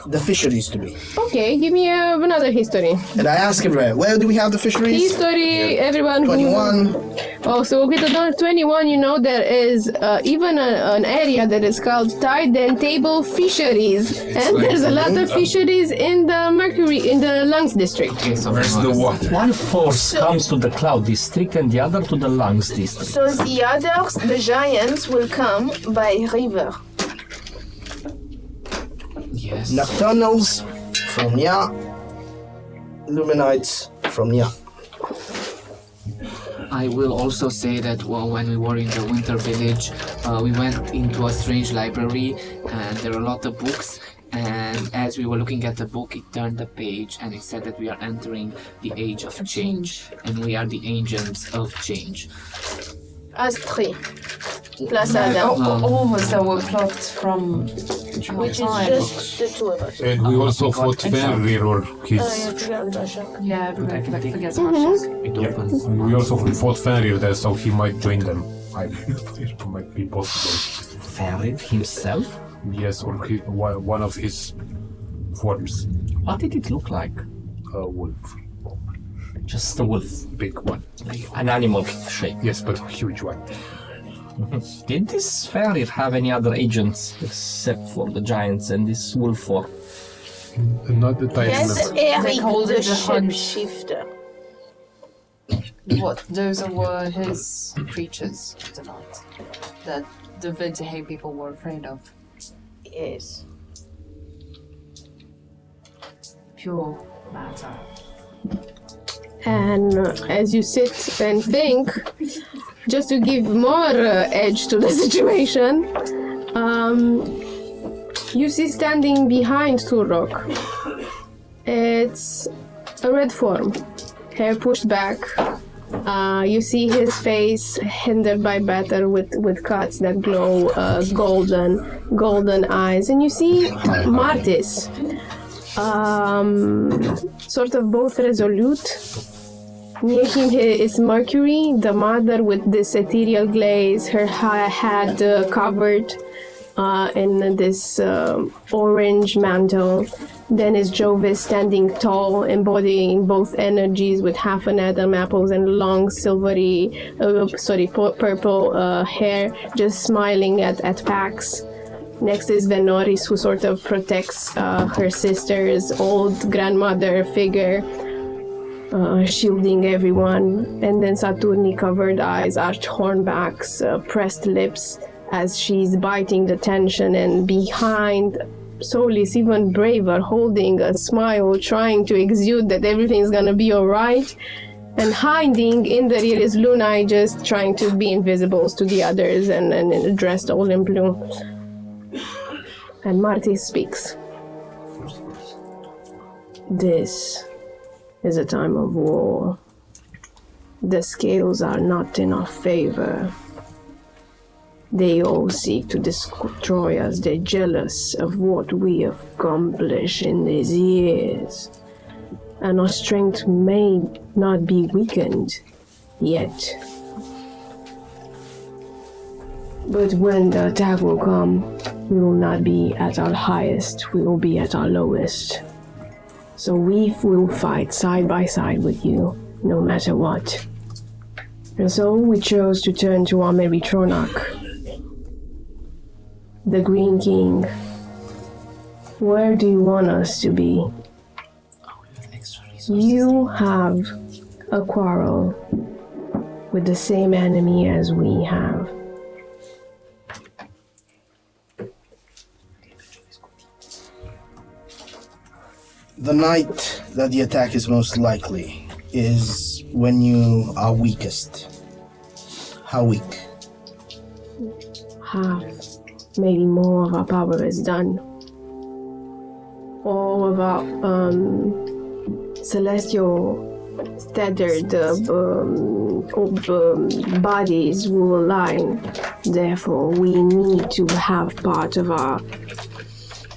the fisheries to be? Okay, give me another history. And I ask everywhere, where do we have the fisheries? History, everyone 21. Oh, so with the 21, you know, there is even an area that is called Tide and Table Fisheries. And there's a lot of fisheries in the Mercury, in the Lungs district. Okay, so Where's the water? One force comes to the cloud district and the other to the lungs district. So the others, the giants, will come by river. Yes. Nocturnals from Nya. Luminites from Nya. I will also say that when we were in the winter village, we went into a strange library and there are a lot of books. And as we were looking at the book, it turned the page and it said that we are entering the age of change and we are the agents of change. As three. Plus Adam. All of us that were plucked from. Which is just the two of us. And we also fought Fenrir or his. Yeah, everybody forgets It opens. We also fought Fenrir there, so he might join them. It might be possible. Fenrir himself? Yes, or one of his forms. What did it look like? A wolf. Just a wolf. Big one. An animal shape. Yes, but a huge one. Did this Fenrir have any other agents except for the giants and this wolf form? Not that I Yes, remember. Eric, called the it a hunch. shapeshifter. What? Those were his creatures tonight. That the Vintahay people were afraid of. Yes. Pure matter. And as you sit and think, just to give more edge to the situation, you see standing behind Turok. It's a red form, hair pushed back. You see his face hindered by batter with cuts that glow golden eyes. And you see Martis, sort of both resolute. Near him is Mercury, the mother with this ethereal glaze, her head covered in this orange mantle. Then is Jovis standing tall, embodying both energies with half an Adam apples and long purple hair, just smiling at Pax. Next is Venoris, who sort of protects her sister's old grandmother figure. Shielding everyone, and then Saturni covered eyes, arched hornbacks, pressed lips as she's biting the tension, and behind Solis, even braver, holding a smile, trying to exude that everything's gonna be alright, and hiding in the rear is Lunai, just trying to be invisible to the others and dressed all in blue. And Marty speaks. This is a time of war. The scales are not in our favor. They all seek to destroy us. They're jealous of what we have accomplished in these years. And our strength may not be weakened yet. But when the attack will come, we will not be at our highest, we will be at our lowest. So we will fight side by side with you, no matter what. And so we chose to turn to our Meritronak, the Green King. Where do you want us to be? You have a quarrel with the same enemy as we have. The night that the attack is most likely is when you are weakest. How weak? Half, maybe more of our power is done. All of our celestial tethered bodies will align. Therefore, we need to have part of our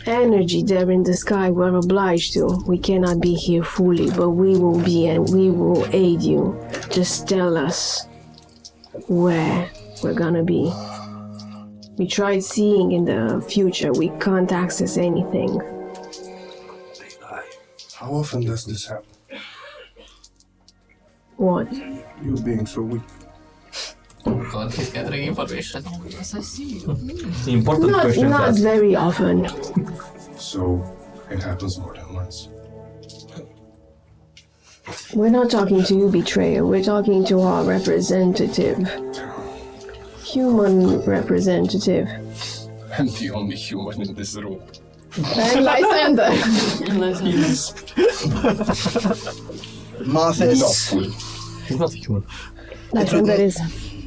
energy there in the sky. We're obliged to. We cannot be here fully, but we will be and we will aid you. Just tell us where we're gonna be. We tried seeing in the future. We can't access anything. How often does this happen? What? You being so weak. Oh god, he's gathering information. Yes, I see. Important Not question. not very often. So it happens more than once. We're not talking to you, betrayer. We're talking to our representative. Human representative. I'm the only human in this room. And Lysander. Marthis. He's not a human. Lysander is.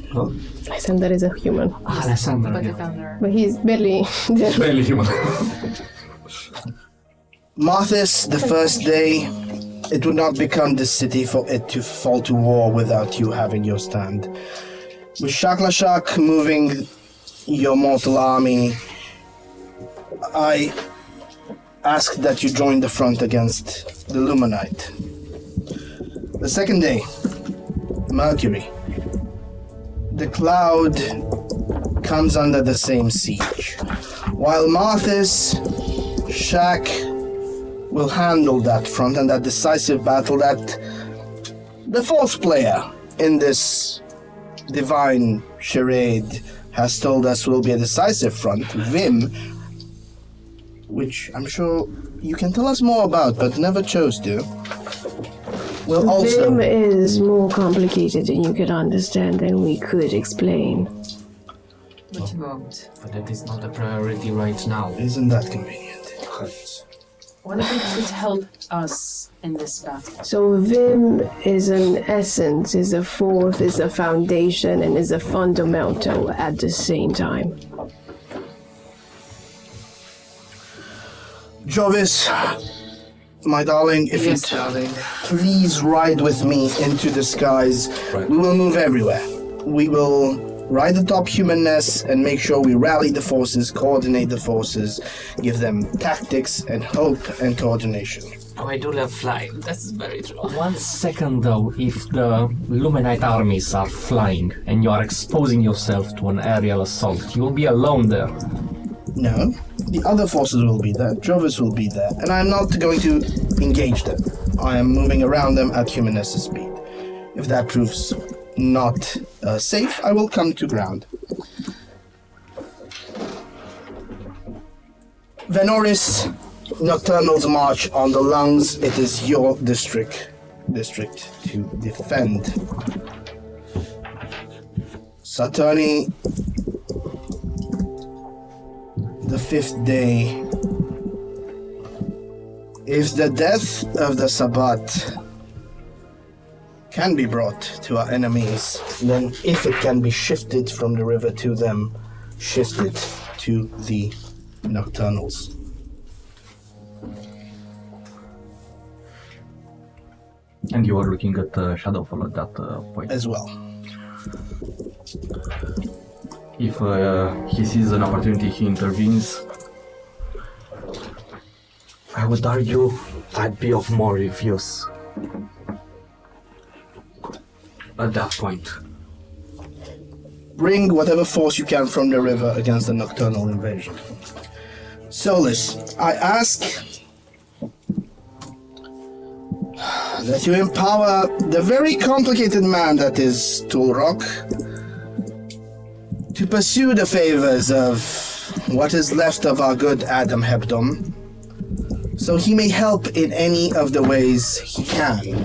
Huh? Lysander is a human. Ah, Lysander. But Yeah. they found her. But he's barely there. Barely human. Marthis, the first day, it would not become this city for it to fall to war without you having your stand. With Shaklashak moving your mortal army, I asked that you join the front against the Luminite. The second day, Mercury. The cloud comes under the same siege. While Marthis, Shaq will handle that front and that decisive battle that the fourth player in this divine charade has told us will be a decisive front, VIM, which I'm sure you can tell us more about, but never chose to, will also... VIM is more complicated than you could understand than we could explain. But you won't. But that is not a priority right now. Isn't that convenient? What if it could help us in this battle? So VIM is an essence, is a fourth, is a foundation, and is a fundamental at the same time. Jovis, my darling, if Yes, you darling. please ride with me into the skies. Right. We will move everywhere. We will ride atop humanness and make sure we rally the forces, coordinate the forces, give them tactics and hope and coordination. Oh, I do love flying. That's very true. 1 second though, if the Luminite armies are flying and you are exposing yourself to an aerial assault, you will be alone there. No, the other forces will be there, Jovis will be there, and I'm not going to engage them. I am moving around them at humanness speed. If that proves not safe, I will come to ground. Venoris, Nocturnal's march on the lungs. It is your district to defend. Saturni, the fifth day. If the death of the Sabbat can be brought to our enemies, then if it can be shifted from the river to them, shift it to the Nocturnals. And you are looking at Shadowfall at that point. As well. If he sees an opportunity, he intervenes. I would argue I'd be of more use at that point. Bring whatever force you can from the river against the Nocturnal invasion. Solus, I ask that you empower the very complicated man that is Toolrock to pursue the favors of what is left of our good Adam Hebdom, so he may help in any of the ways he can.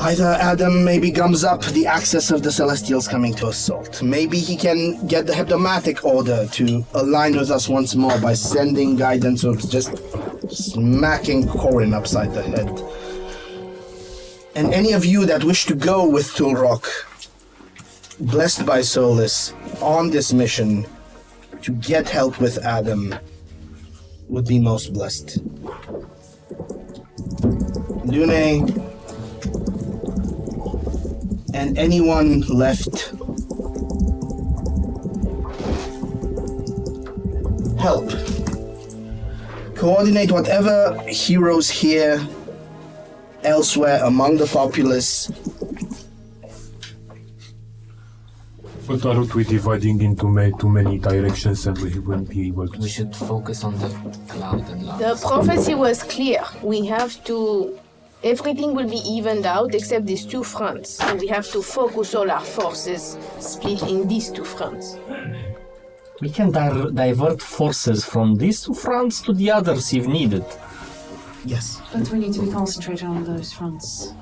Either Adam maybe gums up the access of the Celestials coming to assault. Maybe he can get the Hebdomatic Order to align with us once more by sending guidance or just smacking Corin upside the head. And any of you that wish to go with Tulrock, blessed by Solus, on this mission to get help with Adam, would be most blessed. Lune, and anyone left, help. Coordinate whatever heroes here, elsewhere among the populace. But aren't we dividing into too many directions and we won't be able to... We should focus on the cloud and love. The prophecy was clear. We have to... Everything will be evened out except these two fronts. So we have to focus all our forces split in these two fronts. We can divert forces from these two fronts to the others if needed. Yes. But we need to be concentrated on those fronts.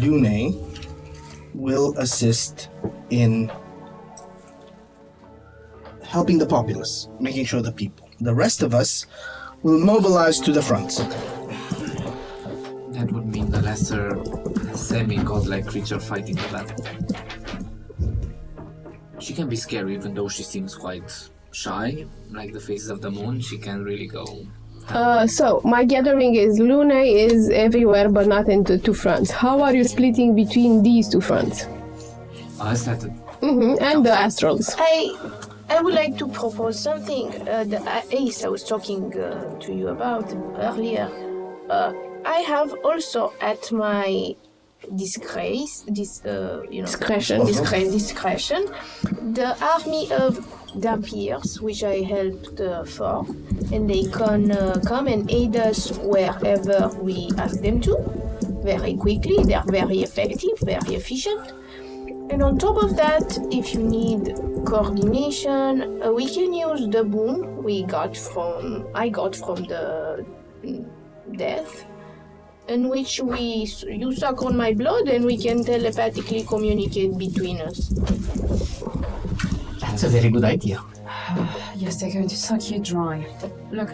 Lune will assist in helping the populace, making sure the people. The rest of us will mobilize to the fronts. That would mean the lesser semi-godlike creature fighting the battle. She can be scary even though she seems quite shy, like the faces of the moon. She can really go. So, my gathering is Lune is everywhere but not into two fronts. How are you splitting between these two fronts? Us at the... And the astrals. I would like to propose something. The Ace I was talking to you about earlier. I have also at my discretion, the army of Dampiers, which I helped for, and they can come and aid us wherever we ask them to, very quickly. They are very effective, very efficient. And on top of that, if you need coordination, we can use the boom I got from the death, in which you suck on my blood and we can telepathically communicate between us. That's a very good idea. Yes, they're going to suck you dry. Look,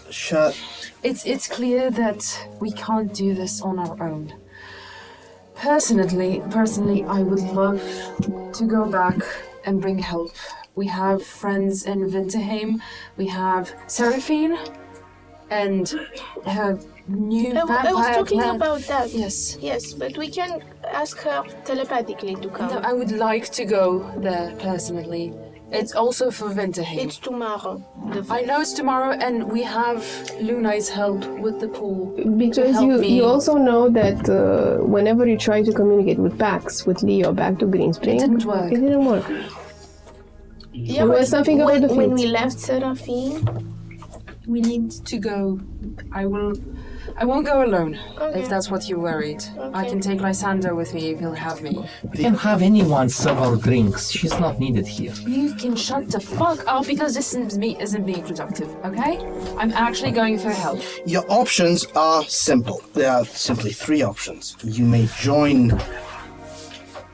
Shut. It's clear that we can't do this on our own. Personally, I would love to go back and bring help. We have friends in Winterheim. We have Seraphine and her new vampire I was talking clan. about that. Yes, but we can ask her telepathically to come. No, I would like to go there personally. It's also for Winterheim. It's tomorrow. I know it's tomorrow, and we have Luna's help with the pool. Because you also know that whenever you try to communicate with Pax, with Leo back to Green Spring, It didn't work. It didn't work. Yeah, There was something about the when feet. we left Seraphine, We need to go. I won't go alone, if that's what you're worried. I can take Lysander with me if he'll have me. We can have anyone serve our drinks. She's not needed here. You can shut the fuck up because this isn't being productive, okay? I'm actually going for help. Your options are simple. There are simply three options. You may join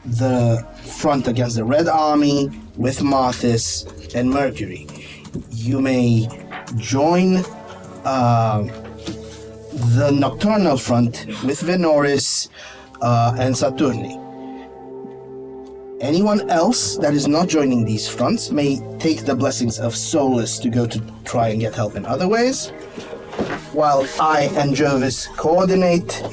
the front against the Red Army with Marthis and Mercury. You may join the Nocturnal Front with Venoris and Saturni. Anyone else that is not joining these fronts may take the blessings of Solus to go to try and get help in other ways, while I and Jervis coordinate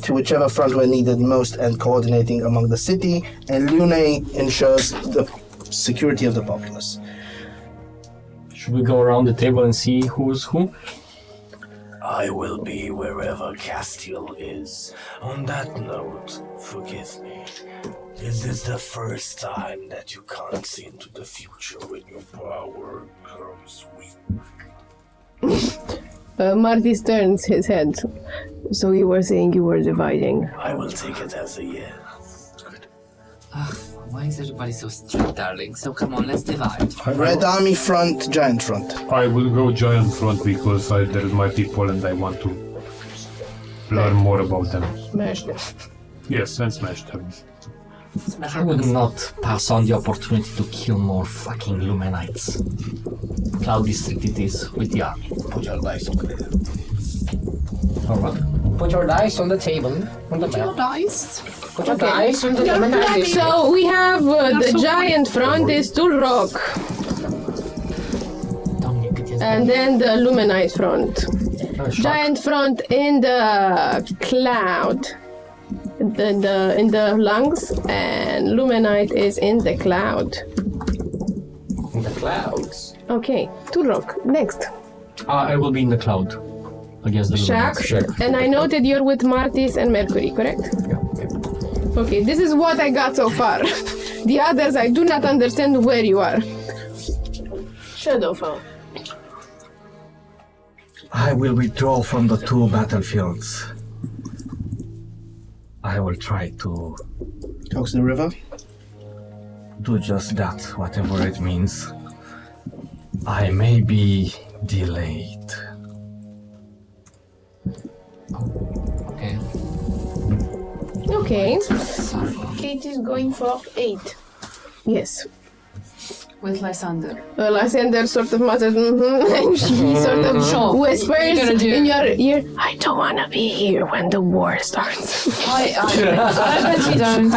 to whichever front we're needed most and coordinating among the city, and Lune ensures the security of the populace. Should we go around the table and see who's who? I will be wherever Castiel is. On that note, forgive me. Is this the first time that you can't see into the future when your power grows weak? Martis turns his head. So you were saying you were dividing. I will take it as a yes. Why is everybody so strict, darling? So come on, let's divide. Red Army front, Giant front. I will go Giant front because they're my people and I want to learn more about them. Smash them. Yes, and smash them. I will not pass on the opportunity to kill more fucking Lumenites. Cloud District it is with the army. Put your dice on it. Alright. Put your dice on the table. On the map. Dice. Put your dice on the table. So we have the giant front is Tulrock. And then the Lumenite front. Giant front in the cloud. In the lungs, and Lumenite is in the cloud. In the clouds. Okay, Tulrock, next. I will be in the cloud. Against the Shaq. Lumenites. And I noted you're with Martis and Mercury, correct? Yeah. Okay, this is what I got so far. The others, I do not understand where you are. Shadowfall. I will withdraw from the two battlefields. I will try to Coax the river. do just that, whatever it means. I may be delayed. Okay. Okay. Kate is going for 8. Yes. With Lysander. Lysander sort of mutters, and she sort of whispers in your ear, I don't want to be here when the war starts. I bet you don't.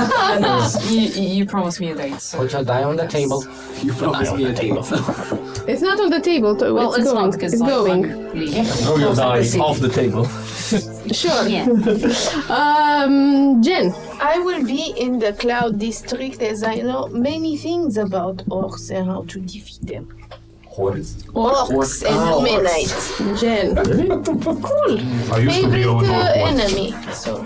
You promised me a date. So. Put your die on the table. You promised me a date. It's not on the table, though. Well, it's going. not because It's going. Throw your die off the table. Sure. Jen. I will be in the Cloud District as I know many things about orcs and how to defeat them. Hordes? Orcs and Lumenites. Jen. Cool. I used to be Favorite on enemy. So.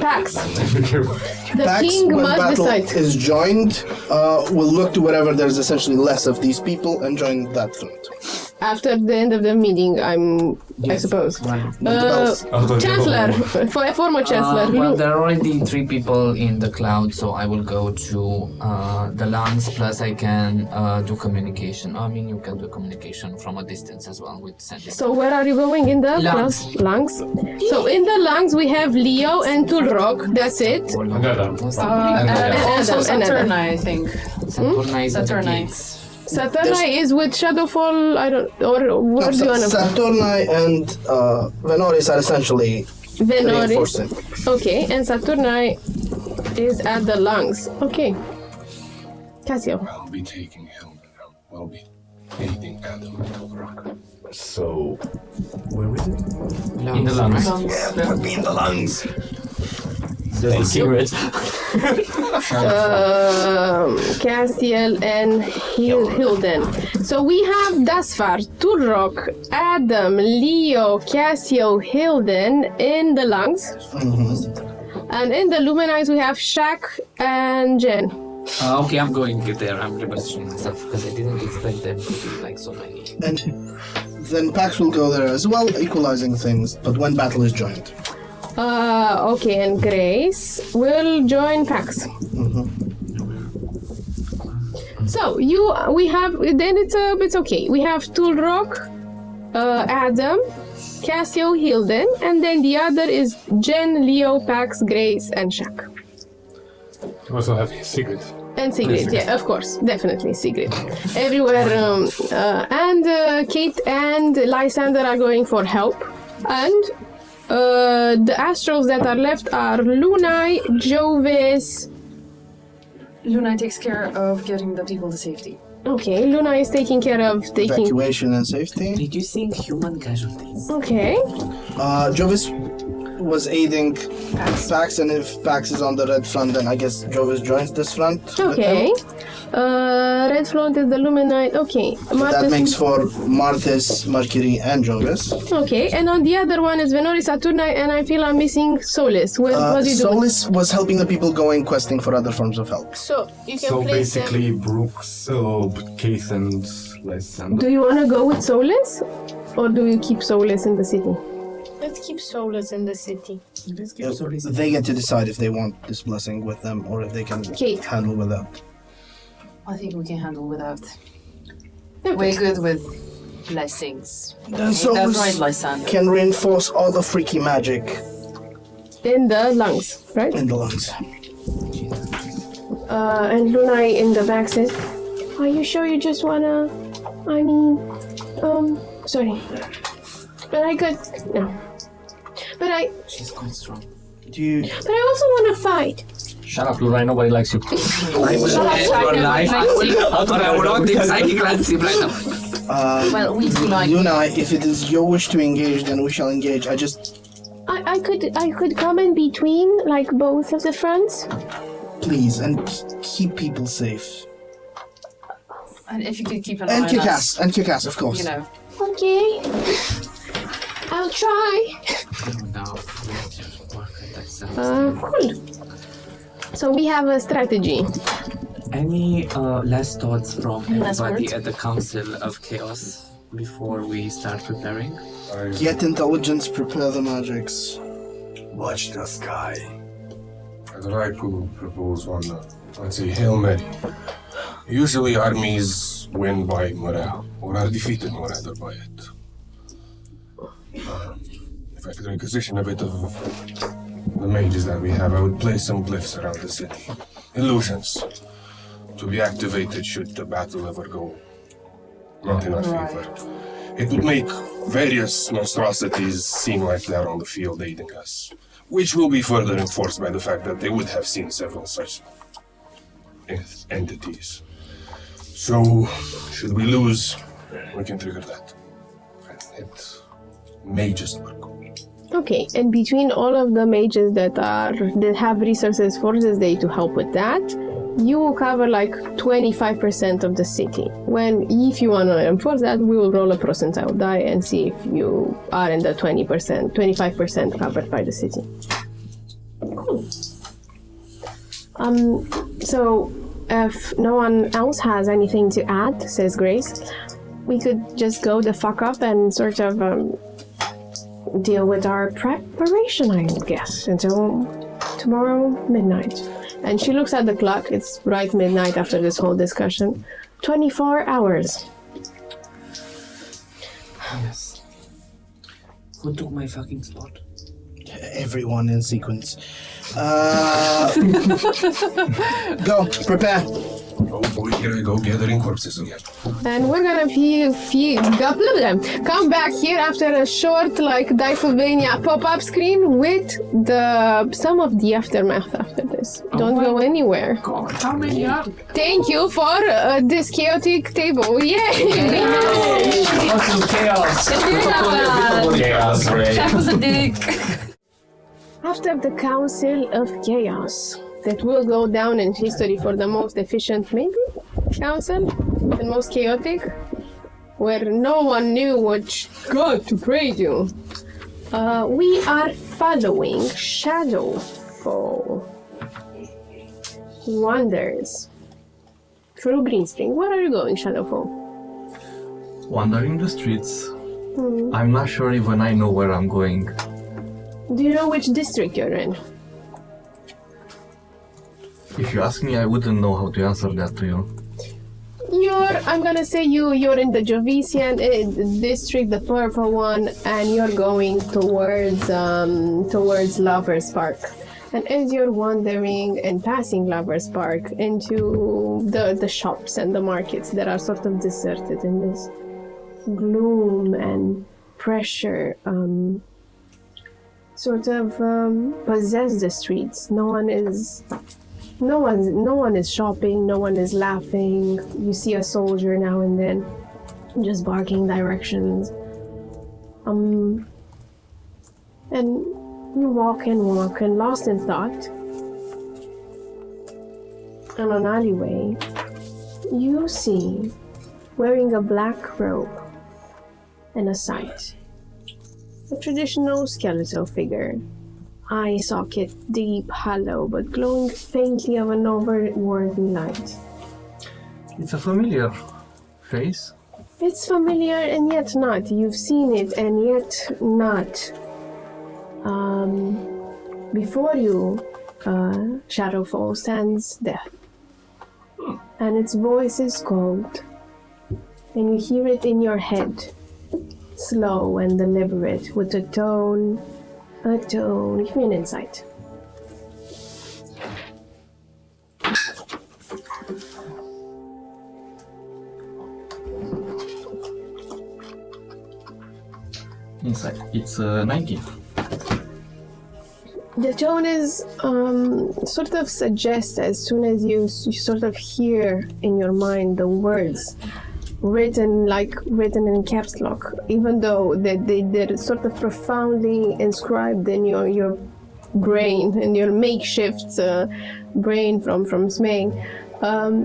Pax. The Pax, king when must battle decide. is joined, will look to wherever there's essentially less of these people and join that front. After the end of the meeting, I suppose. Chancellor, former Chancellor. Well, there are already 3 people in the cloud, so I will go to the lungs. Plus, I can do communication. I mean, you can do communication from a distance as well with sending. So where are you going in the Lungs. lungs? So in the lungs we have Leo and Tulrock. That's it. And Adam. Also and Adam. Saturni, I think. Saturni is at the Saturni. gates. Saturni is with Shadowfall. I don't. Or where do you want to? Saturni and Venoris are essentially Venoris. reinforcing. Okay, and Saturni is at the lungs. Okay. Cassio. I'll be taking him. I'll be aiding Adam to rock. So, where is it? In the lungs. Yeah, be in the lungs. There's a secret. Castiel and Hilden. So we have thus far Tulrock, Adam, Leo, Cassio, Hilden in the lungs. And in the Lumenites we have Shaq and Jen. Okay, I'm going to get there. I'm repositioning myself because I didn't expect them to be like so many. And then Pax will go there as well, equalizing things, but when battle is joined. Okay, and Grace will join Pax. So we have then it's okay. We have Tulrock, Adam, Cassio, Hilden, and then the other is Jen, Leo, Pax, Grace, and Shaq. You also have his secret. And Sigrid, yeah, of course, definitely Sigrid. Everywhere, and Kate and Lysander are going for help, and the astrals that are left are Lunai, Jovis. Luna takes care of getting the people to safety. Okay, Luna is taking care of taking Evacuation and safety. Reducing human casualties. Okay. Jovis was aiding Pax, and if Pax is on the red front, then I guess Jovis joins this front. with Okay. him. Red front is the Lumenite. Okay. So that makes for Martis, Mercury, and Jovis. Okay, and on the other one is Venori Saturni, and I feel I'm missing Solis. What do you do? Solis was helping the people going questing for other forms of help. So you can So place them. basically, Brooks, Keith, and Lysander. Do you want to go with Solis, or do you keep Solis in the city? Let's keep Solus in the city. They get to decide if they want this blessing with them or if they can handle without. I think we can handle without. We're good with blessings. That's That's right, Lysander. Can reinforce all the freaky magic In the lungs, right? in the lungs. And Lunai in the back says, "Are you sure you just wanna? I mean, sorry, but I could no, but I. She's quite strong. Do you? But I also wanna fight." Shut up, Lunai, nobody likes you. I will end your life. I will not take psychic landscape right now. Well, we do like. Luna, if it is your wish to engage, then we shall engage. I could come in between, like both of the fronts. Please, and keep people safe. And if you could keep an eye And on kick us, ass, and kick ass, of course. you know. Okay. I'll try. Cool. So we have a strategy. Any last thoughts from Last anybody words? at the Council of Chaos before we start preparing? Get intelligence, prepare the magics. Watch the sky. I'd like to propose one, let's say, Hail Mary. Usually armies win by morale, or are defeated more rather by it. If I could requisition a bit of the mages that we have, I would place some glyphs around the city. Illusions. To be activated should the battle ever go not in our favor. It would make various monstrosities seem like they're on the field aiding us, which will be further enforced by the fact that they would have seen several such entities. So, should we lose, we can trigger that. It may just work. Okay, and between all of the mages that have resources for this day to help with that, you will cover like 25% of the city. If you want to enforce that, we will roll a percentile die and see if you are in the 25% covered by the city. Cool. So if no one else has anything to add, says Grace, we could just go the fuck up and sort of deal with our preparation, I guess, until tomorrow midnight. And she looks at the clock. It's right midnight after this whole discussion. 24 hours. Yes. Who took my fucking spot? Everyone in sequence. Go, prepare. Oh boy, here I go gathering corpses again. And we're gonna come back here after a short, Dicesylvania pop-up screen with some of the aftermath after this. Don't go anywhere. God, how many are? Thank you for this chaotic table. Yay! Awesome chaos. Chaos, Ray. That was a dick. After the Council of Chaos, that will go down in history for the most efficient, maybe, council, the most chaotic, where no one knew which god to pray to. We are following Shadowfall Wonders through Greenspring. Where are you going, Shadowfall? Wandering the streets. I'm not sure even I know where I'm going. Do you know which district you're in? If you ask me, I wouldn't know how to answer that to you. I'm gonna say you're in the Jovician district, the purple one, and you're going towards Lover's Park. And as you're wandering and passing Lover's Park into the shops and the markets that are sort of deserted in this gloom and pressure, possess the streets. No one is shopping, no one is laughing. You see a soldier now and then just barking directions. And you walk and lost in thought. In an alleyway, you see, wearing a black robe and a sight, a traditional skeletal figure. Eye socket, deep, hollow, but glowing faintly of an overworldly light. It's a familiar face. It's familiar and yet not. You've seen it and yet not. Before you, Shadowfall stands death. And its voice is cold. And you hear it in your head. Slow and deliberate, with a tone. Give me an insight. inside. It's 19. The tone is sort of suggests as soon as you sort of hear in your mind the words written in caps lock, even though they're sort of profoundly inscribed in your brain, in your makeshift brain from Smeg.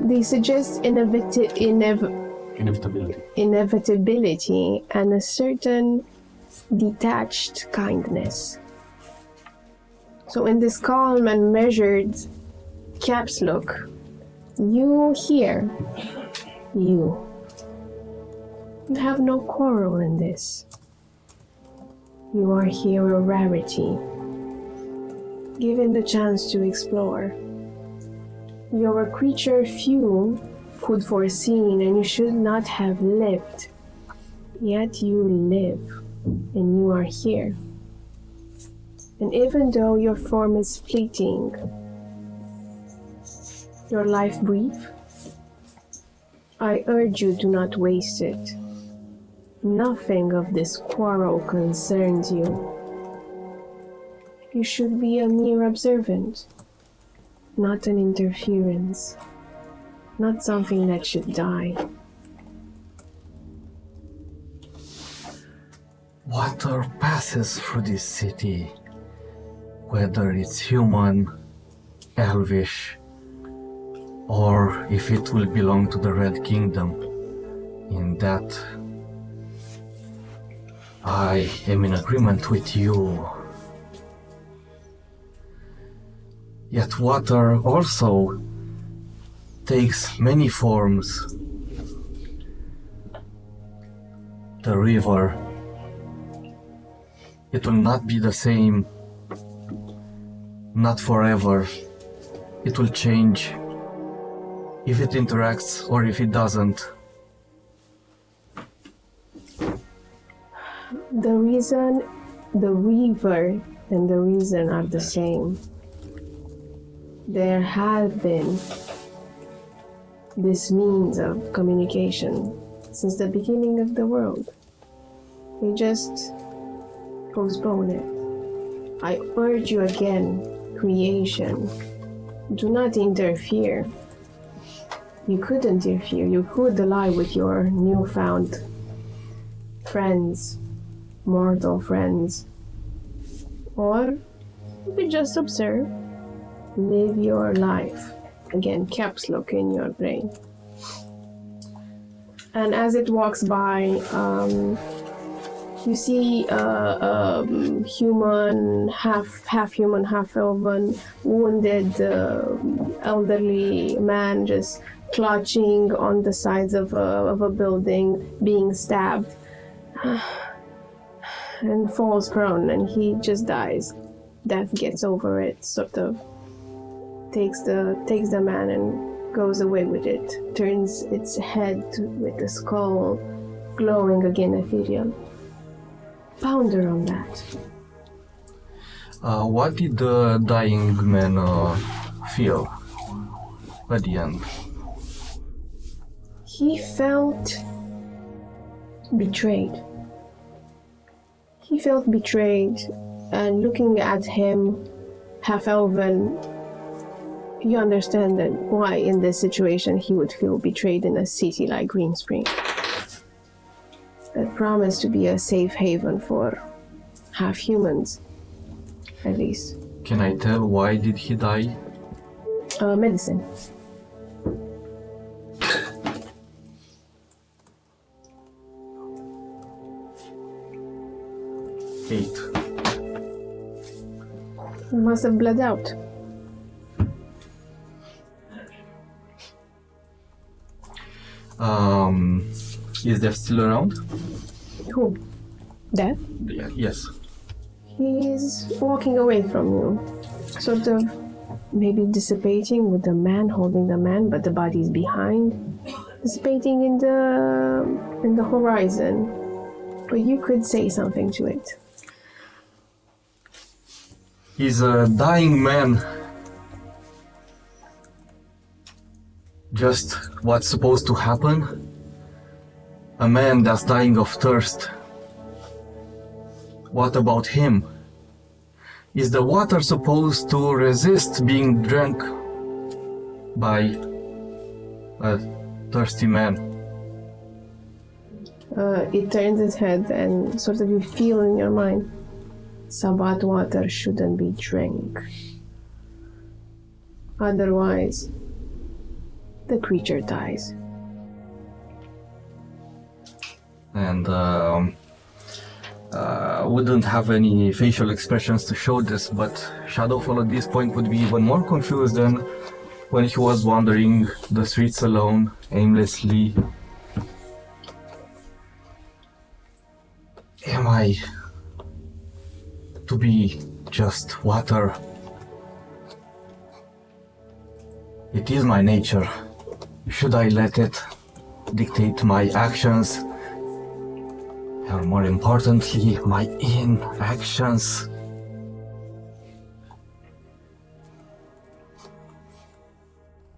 They suggest inevitability and a certain detached kindness. So in this calm and measured caps lock, you hear, you have no quarrel in this. You are here a rarity, given the chance to explore. You're a creature few could foreseen, and you should not have lived. Yet you live, and you are here. And even though your form is fleeting, your life brief, I urge you do not waste it. Nothing of this quarrel concerns you. You should be a mere observant, not an interference, not something that should die. Water passes through this city, whether it's human, elvish, or if it will belong to the Red Kingdom. In that, I am in agreement with you. Yet water also takes many forms. The river, it will not be the same, not forever. It will change if it interacts or if it doesn't. The reason, the river and the reason are the same. There have been this means of communication since the beginning of the world. They just postpone it. I urge you again, creation, do not interfere. You could interfere, you could ally with your newfound friends, mortal friends, or you could just observe, live your life. Again, caps lock in your brain. And as it walks by, you see a human, half human, half elven, wounded elderly man just clutching on the sides of a building, being stabbed, and falls prone, and he just dies. Death gets over it, sort of takes the man and goes away with it, turns its head with the skull glowing again ethereal. Ponder on that. What did the dying man feel at the end? He felt betrayed. He felt betrayed, and looking at him, half-elven, you understand that why in this situation he would feel betrayed in a city like Green Spring. That promised to be a safe haven for half-humans, at least. Can I tell why did he die? Medicine. Eight. He must have bled out. Is Death still around? Who? Death? Yeah, yes. He's walking away from you, sort of maybe dissipating with the man holding the man, but the body's behind, dissipating in the horizon. But you could say something to it. He's a dying man. Just what's supposed to happen? A man that's dying of thirst. What about him? Is the water supposed to resist being drunk by a thirsty man? It turns its head and sort of you feel in your mind, Sabbat water shouldn't be drank. Otherwise, the creature dies. And wouldn't have any facial expressions to show this, but Shadowfall at this point would be even more confused than when he was wandering the streets alone, aimlessly. Am I to be just water? It is my nature. Should I let it dictate my actions? Or more importantly, my inactions?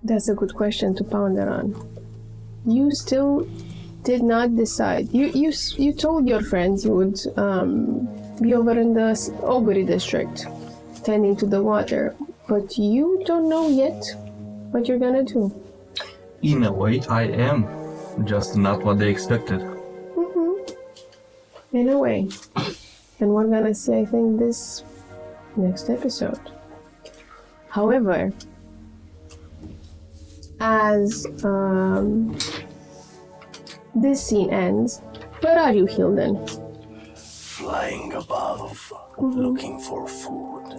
That's a good question to ponder on. You still did not decide. You told your friends you would be over in the Oguri district, tending to the water, but you don't know yet what you're gonna do. In a way, I am. Just not what they expected. In a way. And we're gonna see, I think, this next episode. However, as this scene ends, where are you, Hilden? Flying above, looking for food.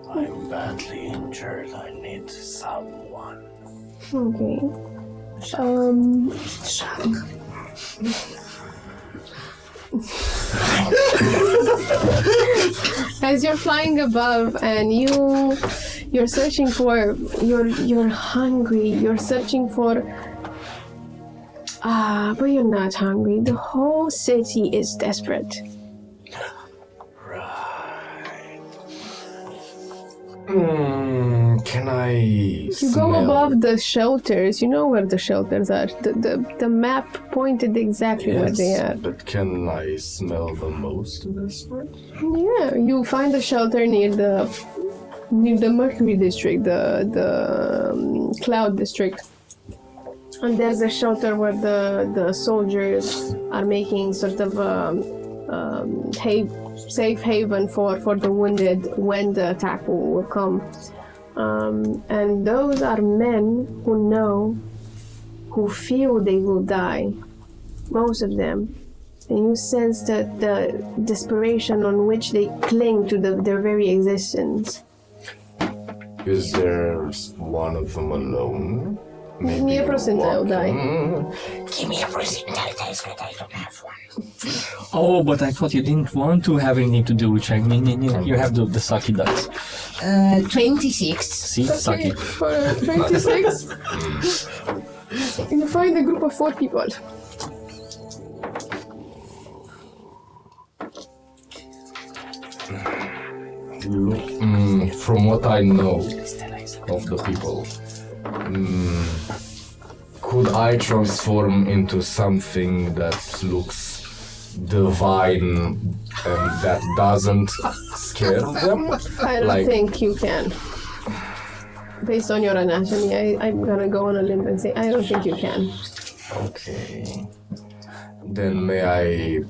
I'm badly injured. I need someone. Okay. As you're flying above and you're searching for, you're hungry, you're searching for, but you're not hungry. The whole city is desperate. Can I You go above the shelters, you know where the shelters are. The map pointed exactly where they are. But can I smell the most desperate? Yeah, you find a shelter near the Mercury district, the Cloud district. And there's a shelter where the soldiers are making sort of safe haven for the wounded when the attack will come. And those are men who feel they will die, most of them. And you sense that the desperation on which they cling to their very existence. Is there one of them alone? Give me a percentile die. Give me a percentile dice, but I don't have one. Oh, but I thought you didn't want to have anything to do with Chang. You have the sucky dice. 26. See, Okay, sucky. for 26, you find a group of 4 people. From what I know of the people, could I transform into something that looks divine and that doesn't scare them? I don't think you can. Based on your anatomy, I'm gonna go on a limb and say I don't think you can. Okay. Then may I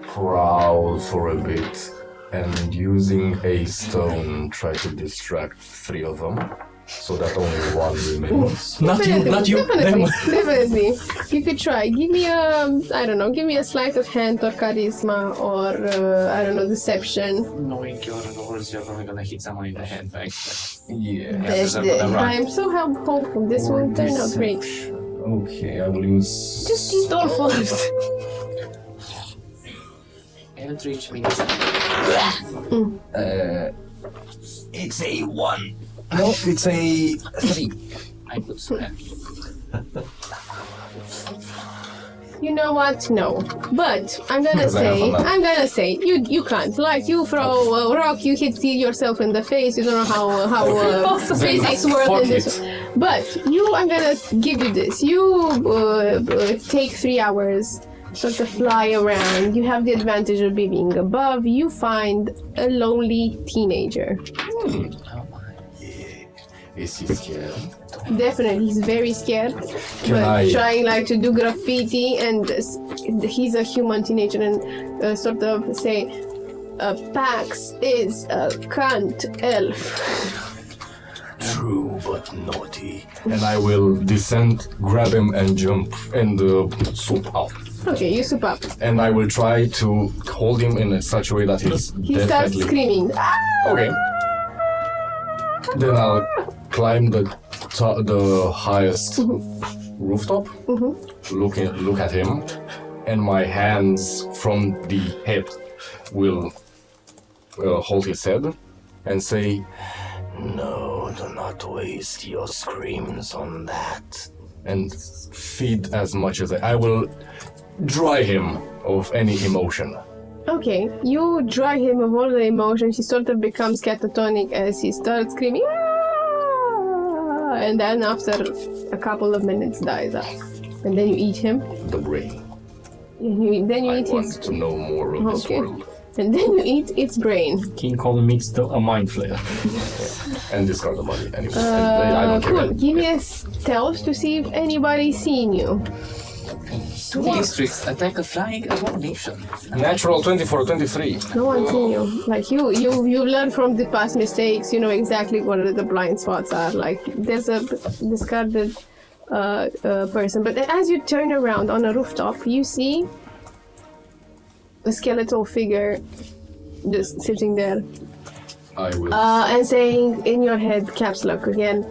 prowl for a bit and using a stone try to distract 3 of them so that only one remains. Not you. Definitely. You could try. Give me a sleight of hand or charisma or deception. Knowing your rules, you're probably gonna hit someone in the head back. Yeah. I'm so hopeful this will turn out great. Okay, I will use... Just use all first. Eldritch means... It's a 1. No, it's a 3. I could swear. You know what? No. But I'm gonna say you can't. Like you throw a rock, you hit yourself in the face. You don't know how physics work in this. But I'm gonna give you this. You take 3 hours sort of fly around. You have the advantage of being above. You find a lonely teenager. Is he scared? Definitely, he's very scared. Trying like to do graffiti, and he's a human teenager, and sort of say, Pax is a cunt elf. True, but naughty. And I will descend, grab him, and jump and swoop out. Okay, you swoop up. And I will try to hold him in such a way that he's He starts screaming. Okay. Then I'll climb the highest rooftop, look at him, and my hands from the head will hold his head and say, "No, do not waste your screams on that." And feed as much as I will dry him of any emotion. Okay, you dry him of all the emotions. He sort of becomes catatonic as he starts screaming, "Ah!" And then after a couple of minutes dies off. And then you eat him. The brain. Then you I eat want his... to know more of this world. And then you eat its brain. King Kong meets a mind flayer. And discard the body anyway. I don't care. Cool. Give me a stealth to see if anybody's seen you. Two districts attack a flying abomination. Natural 24, 23. No one's seen you. Like you learn from the past mistakes. You know exactly what the blind spots are. Like there's a discarded person. But as you turn around on a rooftop, you see a skeletal figure just sitting there. I will. And saying in your head, caps lock again.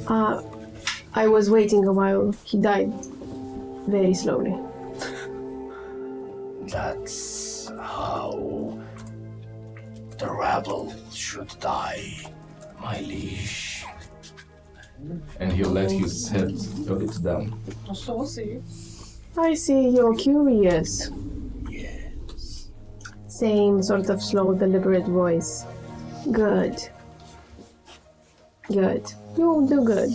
I was waiting a while. He died very slowly. That's how the rabble should die, my liege. And he'll let his head down. I see you're curious. Same sort of slow, deliberate voice. Good. Good. You'll do good.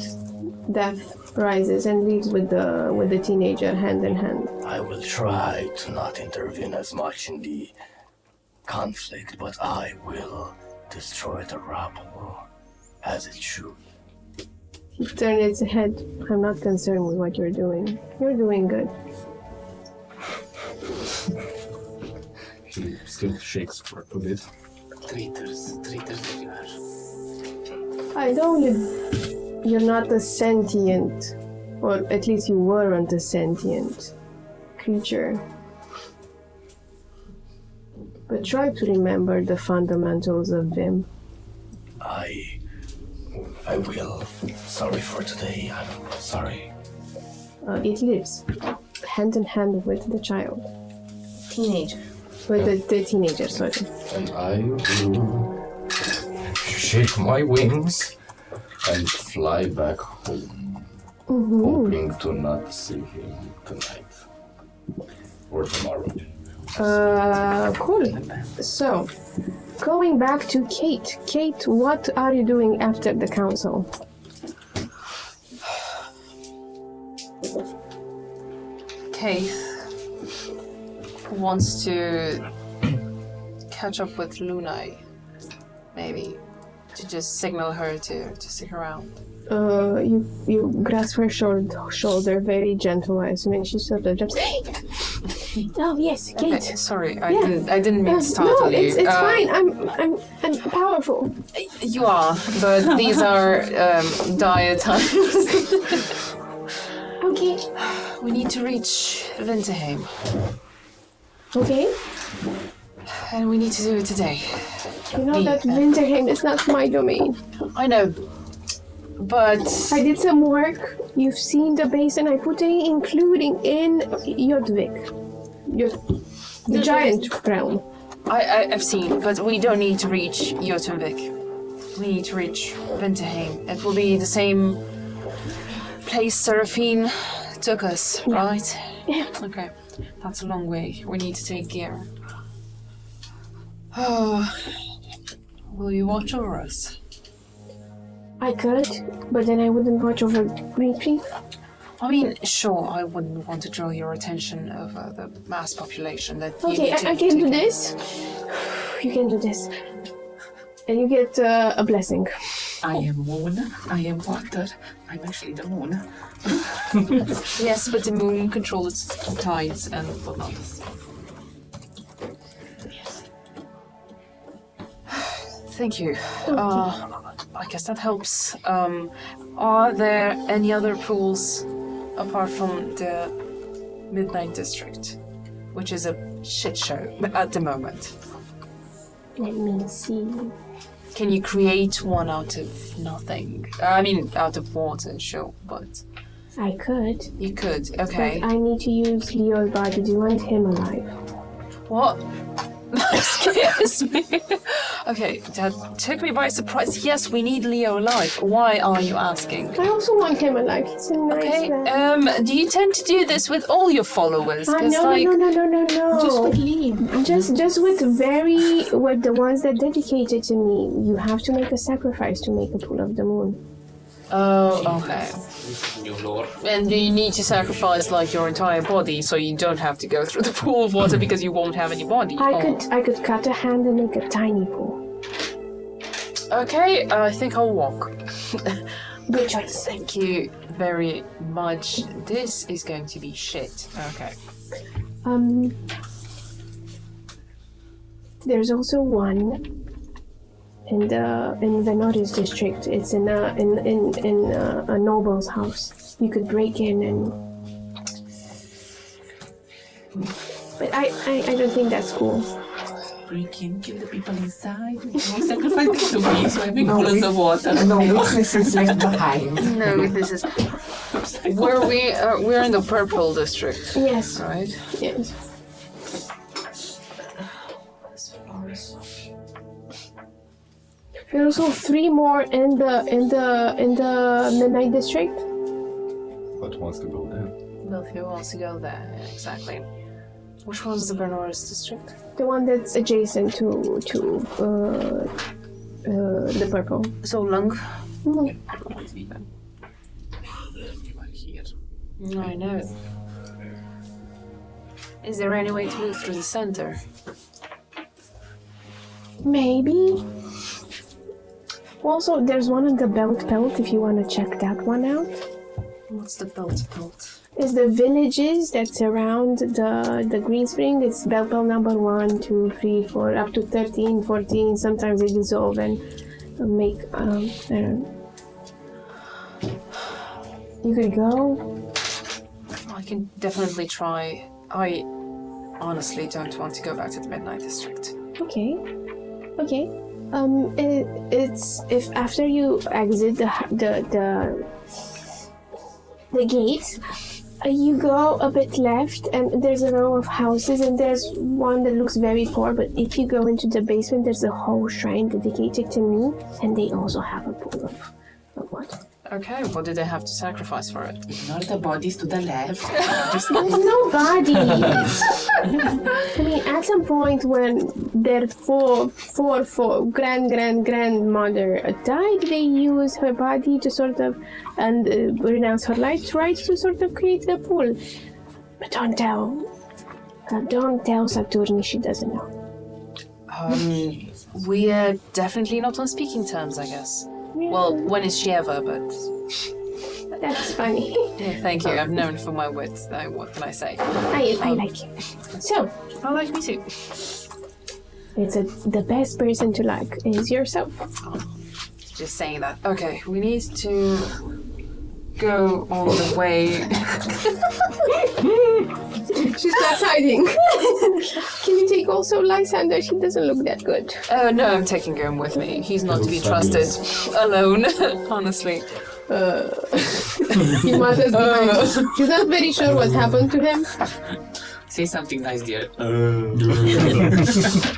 Death rises and leaves with the teenager hand in hand. I will try to not intervene as much in the conflict, but I will destroy the rabble as it should. He turned his head. I'm not concerned with what you're doing. You're doing good. He still shakes for a bit. Traitors everywhere. I know you're not a sentient, or at least you weren't a sentient creature. But try to remember the fundamentals of VIM. I will. Sorry for today. I'm sorry. It lives hand in hand with the child. Teenager. With the teenager, sorry. And I will shake my wings and fly back home, hoping to not see him tonight or tomorrow. Cool. So, going back to Kate. Kate, what are you doing after the council? Kate wants to catch up with Lunai, maybe, to just signal her to stick around. You grasp her shoulder, very gentle, I assume, and she sort of jumps. Oh yes, Kate. Okay, sorry, I didn't mean to startle no, you. it's fine. I'm powerful. You are, but these are dire times. Okay. We need to reach Winterheim. Okay. And we need to do it today. You know that Winterheim is not my domain. I know. But I did some work. You've seen the basin I put in, including in Jodvik. The giant realm. I've seen, but we don't need to reach Jotunvik. We need to reach Winterheim. It will be the same place Seraphine took us, right? Yeah. Okay. That's a long way. We need to take gear. Oh, will you watch over us? I could, but then I wouldn't watch over Green Tree. I mean, sure, I wouldn't want to draw your attention over the mass population that you Okay, need to I can do this. You can do this. And you get a blessing. I am moon, I am water, I'm actually the moon. Yes, but the moon controls tides and whatnot. Thank you. I guess that helps. Are there any other pools apart from the Midnight District, which is a shit show at the moment? Let me see. Can you create one out of nothing? I mean, out of water, sure, but... I could. You could, okay. But I need to use Leo's body. Do you want him alive? What? That scares me. Okay, that took me by surprise. Yes, we need Leo alive. Why are you asking? I also want him alive. He's a nice Okay, do you tend to do this with all your followers? No. Just with Lee. Just with the ones that dedicated to me. You have to make a sacrifice to make a pool of the moon. Oh, okay. New lore. And do you need to sacrifice like your entire body so you don't have to go through the pool of water because you won't have any body? I could cut a hand and make a tiny pool. Okay, I think I'll walk. Good choice. Thank you very much. This is going to be shit. Okay. There's also one in the Norris district. It's in a noble's house. You could break in and. But I don't think that's cool. Break in, kill the people inside. Don't sacrifice them to me, so I make pools of water. No weakness is left behind. No, this is. We're in the purple district. Yes. Right. Yes. There are also 3 more in the Midnight District. But wants to go there. Well, who wants to go there? Yeah, exactly. Which one's the Bernoris district? The one that's adjacent to the purple. So Lung. Mhm. No, I know. Is there any way to move through the center? Maybe. Also, there's one in the belt if you want to check that one out. What's the belt? It's the villages that surround the Green Spring. It's belt number 1, 2, 3, 4, up to 13, 14. Sometimes they dissolve and make, I don't know. You could go. I can definitely try. I honestly don't want to go back to the Midnight District. Okay. It's if after you exit the gates, you go a bit left, and there's a row of houses, and there's one that looks very poor. But if you go into the basement, there's a whole shrine dedicated to me, and they also have a pool of water. Okay, what do they have to sacrifice for it? Ignore the bodies to the left. There's no bodies. I mean, at some point when their four grandmother died, they used her body to sort of renounce her life rights to sort of create the pool. But don't tell Saturni, she doesn't know. We are definitely not on speaking terms, I guess. Yeah. Well, when is she ever, but... That's funny. Yeah, thank you. I've known for my wit. What can I say? I like you. So... I like me too. The best person to like is yourself. Oh, just saying that. Okay, we need to go all the way... She starts hiding. Can you take also Lysander? She doesn't look that good. Oh no, I'm taking him with me. He's not to be trusted alone, honestly. He must have been. She's not very sure what happened to him. Say something nice, dear.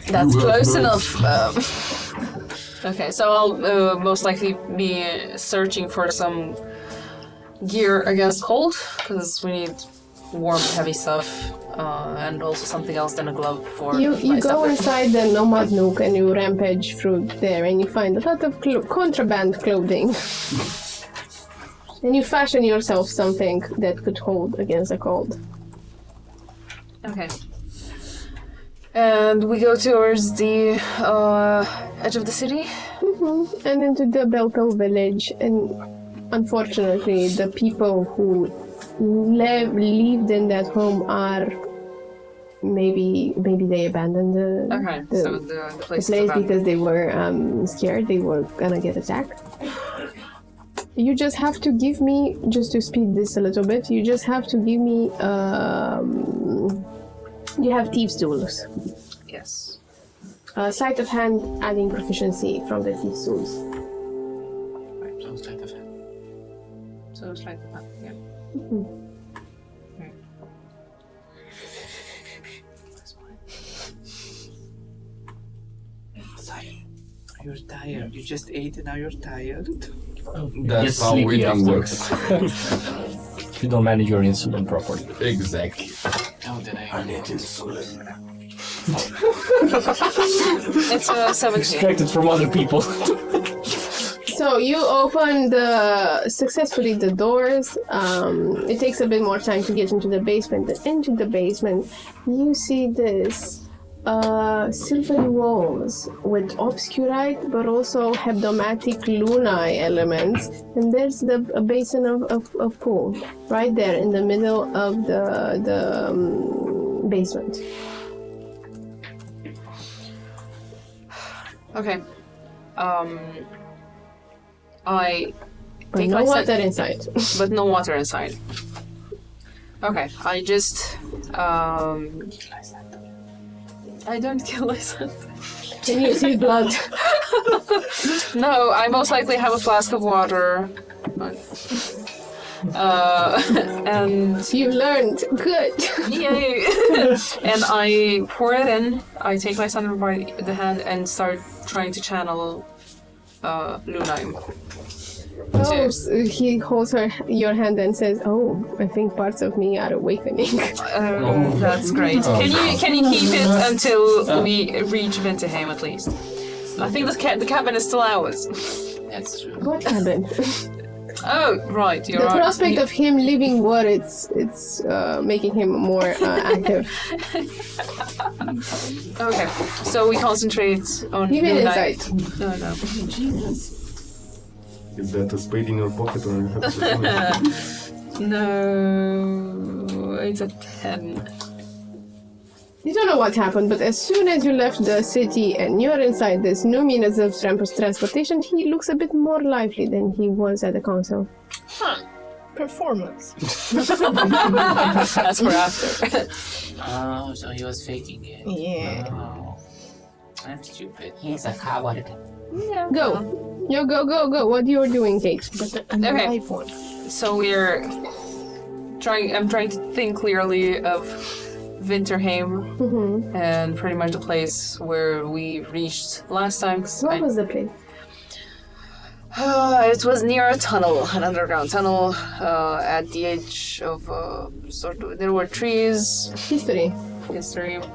That's close enough. Okay, so I'll most likely be searching for some gear against cold, because we need warm, heavy stuff, and also something else than a glove for You go inside the Nomad Nook and you rampage through there, and you find a lot of contraband clothing. And you fashion yourself something that could hold against the cold. Okay. And we go towards the edge of the city? Mm-hmm. And into the Belpel village. And unfortunately, the people who lived in that home are maybe they abandoned the place because they were scared they were gonna get attacked. You just have to give me, just to speed this a little bit, you just have to give me you have thieves tools. Yes. Sleight of hand, adding proficiency from the thieves tools. Right, so sleight of hand. So sleight of hand, yeah. Mm-hmm. Sorry. You're tired. You just ate and now you're tired. That's how eating works. If you don't manage your insulin properly. Exactly. How did I need insulin? It's a 17. Distracted from other people. So you open successfully the doors. It takes a bit more time to get into the basement. But into the basement, you see this silvery walls with obscurite but also hebdomatic lunae elements. And there's a basin of pool right there in the middle of the basement. Okay. But no water inside. But no water inside. Okay, I just I don't kill myself. Can you see blood? No, I most likely have a flask of water. And you learned. Good. Yay! And I pour it in. I take my son by the hand and start trying to channel Lunaim. Oh, so he holds your hand and says, "Oh, I think parts of me are awakening." That's great. Can you keep it until we reach Vinterheim at least? I think the cabin is still ours. That's true. What cabin? Oh, right, you're the right. prospect of him leaving war, it's making him more active. Okay, so we concentrate on Even Lunaim. inside. No. Jesus. Is that a spade in your pocket or you have to No, it's a 10. You don't know what happened, but as soon as you left the city and you're inside this new means of transportation, he looks a bit more lively than he was at the council. Huh. Performance. That's for after. Oh, so he was faking it. Yeah. Oh, I'm stupid. He's a coward. Yeah. Go. Yo, go. What you're doing, Kate? Okay. So I'm trying to think clearly of Vinterheim and pretty much the place where we reached last time. What was the place? It was near a tunnel, an underground tunnel, at the edge of there were trees. History. Okay.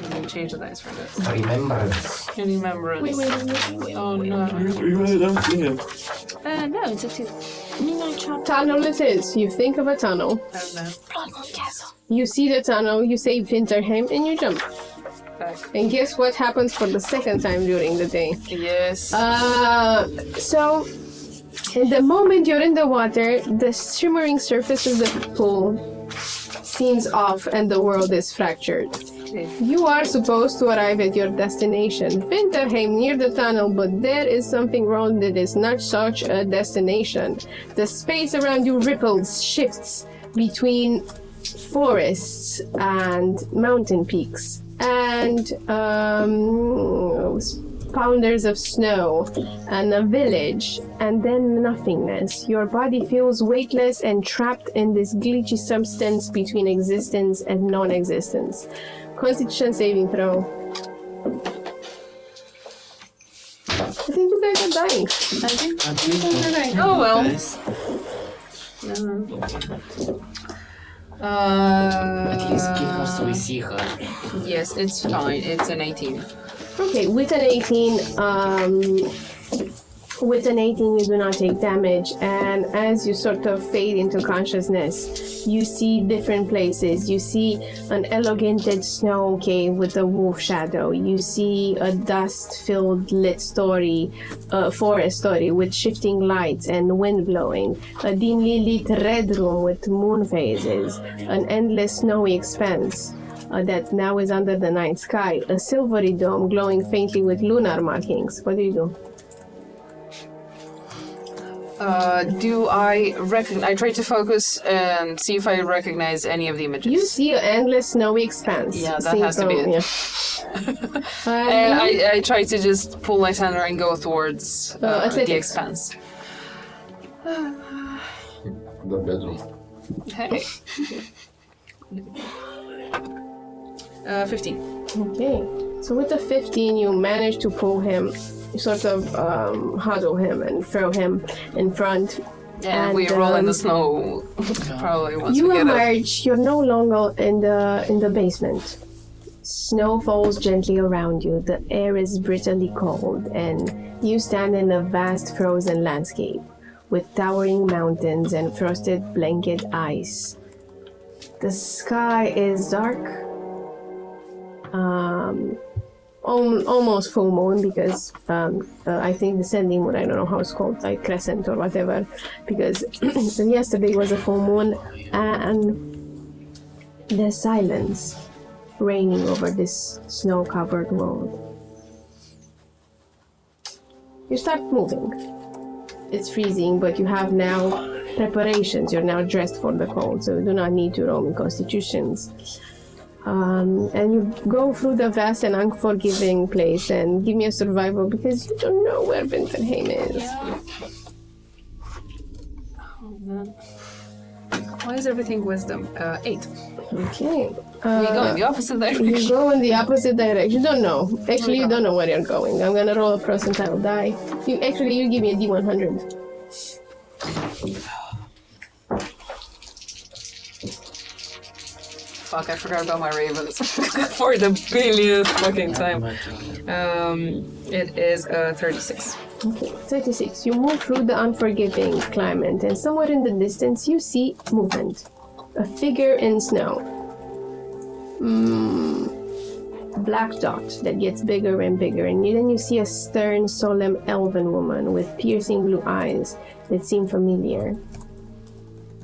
Let me change the dice for this. Remembrance. Remembrance. Wait. Oh no. No, it's a 2. Tunnel it is. You think of a tunnel. Oh no. You see the tunnel, you say Vinterheim, and you jump. Back. And guess what happens for the second time during the day? Yes. So, in the moment you're in the water, the shimmering surface of the pool seems off and the world is fractured. You are supposed to arrive at your destination, Vinterheim, near the tunnel, but there is something wrong that is not such a destination. The space around you ripples, shifts between forests and mountain peaks and pounders of snow and a village, and then nothingness. Your body feels weightless and trapped in this glitchy substance between existence and non-existence. Constitution saving throw. I think you guys are dying. I think you're dying. Oh well. At least kill her so we see her. Yes, it's fine. It's an 18. Okay, with an 18, With an 18, you do not take damage, and as you sort of fade into consciousness, you see different places. You see an elongated snow cave with a wolf shadow. You see a dust-filled lit forest story with shifting lights and wind blowing. A dimly lit red room with moon phases. An endless snowy expanse that now is under the night sky. A silvery dome glowing faintly with lunar markings. What do you do? Do I recognize? I try to focus and see if I recognize any of the images. You see an endless snowy expanse. Yeah, that has to be it. Yeah. And I try to just pull my center and go towards the expanse. The bedroom. Hey. 15. Okay. So with the 15, you manage to pull him. You sort of huddle him and throw him in front. And we roll in the snow. Probably once you we get emerge. You're no longer in the basement. Snow falls gently around you. The air is bitterly cold, and you stand in a vast frozen landscape with towering mountains and frosted blanket ice. The sky is dark. Almost full moon because I think descending moon, I don't know how it's called, like crescent or whatever, because yesterday was a full moon, and there's silence reigning over this snow-covered world. You start moving. It's freezing, but you have now preparations. You're now dressed for the cold, so you do not need to roll in constitutions. And you go through the vast and unforgiving place and give me a survival because you don't know where Winterheim is. Oh man. Why is everything wisdom? 8. Okay. We go in the opposite direction. You go in the opposite direction. You don't know. Actually, you don't know where you're going. I'm gonna roll a percentile die. You give me a D100. Fuck, I forgot about my ravens for the billionth fucking time. It is 36. Okay, 36. You move through the unforgiving climate, and somewhere in the distance you see movement. A figure in snow. Black dot that gets bigger and bigger, and then you see a stern, solemn elven woman with piercing blue eyes that seem familiar.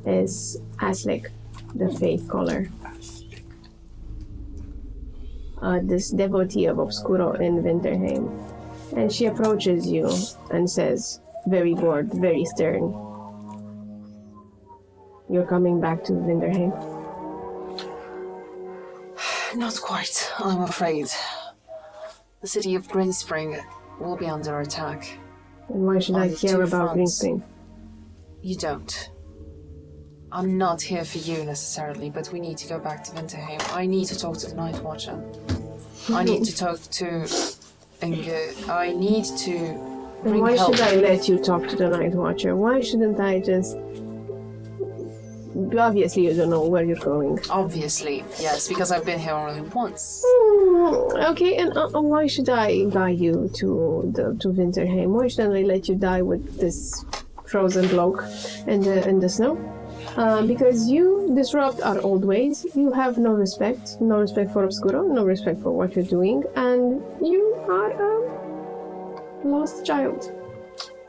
It's Aslik, the faith caller. This devotee of Obscuro in Winterheim. And she approaches you and says, very bored, very stern, "You're coming back to Winterheim?" Not quite, I'm afraid. The city of Greenspring will be under attack. And why should I care about Greenspring? You don't. I'm not here for you necessarily, but we need to go back to Winterheim. I need to talk to the Night Watcher. I need to talk to Inge. I need to bring And why help. should I let you talk to the Night Watcher? Why shouldn't I just... Obviously you don't know where you're going. Obviously, yes, because I've been here only once. Okay, and why should I guide you to Winterheim? Why shouldn't I let you die with this frozen bloke in the snow? Because you disrupt our old ways. You have no respect for Obscuro, no respect for what you're doing, and you are a lost child.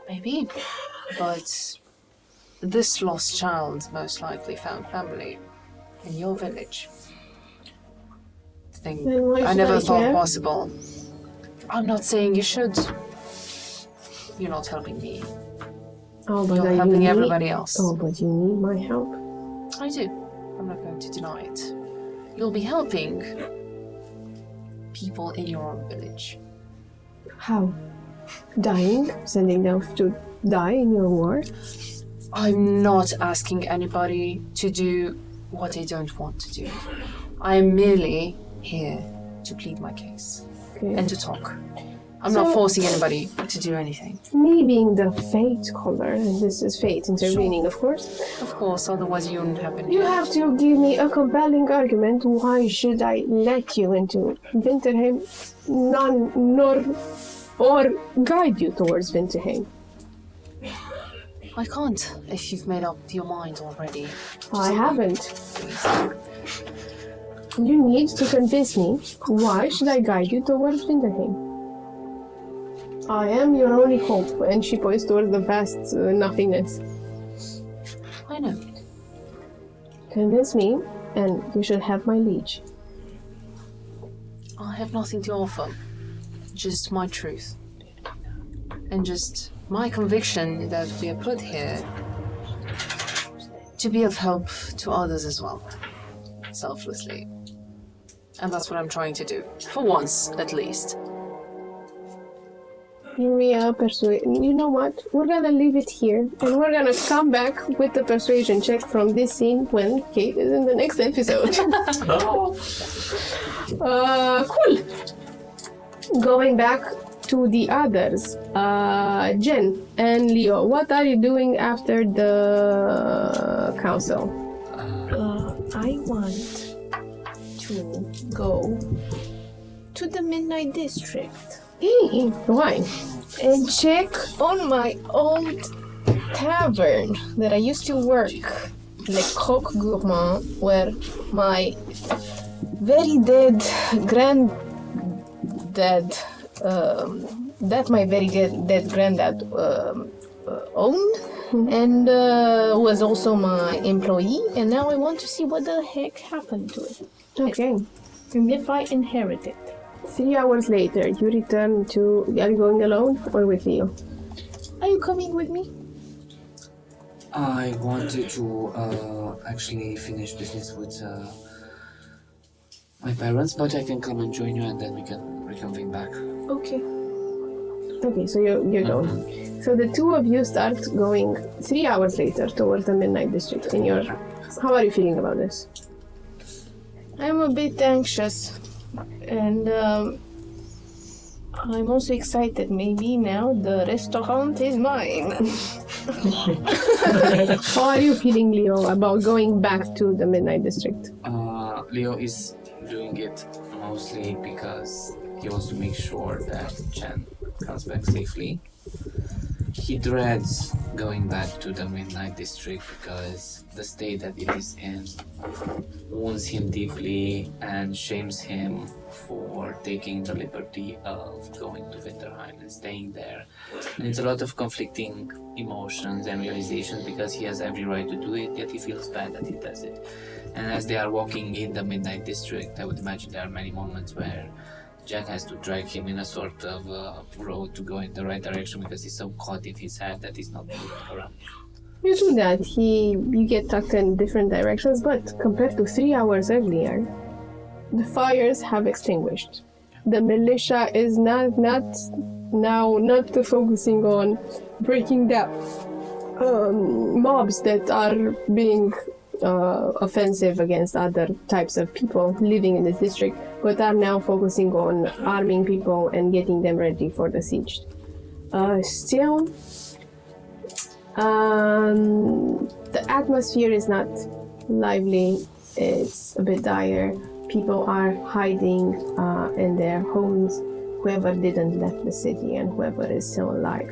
Maybe, but this lost child most likely found family in your village. Thing Then why I should never I thought care? possible. I'm not saying you should. You're not helping me. Oh, but You're helping everybody else. Oh, but you need my help. I do. I'm not going to deny it. You'll be helping people in your own village. How? Dying? Sending them to die in your war? I'm not asking anybody to do what they don't want to do. I am merely here to plead my case and to talk. I'm not forcing anybody to do anything. Me being the fate caller, and this is fate intervening, of course. Of course, otherwise you wouldn't have been You here. have to give me a compelling argument. Why should I let you into Winterheim, or guide you towards Winterheim? I can't if you've made up your mind already. I haven't. You need to convince me. Why should I guide you towards Winterheim? I am your only hope, and she points towards the vast nothingness. I know. Convince me, and you should have my liege. I have nothing to offer. Just my truth. And just my conviction that we are put here to be of help to others as well. Selflessly. And that's what I'm trying to do. For once, at least. Give me a persuasion. You know what? We're gonna leave it here, and we're gonna come back with the persuasion check from this scene when Kate is in the next episode. Cool. Going back to the others, Jen and Leo, what are you doing after the council? I want to go to the Midnight District. Why? And check on my old tavern that I used to work, Le Croque Gourmand, where my very dead granddad, my very dead granddad owned, and was also my employee, and now I want to see what the heck happened to it. Okay. And if I inherit it. 3 hours later, you return to... Are you going alone or with Leo? Are you coming with me? I wanted to actually finish business with my parents, but I can come and join you and then we can reconvene back. Okay. Okay, so you go. So the two of you start going 3 hours later towards the Midnight District in your... How are you feeling about this? I'm a bit anxious. And I'm also excited. Maybe now the restaurant is mine. How are you feeling, Leo, about going back to the Midnight District? Leo is doing it mostly because he wants to make sure that Jen comes back safely. He dreads going back to the Midnight District because the state that it is in wounds him deeply and shames him for taking the liberty of going to Winterheim and staying there. And it's a lot of conflicting emotions and realizations because he has every right to do it, yet he feels bad that he does it. And as they are walking in the Midnight District, I would imagine there are many moments where Jack has to drag him in a sort of road to go in the right direction because he's so caught in his head that he's not moving around. You do that. You get tucked in different directions, but compared to 3 hours earlier, the fires have extinguished. The militia is not focusing on breaking down mobs that are being offensive against other types of people living in this district, but are now focusing on arming people and getting them ready for the siege. Still, the atmosphere is not lively. It's a bit dire. People are hiding in their homes, whoever didn't left the city and whoever is still alive.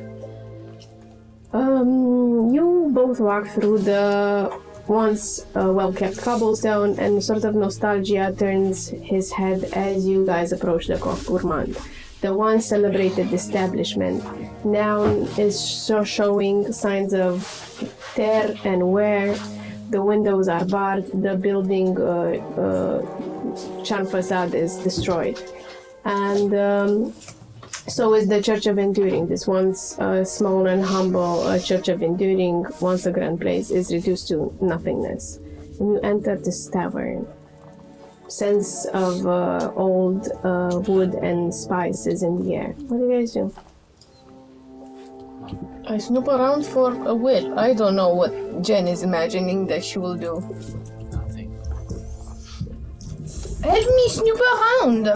You both walk through the once well-kept cobblestone, and sort of nostalgia turns his head as you guys approach the Coq Gourmand. The once celebrated establishment now is showing signs of tear and wear. The windows are barred, the building charm facade is destroyed. And so is the Church of Enduring. This once small and humble Church of Enduring, once a grand place, is reduced to nothingness. When you enter this tavern, sense of old wood and spices in the air. What do you guys do? I snoop around for a will. I don't know what Jen is imagining that she will do. Nothing. Help me snoop around!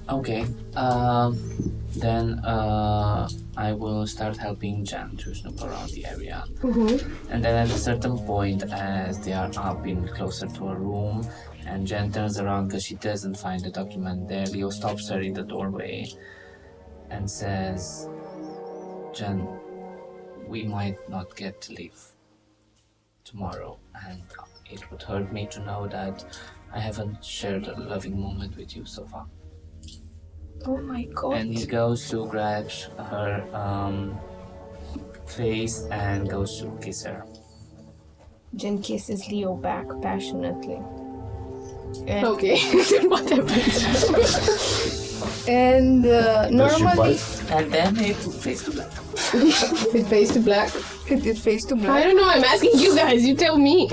Okay, then I will start helping Jen to snoop around the area. And then at a certain point, as they are up in closer to a room, and Jen turns around because she doesn't find the document there, Leo stops her in the doorway and says, Jen, we might not get to leave tomorrow, and it would hurt me to know that I haven't shared a loving moment with you so far. Oh my god. And he goes to grab her face and goes to kiss her. Jen kisses Leo back passionately. And Okay, what happened? And normally, And then it fades to black. It fades to black. it fades to I black. don't know, I'm asking you guys, you tell me.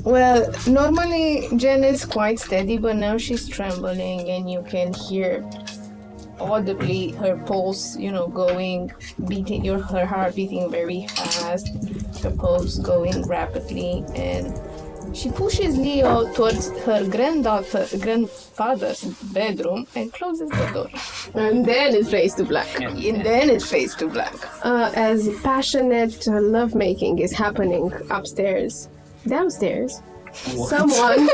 Well, normally Jen is quite steady, but now she's trembling, and you can hear audibly her pulse, going, beating, her heart beating very fast, her pulse going rapidly, and she pushes Leo towards her grandfather's bedroom and closes the door. And then it fades to black. And then it fades to black. As passionate lovemaking is happening upstairs, downstairs, someone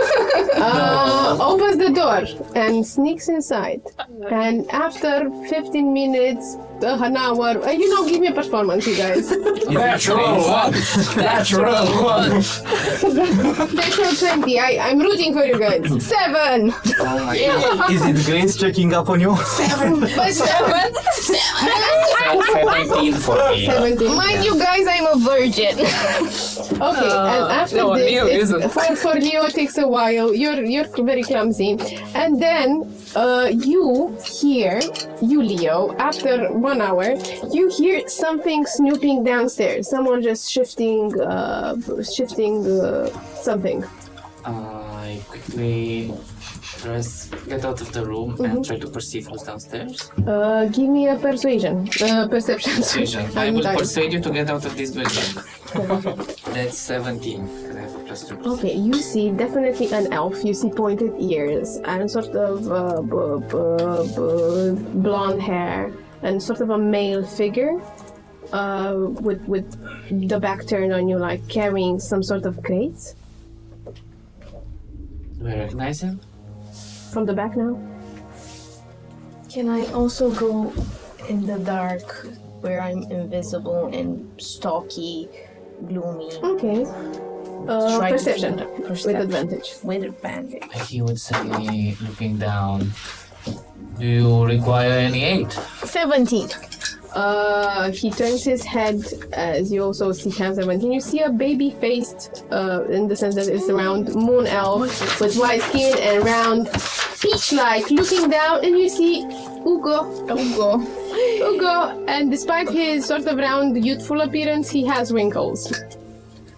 opens the door and sneaks inside. And after 15 minutes, an hour, give me a performance, you guys. Natural one! Natural one! Natural 20, I'm rooting for you guys. 7! Oh my god. Is it Grace checking up on you? 7! But 7! 17 for me. 17. Mind you guys, I'm a virgin. Okay, and after no, this, Leo isn't. for Leo it takes a while. You're very clumsy, and then you Leo, after 1 hour, you hear something snooping downstairs. Someone just shifting something. I quickly get out of the room and try to perceive who's downstairs. Give me a perception. I will persuade you to get out of this building. That's 17. Because I have a plus 2. Okay, you see definitely an elf. You see pointed ears and sort of blonde hair and sort of a male figure with the back turned on you, like carrying some sort of crates. Do I recognize him? From the back now? Can I also go in the dark where I'm invisible and stalky, gloomy? Okay. Try to Perception. find a- With advantage. With advantage. He would say, looking down, do you require any aid? 17. He turns his head as you also see Cam 17. You see a baby-faced, in the sense that it's around moon elf with white skin and round, peach-like, looking down, and you see Ugo, and despite his sort of round, youthful appearance, he has wrinkles.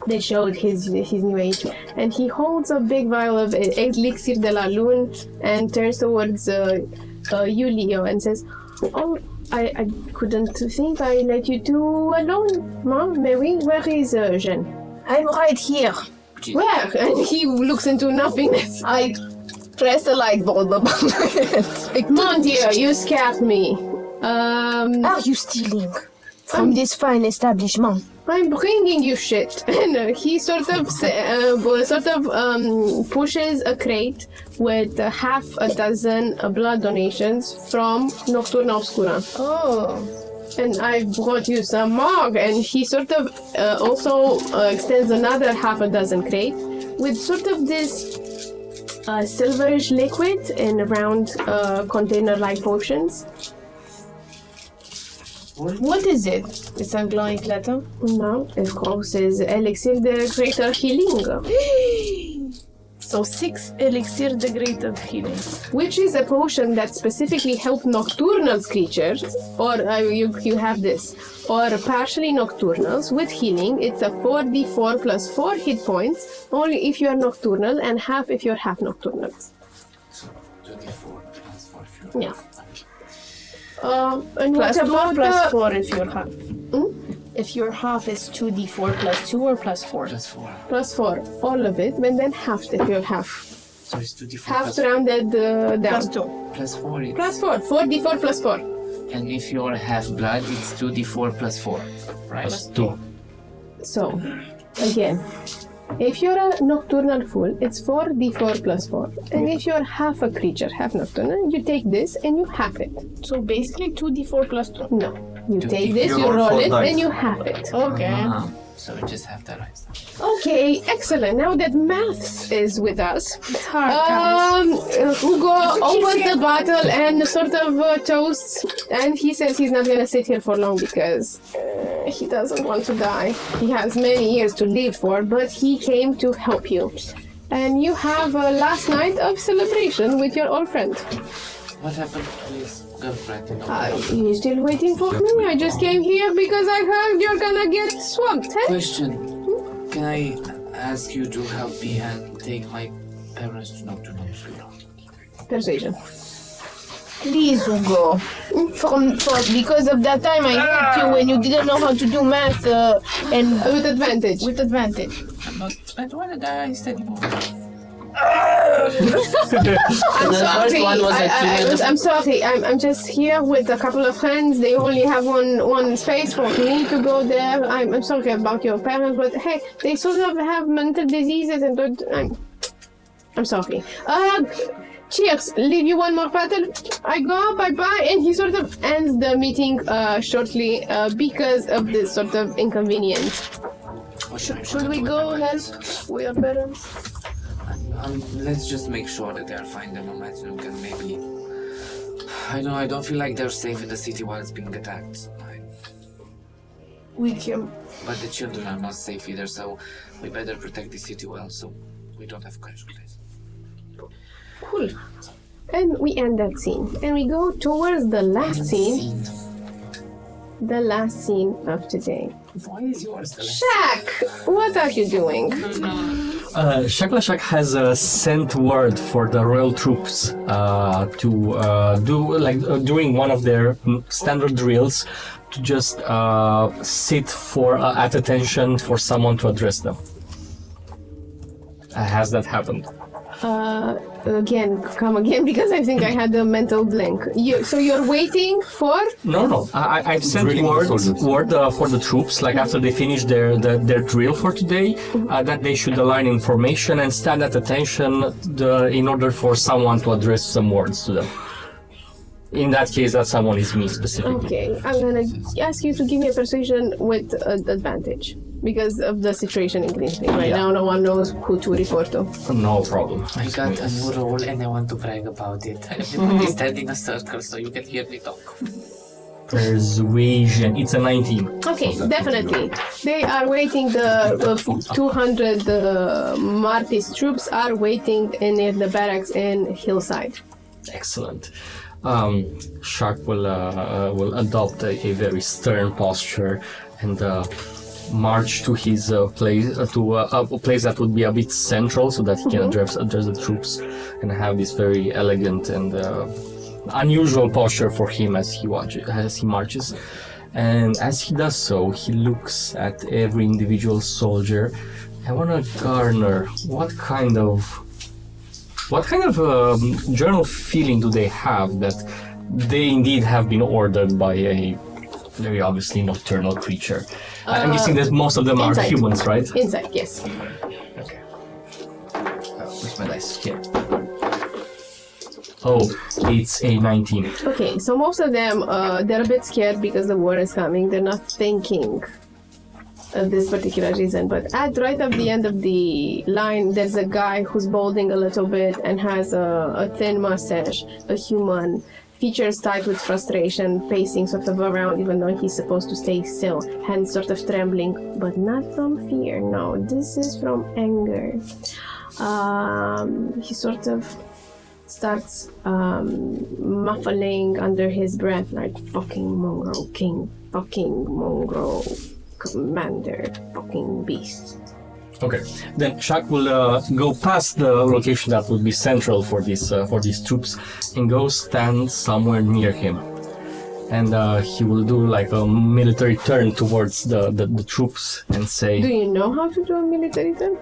They showed his new age, and he holds a big vial of elixir de la lune and turns towards you, Leo, and says, "Oh, I couldn't think I let you two alone, Mom. Mary, where is Jean?" I'm right here. Where? And he looks into nothingness. I press the light bulb above my head. Mon Dieu, you scared me. Are you stealing from this fine establishment? I'm bringing you shit. And he sort of pushes a crate with half a dozen blood donations from Nocturna Obscura. Oh. And I brought you some more. And he sort of also extends another half a dozen crate with sort of this silverish liquid in a round container-like potions. What is it? It's a glowing letter? No, of course, is elixir de greater healing. So 6 elixir de greater healing. Which is a potion that specifically helps nocturnal creatures, or you have this, or partially nocturnals with healing. It's a 4d4 plus 4 hit points, only if you are nocturnal, and half if you're half nocturnal. So 24 plus 4 if you're Yeah. And Plus what 2 about plus the... 4 if you're half. If your half is 2d4 plus 2 or plus 4? Plus 4. Plus 4, all of it, and then half if you're half. So it's 2d4 Half plus rounded down. Plus 2. Plus 4. It's, Plus 4, 4d4 plus 4. and if you're half blood, it's 2d4 plus 4. Right? Plus 2. So, again, if you're a nocturnal fool, it's 4d4 plus 4. And if you're half a creature, half nocturnal, you take this and you half it. So basically 2d4 plus 2. No, You take this, you roll it, and you have it. Okay. So we just have that right. Okay, excellent. Now that Maths is with us, hard, Hugo opens the bottle and sort of toasts, and he says he's not gonna sit here for long because he doesn't want to die. He has many years to live for, but he came to help you. And you have a last night of celebration with your old friend. What happened to his girlfriend? You still waiting for me? I just came here because I heard you're gonna get swamped, eh? Question. Can I ask you to help me and take my parents to Nocturnal School? Persuasion. Please, Hugo. Because of that time I helped you when you didn't know how to do math and with advantage. With advantage. I don't want to die anymore. I'm sorry. I'm just here with a couple of friends. They only have one space for me to go there. I'm sorry about your parents, but hey, they sort of have mental diseases and don't. I'm sorry. Cheers. Leave you one more bottle. I go. Bye bye. And he sort of ends the meeting shortly because of this sort of inconvenience. Should we go help with your parents? Let's just make sure that they're fine. Then we can maybe. I don't feel like they're safe in the city while it's being attacked. We can. But the children are not safe either, so we better protect the city well, so we don't have casualties. Cool. And we end that scene, and we go towards the last scene. The last scene of today. Why is yours the last? Shaq, what are you doing? Shaklashak has sent word for the royal troops to do during one of their standard drills to just sit for at attention for someone to address them. Has that happened? Come again, because I think I had a mental blank. So you're waiting for? No. I've sent word for the troops, like after they finish their drill for today, that they should align information and stand at attention in order for someone to address some words to them. In that case, that someone is me specifically. Okay, I'm gonna ask you to give me a persuasion with advantage. Because of the situation in Greenfield. Right now, no one knows who to report to. No problem. I got a new role and I want to brag about it. Everybody stand in a circle so you can hear me talk. Persuasion. It's a 19. Okay, definitely. They are waiting. The 200 Martis troops are waiting near the barracks in Hillside. Excellent. Shark will adopt a very stern posture and march to his place, to a place that would be a bit central, so that he can address the troops and have this very elegant and unusual posture for him as he marches. And as he does so, he looks at every individual soldier. I want to garner what kind of general feeling do they have that they indeed have been ordered by a very obviously nocturnal creature. I'm guessing that most of them are humans, right? Inside, yes. Okay. Where's my dice? Here. Oh, it's a 19. Okay, so most of them, they're a bit scared because the war is coming. They're not thinking of this particular reason, but right at the end of the line, there's a guy who's balding a little bit and has a thin mustache, a human, features tight with frustration, pacing sort of around even though he's supposed to stay still, hands sort of trembling, but not from fear, no, this is from anger. He sort of starts muffling under his breath like, fucking mongrel king, fucking mongrel commander, fucking beast. Okay, then Shaq will go past the location that would be central for these troops and go stand somewhere near him. And he will do like a military turn towards the troops and say... Do you know how to do a military turn?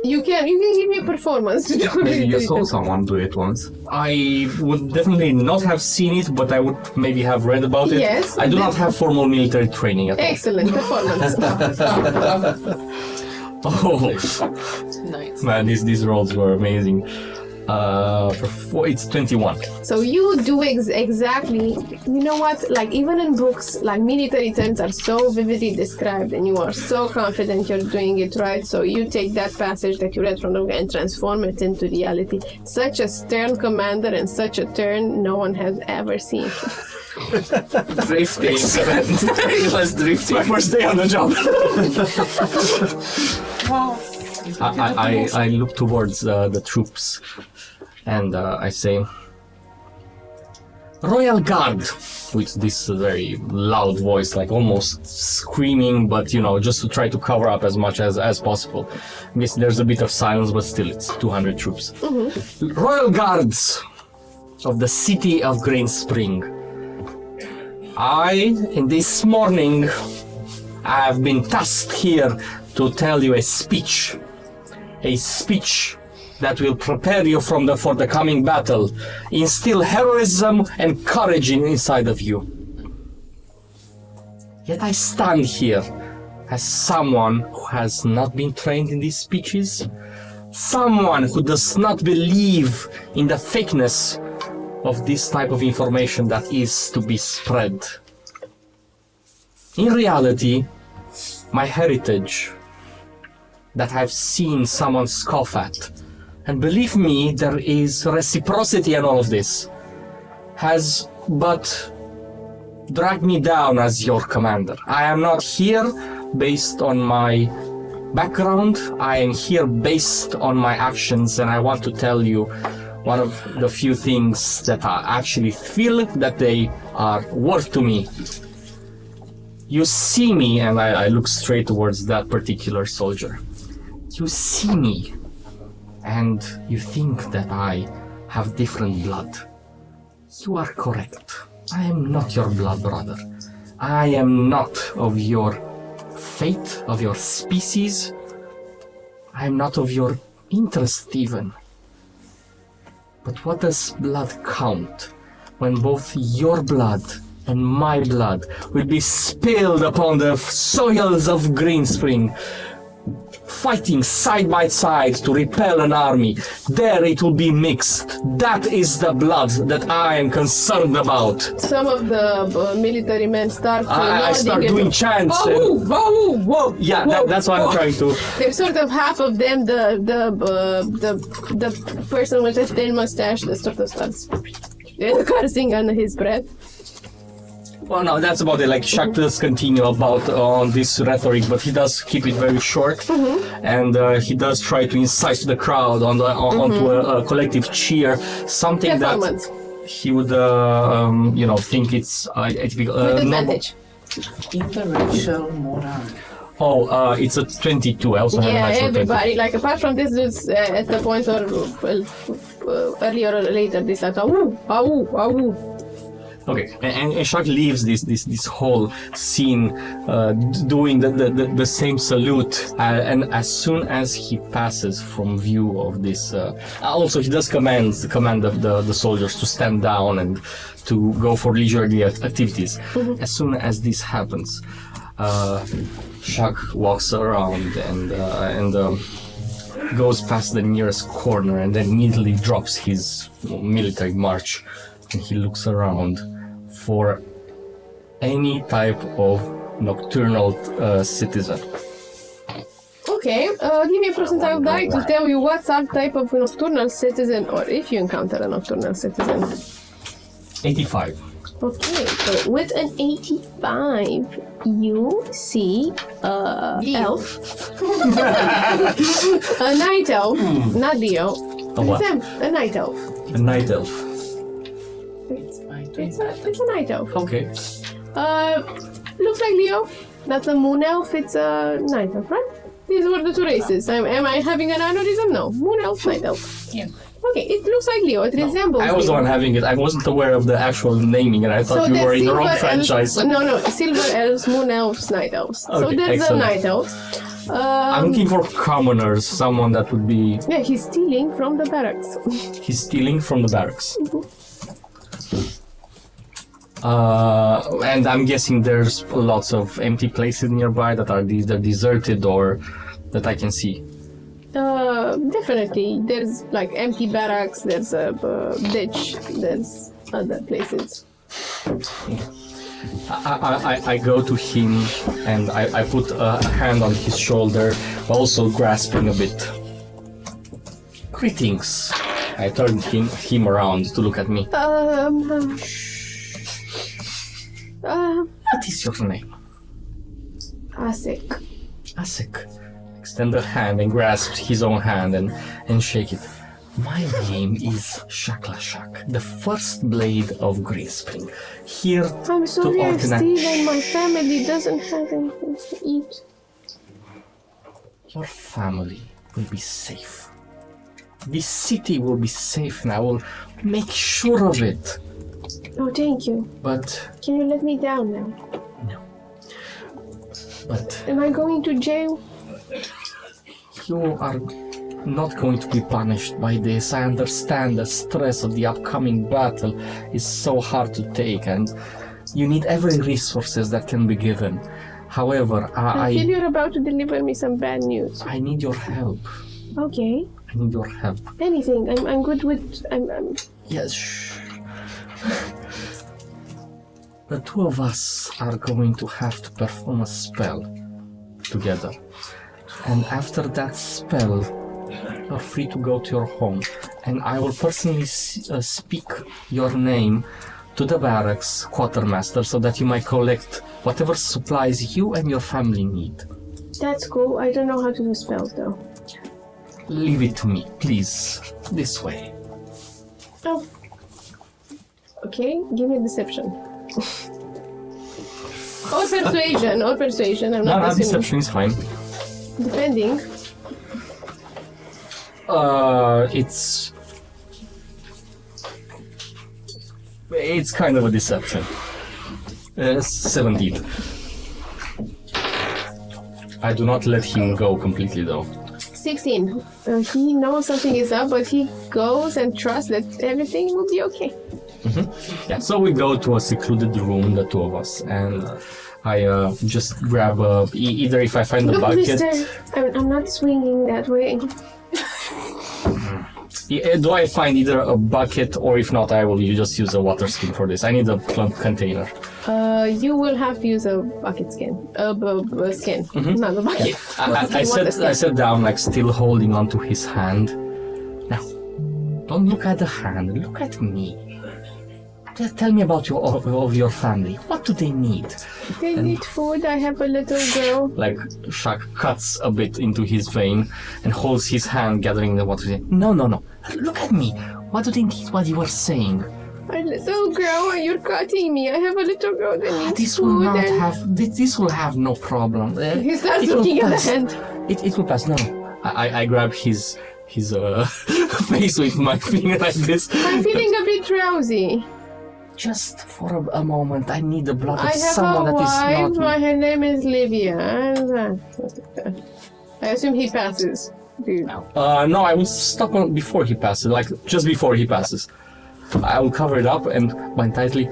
You can give me a performance to do a military turn. You saw someone do it once. I would definitely not have seen it, but I would maybe have read about it. Yes. I do not have formal military training at all. Excellent performance. Oh, nice. Man, these rolls were amazing. It's 21. So you do exactly, you know what, like even in books, like military terms are so vividly described and you are so confident you're doing it right, so you take that passage that you read from the book and transform it into reality. Such a stern commander and such a turn no one has ever seen. Drifting. He was drifting. My first day on the job. Wow. I look towards the troops and I say, Royal Guard, with this very loud voice, like almost screaming, but you know, just to try to cover up as much as possible. I guess there's a bit of silence, but still it's 200 troops. Mm-hmm. Royal Guards of the city of Green Spring. In this morning, I have been tasked here to tell you a speech that will prepare you for the coming battle, instill heroism and courage inside of you. Yet I stand here as someone who has not been trained in these speeches, someone who does not believe in the fakeness of this type of information that is to be spread. In reality, my heritage, that I've seen someone scoff at, and believe me, there is reciprocity in all of this, has but dragged me down as your commander. I am not here based on my background, I am here based on my actions, and I want to tell you one of the few things that I actually feel that they are worth to me. You see me, and I look straight towards that particular soldier. You see me, and you think that I have different blood. You are correct. I am not your blood brother. I am not of your fate, of your species. I am not of your interest even. But what does blood count when both your blood and my blood will be spilled upon the soils of Green Spring, fighting side by side to repel an army? There it will be mixed. That is the blood that I am concerned about. Some of the military men start I start doing chants. Whoa. Yeah, that's what I'm trying to. There's sort of half of them, the person with a thin mustache that sort of starts cursing under his breath. Well, no, that's about it. Like, Shaq does continue about on this rhetoric, but he does keep it very short, and he does try to incite the crowd onto a collective cheer, something that he would, think it's a typical. With advantage. Interracial moral. Oh, it's a 22. I also have a natural everybody, like, apart from this, it's at the point or earlier or later, this like, awoo. Okay, and Shaq leaves this whole scene doing the same salute, and as soon as he passes from view of this, also he does command the soldiers to stand down and to go for leisurely activities. As soon as this happens, Shaq walks around and goes past the nearest corner and then immediately drops his military march. And he looks around for any type of nocturnal citizen. Okay, give me a percentile die to tell you what type of nocturnal citizen, or if you encounter a nocturnal citizen. 85. Okay, so with an 85, you see elf. A night elf, not Leo. A what? A night elf. A night elf. It's a night elf. Okay. Looks like Leo. That's a moon elf. It's a night elf, right? These were the two races. Am I having an aneurysm? No. Moon elf, night elf. Yeah. Okay, it looks like Leo. It resembles. I was the one having it. I wasn't aware of the actual naming, and I thought you were in the wrong franchise. No. Silver elves, moon elves, night elves. Okay, so there's excellent. a night elf. I'm looking for commoners, someone that would be. Yeah, he's stealing from the barracks. He's stealing from the barracks. And I'm guessing there's lots of empty places nearby that are either deserted or that I can see. Definitely. There's like empty barracks, there's a ditch, there's other places. I go to him and I put a hand on his shoulder, also grasping a bit. Greetings. I turn him around to look at me. What is your name? Asik. Asik. Extend a hand and grasp his own hand and shake it. My name is Shaklashak, the first blade of Greenspring. Here I'm sorry, to I'm organize... Steven. My family doesn't have anything to eat. Your family will be safe. This city will be safe and I will make sure of it. Oh, thank you. But... Can you let me down now? No. But... Am I going to jail? You are not going to be punished by this. I understand the stress of the upcoming battle is so hard to take and you need every resources that can be given. However, I feel you're about to deliver me some bad news. I need your help. Okay. I need your help. Anything. I'm good with... I'm... Yes, shh. The two of us are going to have to perform a spell together. And after that spell, you're free to go to your home. And I will personally speak your name to the barracks quartermaster so that you might collect whatever supplies you and your family need. That's cool. I don't know how to do spells though. Leave it to me, please. This way. Oh. Okay, give me a deception. Or persuasion, or persuasion. I'm not assuming. Deception is fine. Depending. It's kind of a deception. 17. I do not let him go completely though. 16. He knows something is up, but he goes and trusts that everything will be okay. Yeah, so we go to a secluded room, the two of us, and I just grab either if I find the Look, bucket. mister, I'm not swinging that way. Do I find either a bucket or if not, I will just use a water skin for this. I need a container. You will have to use a bucket skin. Skin, not a bucket. I sat down, like still holding onto his hand. Now, don't look at the hand, look at me. Just tell me about your family. What do they need? They need food. I have a little girl. Like Shaq cuts a bit into his vein and holds his hand, gathering the water. No. Look at me. What do they need? What you were saying? A little girl, and you're cutting me. I have a little girl that needs This food. will not have. This will have no problem. He starts looking at the hand. It will pass. No. I grab his face with my finger like this. I'm feeling a bit drowsy. Just for a moment, I need the blood of I have someone a that is wife. not. Her name is Livia. I assume he passes. No, I will stop before he passes, like just before he passes. I will cover it up and bind tightly,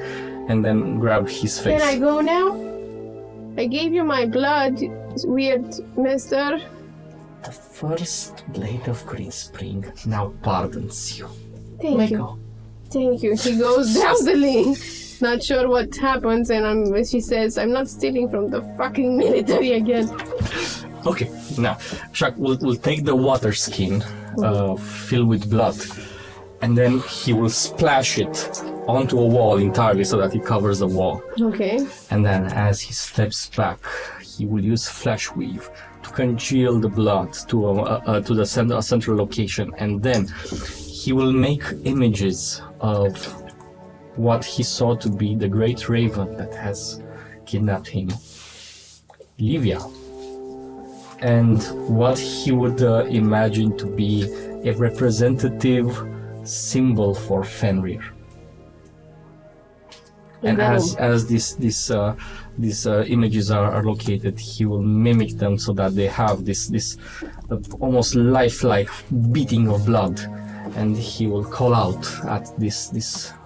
and then grab his face. Can I go now? I gave you my blood. It's weird, mister. The first blade of Greenspring now pardons you. Thank you. Go. Thank you. He goes drowsily. Not sure what happens, and she says, I'm not stealing from the fucking military again. Okay, now, Shaq will take the water skin filled with blood, and then he will splash it onto a wall entirely so that it covers the wall. Okay. And then as he steps back, he will use flesh weave to congeal the blood to the central location, and then he will make images of what he saw to be the great raven that has kidnapped him, Livia, and what he would imagine to be a representative symbol for Fenrir. And as these images are located, he will mimic them so that they have this almost lifelike beating of blood, and he will call out at this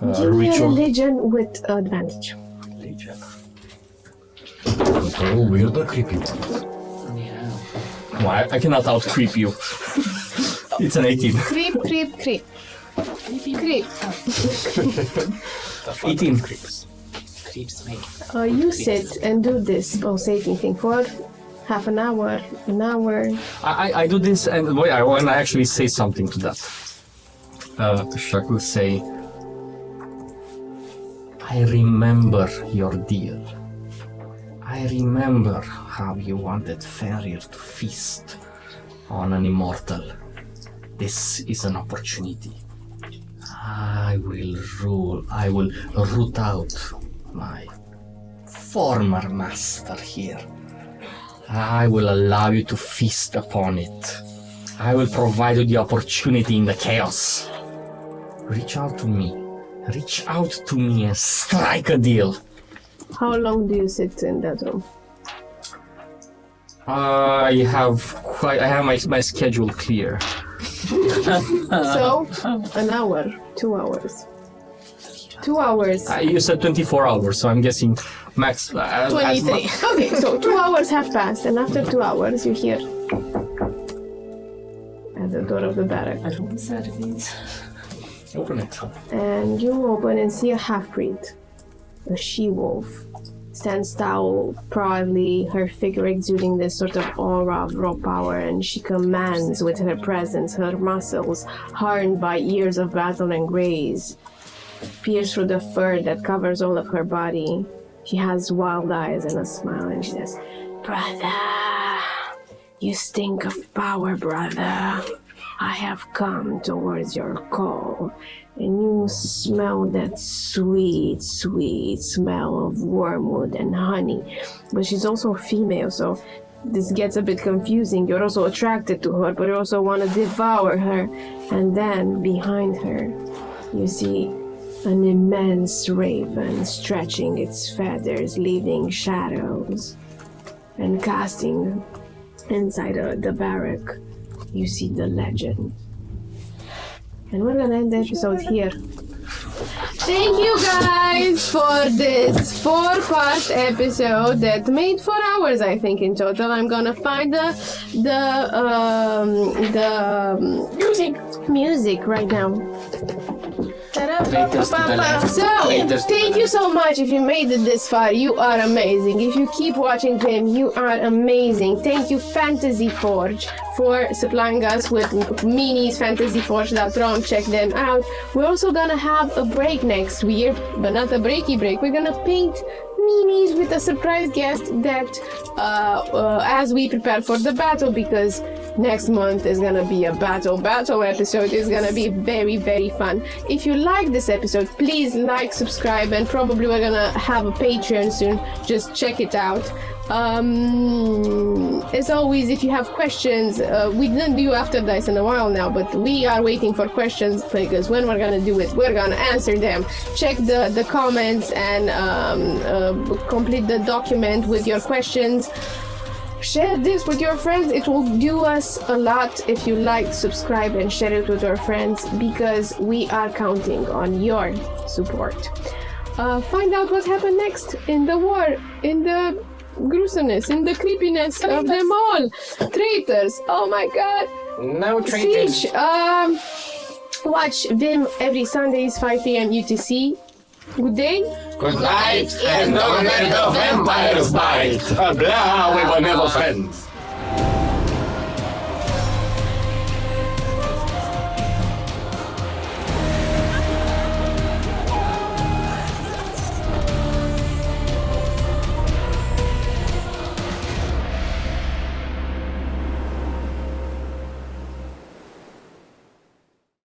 Give me a ritual. religion with advantage. Religion. Oh, weird or creepy ones. Yeah. No, I cannot out creep you. It's an 18. Creep, creep, creep. Creep. 18. Creeps make. You sit and do this pulsating thing for half an hour, an hour. I do this, and I want to actually say something to that. Shaq will say, I remember your deal. I remember how you wanted Ferrier to feast on an immortal. This is an opportunity. I will root out my former master here. I will allow you to feast upon it. I will provide you the opportunity in the chaos. Reach out to me and strike a deal. How long do you sit in that room? I have my schedule clear. So, an hour, 2 hours. 2 hours. You said 24 hours, so I'm guessing max. 23. Okay, so 2 hours have passed, and after 2 hours, you hear at the door of the barrack. I don't know what that means. Open it. And you open and see a half-breed, a she-wolf, stands tall, proudly, her figure exuding this sort of aura of raw power, and she commands with her presence, her muscles hardened by years of battle and graze, pierce through the fur that covers all of her body. She has wild eyes and a smile, and she says, "Brother, you stink of power, brother. I have come towards your call, and you smell that sweet, sweet smell of wormwood and honey." But she's also female, so this gets a bit confusing. You're also attracted to her, but you also want to devour her. And then, behind her, you see an immense raven stretching its feathers, leaving shadows, and casting inside the barrack. You see the legend. And we're gonna end the episode here. Thank you guys for this 4-part episode that made 4 hours, I think, in total. I'm gonna find the music right now. So, thank you so much if you made it this far. You are amazing. If you keep watching VIM, you are amazing. Thank you, Fantasy Forge, for supplying us with minis, fantasyforge.rom. Check them out. We're also gonna have a break next week, but not a breaky break. We're gonna paint minis with a surprise guest that as we prepare for the battle, because next month is gonna be a battle episode. It's gonna be very, very fun. If you like this episode, please like, subscribe, and probably we're gonna have a Patreon soon. Just check it out. As always, if you have questions, we didn't do After Dice in a while now, but we are waiting for questions, because when we're gonna do it, we're gonna answer them. Check the comments and complete the document with your questions. Share this with your friends. It will do us a lot if you like, subscribe, and share it with your friends, because we are counting on your support. Find out what happened next in the war, in the gruesomeness, in the creepiness of them all. Traitors. Oh my god. No traitors. Siege. Watch VIM every Sundays, 5 PM UTC. Good day. Good night, and don't let the vampires bite. Blah, we were never friends.